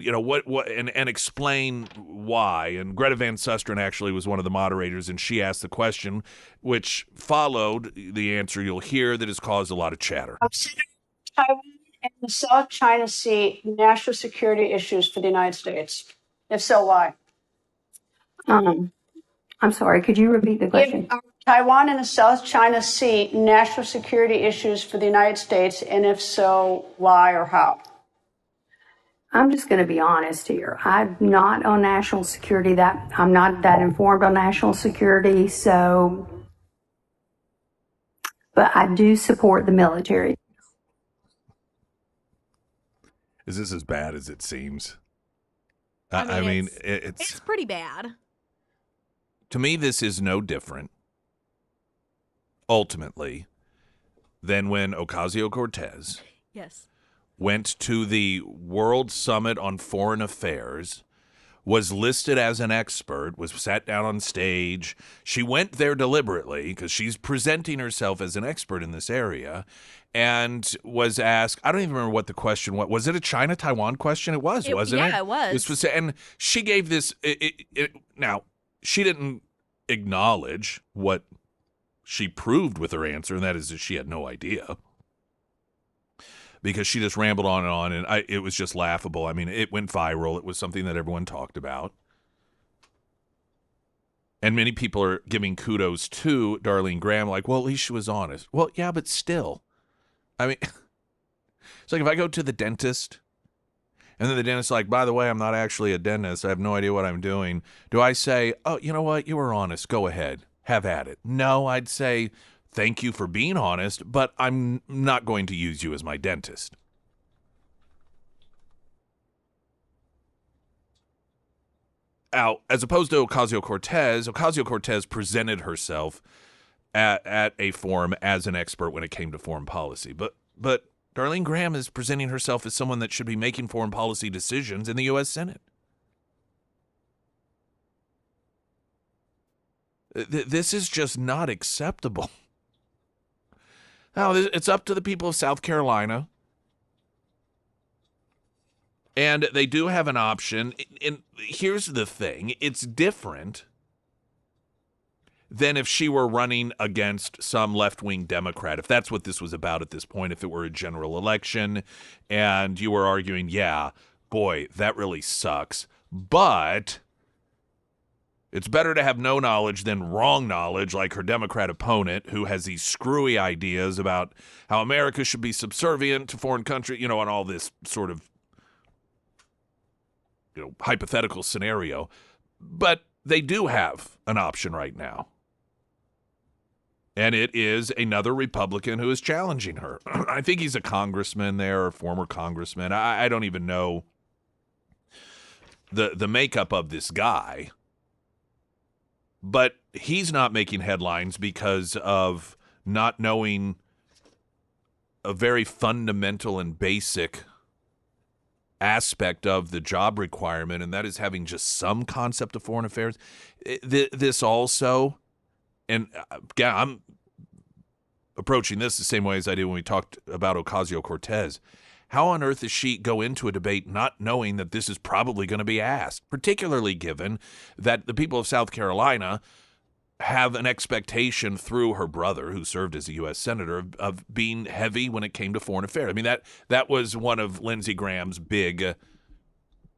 what and explain why. And Greta Van Susteren actually was one of the moderators, and she asked the question, which followed the answer you'll hear that has caused a lot of chatter. Taiwan and the South China Sea national security issues for the United States? If so, why? I'm sorry, could you repeat the question? Taiwan and the South China Sea national security issues for the United States, and if so, why or how? I'm just going to be honest here. I'm not on national security. I'm not that informed on national security, but I do support the military. Is this as bad as it seems? I mean it's pretty bad. To me, this is no different, ultimately, than when Ocasio-Cortez went to the World Summit on Foreign Affairs, was listed as an expert, was sat down on stage. She went there deliberately because she's presenting herself as an expert in this area, and was asked, I don't even remember what the question was. Was it a China-Taiwan question? It was, wasn't it? Yeah, it was. And she gave this, now, she didn't acknowledge what she proved with her answer, and that is that she had no idea. because she just rambled on, and it was just laughable. I mean, it went viral. It was something that everyone talked about. And many people are giving kudos to Darlene Graham, like, well, at least she was honest. Well, yeah, but still. I mean, it's like if I go to the dentist, and then the dentist's like, by the way, I'm not actually a dentist. I have no idea what I'm doing. Do I say, oh, you know what? You were honest. Go ahead. Have at it. No, I'd say, thank you for being honest, but I'm not going to use you as my dentist. Now, as opposed to Ocasio-Cortez presented herself at a forum as an expert when it came to foreign policy. But Darlene Graham is presenting herself as someone that should be making foreign policy decisions in the U.S. Senate. This is just not acceptable. Now, it's up to the people of South Carolina. And they do have an option. And here's the thing. It's different than if she were running against some left-wing Democrat, if that's what this was about at this point, if it were a general election and you were arguing, yeah, boy, that really sucks. But it's better to have no knowledge than wrong knowledge, like her Democrat opponent, who has these screwy ideas about how America should be subservient to foreign countries, and all this sort of hypothetical scenario. But they do have an option right now. And it is another Republican who is challenging her. I think he's a congressman there, or former congressman. I don't even know the makeup of this guy. But he's not making headlines because of not knowing a very fundamental and basic aspect of the job requirement, and that is having just some concept of foreign affairs. This also, and I'm approaching this the same way as I did when we talked about Ocasio-Cortez. How on earth does she go into a debate not knowing that this is probably going to be asked, particularly given that the people of South Carolina have an expectation through her brother, who served as a U.S. Senator, of being heavy when it came to foreign affairs. I mean, that was one of Lindsey Graham's big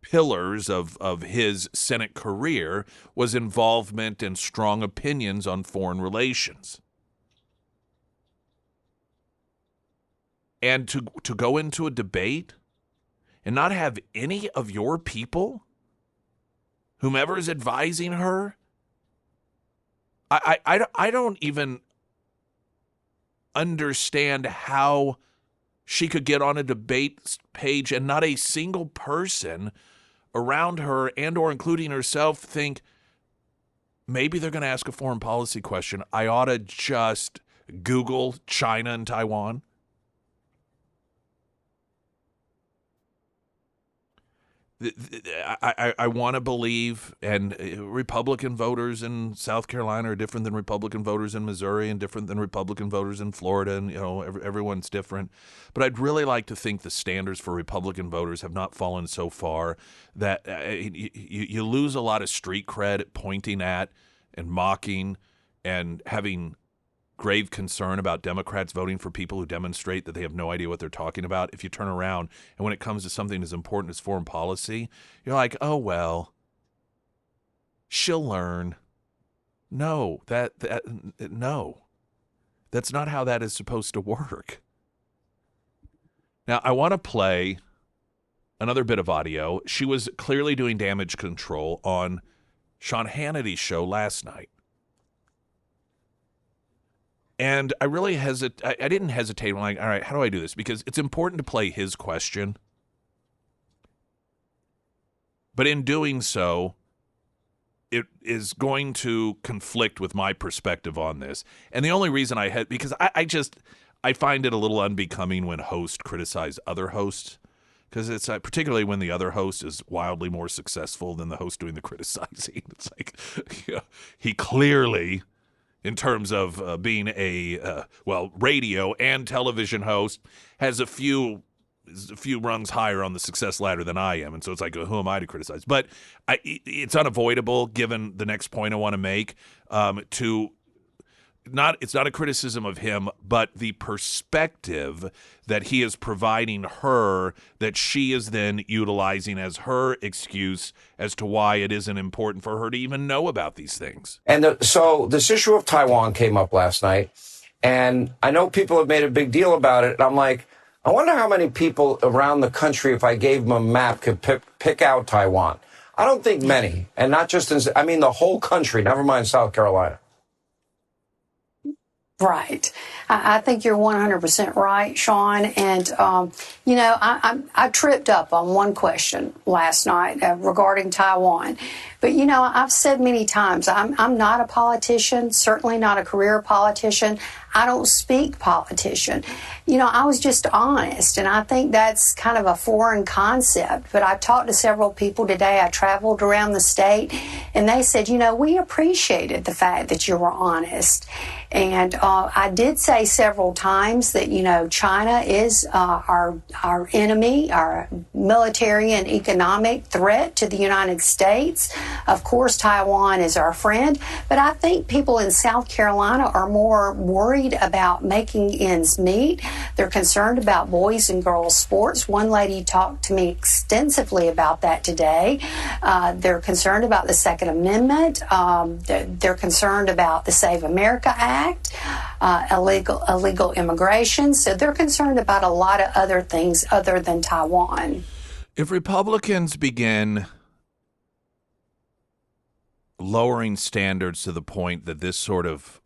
pillars of his Senate career, was involvement and strong opinions on foreign relations. And to go into a debate and not have any of your people, whomever is advising her, I don't even understand how she could get on a debate page and not a single person around her and or including herself think maybe they're going to ask a foreign policy question. I ought to just Google China and Taiwan. I want to believe, and Republican voters in South Carolina are different than Republican voters in Missouri and different than Republican voters in Florida, and everyone's different. But I'd really like to think the standards for Republican voters have not fallen so far that you lose a lot of street cred pointing at and mocking and having grave concern about Democrats voting for people who demonstrate that they have no idea what they're talking about. If you turn around and when it comes to something as important as foreign policy, you're like, oh, well, she'll learn. No, no, that's not how that is supposed to work. Now, I want to play another bit of audio. She was clearly doing damage control on Sean Hannity's show last night. And I really I didn't hesitate. I'm like, all right, how do I do this? Because it's important to play his question. But in doing so, it is going to conflict with my perspective on this. And the only reason I had, because I find it a little unbecoming when hosts criticize other hosts. Because it's particularly when the other host is wildly more successful than the host doing the criticizing. It's like, he clearly, in terms of being a, radio and television host, has a few rungs higher on the success ladder than I am. And so it's like, who am I to criticize? But it's unavoidable, given the next point I want to make, to it's not a criticism of him, but the perspective that he is providing her that she is then utilizing as her excuse as to why it isn't important for her to even know about these things. And so this issue of Taiwan came up last night, and I know people have made a big deal about it. And I'm like, I wonder how many people around the country, if I gave them a map, could pick out Taiwan. I don't think many, and not just the whole country, never mind South Carolina. Right. I think you're 100% right, Sean. And, I tripped up on one question last night regarding Taiwan. But, I've said many times, I'm not a politician, certainly not a career politician. I don't speak politician. I was just honest, and I think that's kind of a foreign concept. But I talked to several people today. I traveled around the state, and they said, we appreciated the fact that you were honest. And I did say several times that, China is our enemy, our military and economic threat to the United States. Of course, Taiwan is our friend. But I think people in South Carolina are more worried about making ends meet. They're concerned about boys and girls sports. One lady talked to me extensively about that today. They're concerned about the Second Amendment. They're concerned about the Save America Act, illegal immigration. So they're concerned about a lot of other things other than Taiwan. If Republicans begin lowering standards to the point that this sort of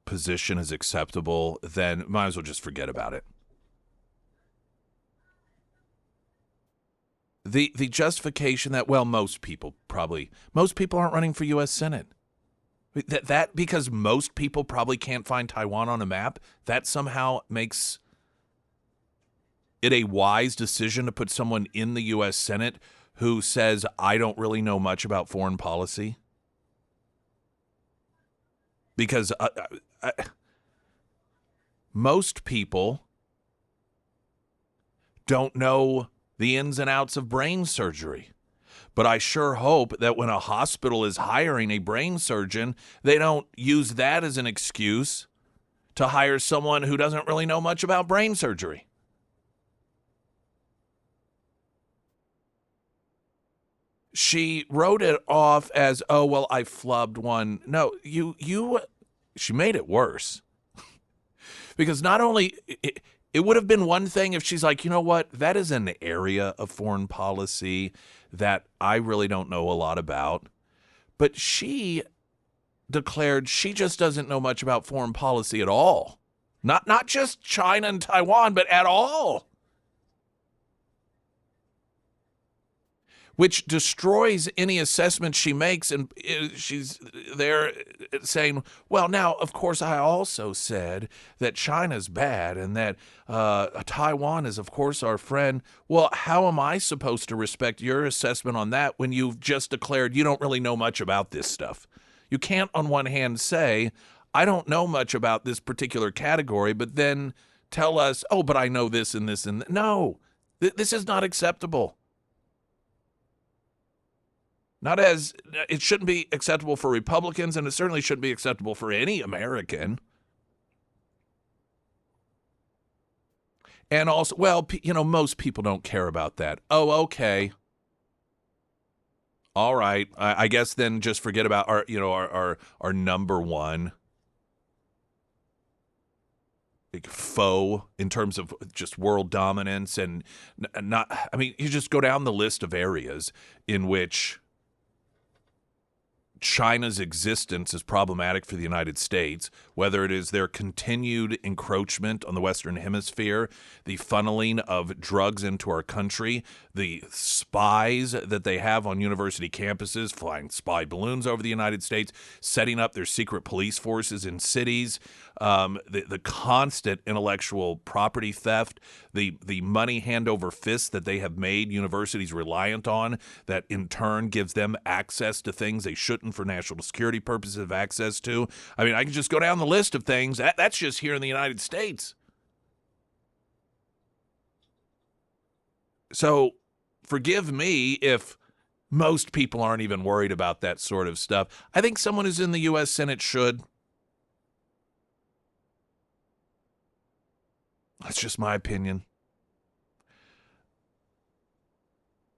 position is acceptable, then might as well just forget about it. The justification that, well, most people aren't running for U.S. Senate. That because most people probably can't find Taiwan on a map, that somehow makes it a wise decision to put someone in the U.S. Senate who says, I don't really know much about foreign policy. Because most people don't know the ins and outs of brain surgery. But I sure hope that when a hospital is hiring a brain surgeon, they don't use that as an excuse to hire someone who doesn't really know much about brain surgery. She wrote it off as, oh, well, I flubbed one. No, she made it worse. Because not only, it would have been one thing if she's like, you know what, that is an area of foreign policy that I really don't know a lot about. But she declared she just doesn't know much about foreign policy at all. Not just China and Taiwan, but at all. Which destroys any assessment she makes, and she's there saying, well, now, of course, I also said that China's bad and that Taiwan is, of course, our friend. Well, how am I supposed to respect your assessment on that when you've just declared you don't really know much about this stuff? You can't, on one hand, say, I don't know much about this particular category, but then tell us, oh, but I know this and this and that. No, this is not acceptable. Not as it shouldn't be acceptable for Republicans, and it certainly shouldn't be acceptable for any American. And also, well, most people don't care about that. Oh, okay. All right. I guess then just forget about our number one foe in terms of just world dominance and not. I mean, you just go down the list of areas in which China's existence is problematic for the United States, whether it is their continued encroachment on the Western Hemisphere, the funneling of drugs into our country, the spies that they have on university campuses, flying spy balloons over the United States, setting up their secret police forces in cities, the constant intellectual property theft, the money hand over fist that they have made universities reliant on, that in turn gives them access to things they shouldn't for national security purposes have access to. I mean, I can just go down the list of things. That's just here in the United States. So forgive me if most people aren't even worried about that sort of stuff. I think someone who's in the U.S. Senate should. That's just my opinion.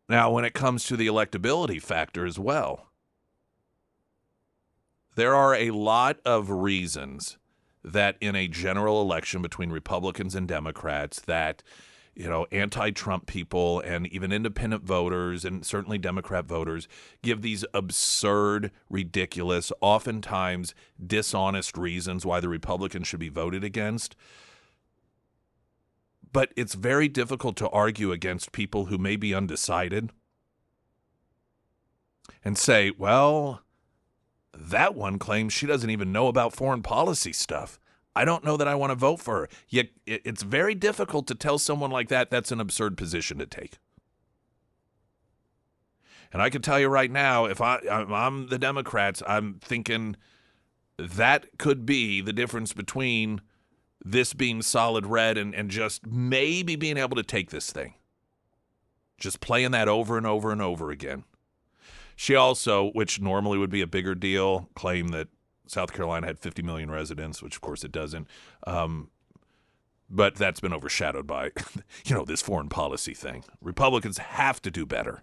Now, when it comes to the electability factor as well, there are a lot of reasons that in a general election between Republicans and Democrats that, anti-Trump people and even independent voters and certainly Democrat voters give these absurd, ridiculous, oftentimes dishonest reasons why the Republicans should be voted against. But it's very difficult to argue against people who may be undecided and say, well, that one claims she doesn't even know about foreign policy stuff. I don't know that I want to vote for her. Yet it's very difficult to tell someone like that that's an absurd position to take. And I can tell you right now, if I'm the Democrats, I'm thinking that could be the difference between this being solid red and just maybe being able to take this thing. Just playing that over and over and over again. She also, which normally would be a bigger deal, claimed that South Carolina had 50 million residents, which of course it doesn't. But that's been overshadowed by, this foreign policy thing. Republicans have to do better.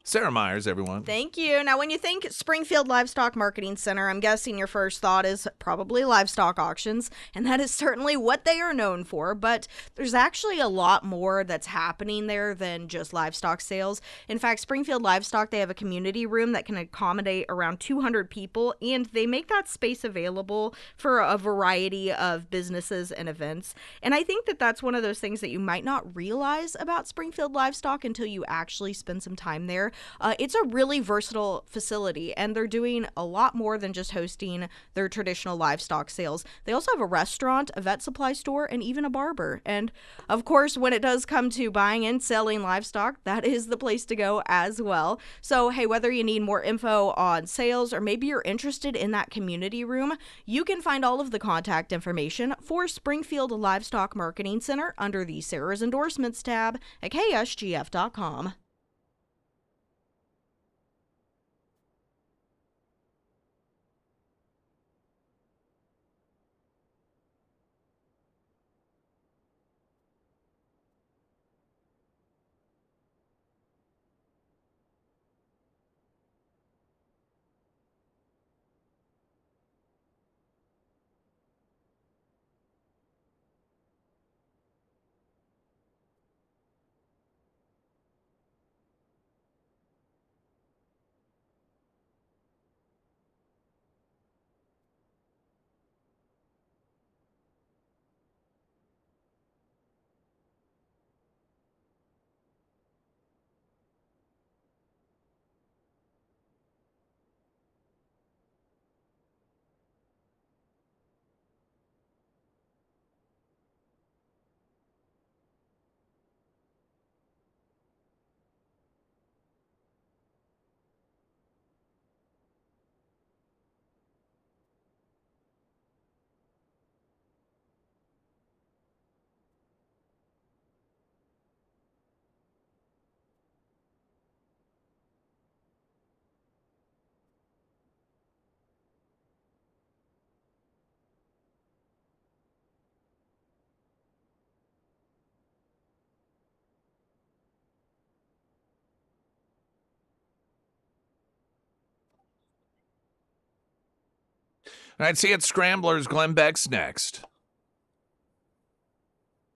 Sarah Myers, everyone. Thank you. Now, when you think Springfield Livestock Marketing Center, I'm guessing your first thought is probably livestock auctions, and that is certainly what they are known for, but there's actually a lot more that's happening there than just livestock sales. In fact, Springfield Livestock, they have a community room that can accommodate around 200 people, and they make that space available for a variety of businesses and events. And I think that that's one of those things that you might not realize about Springfield Livestock until you actually spend some time there. It's a really versatile facility, and they're doing a lot more than just hosting their traditional livestock sales. They also have a restaurant, a vet supply store, and even a barber. And of course, when it does come to buying and selling livestock, that is the place to go as well. So, hey, whether you need more info on sales or maybe you're interested in that community room, you can find all of the contact information for Springfield Livestock Marketing Center under the Sarah's Endorsements tab at ksgf.com. All right, see you at Scramblers. Glenn Beck's next.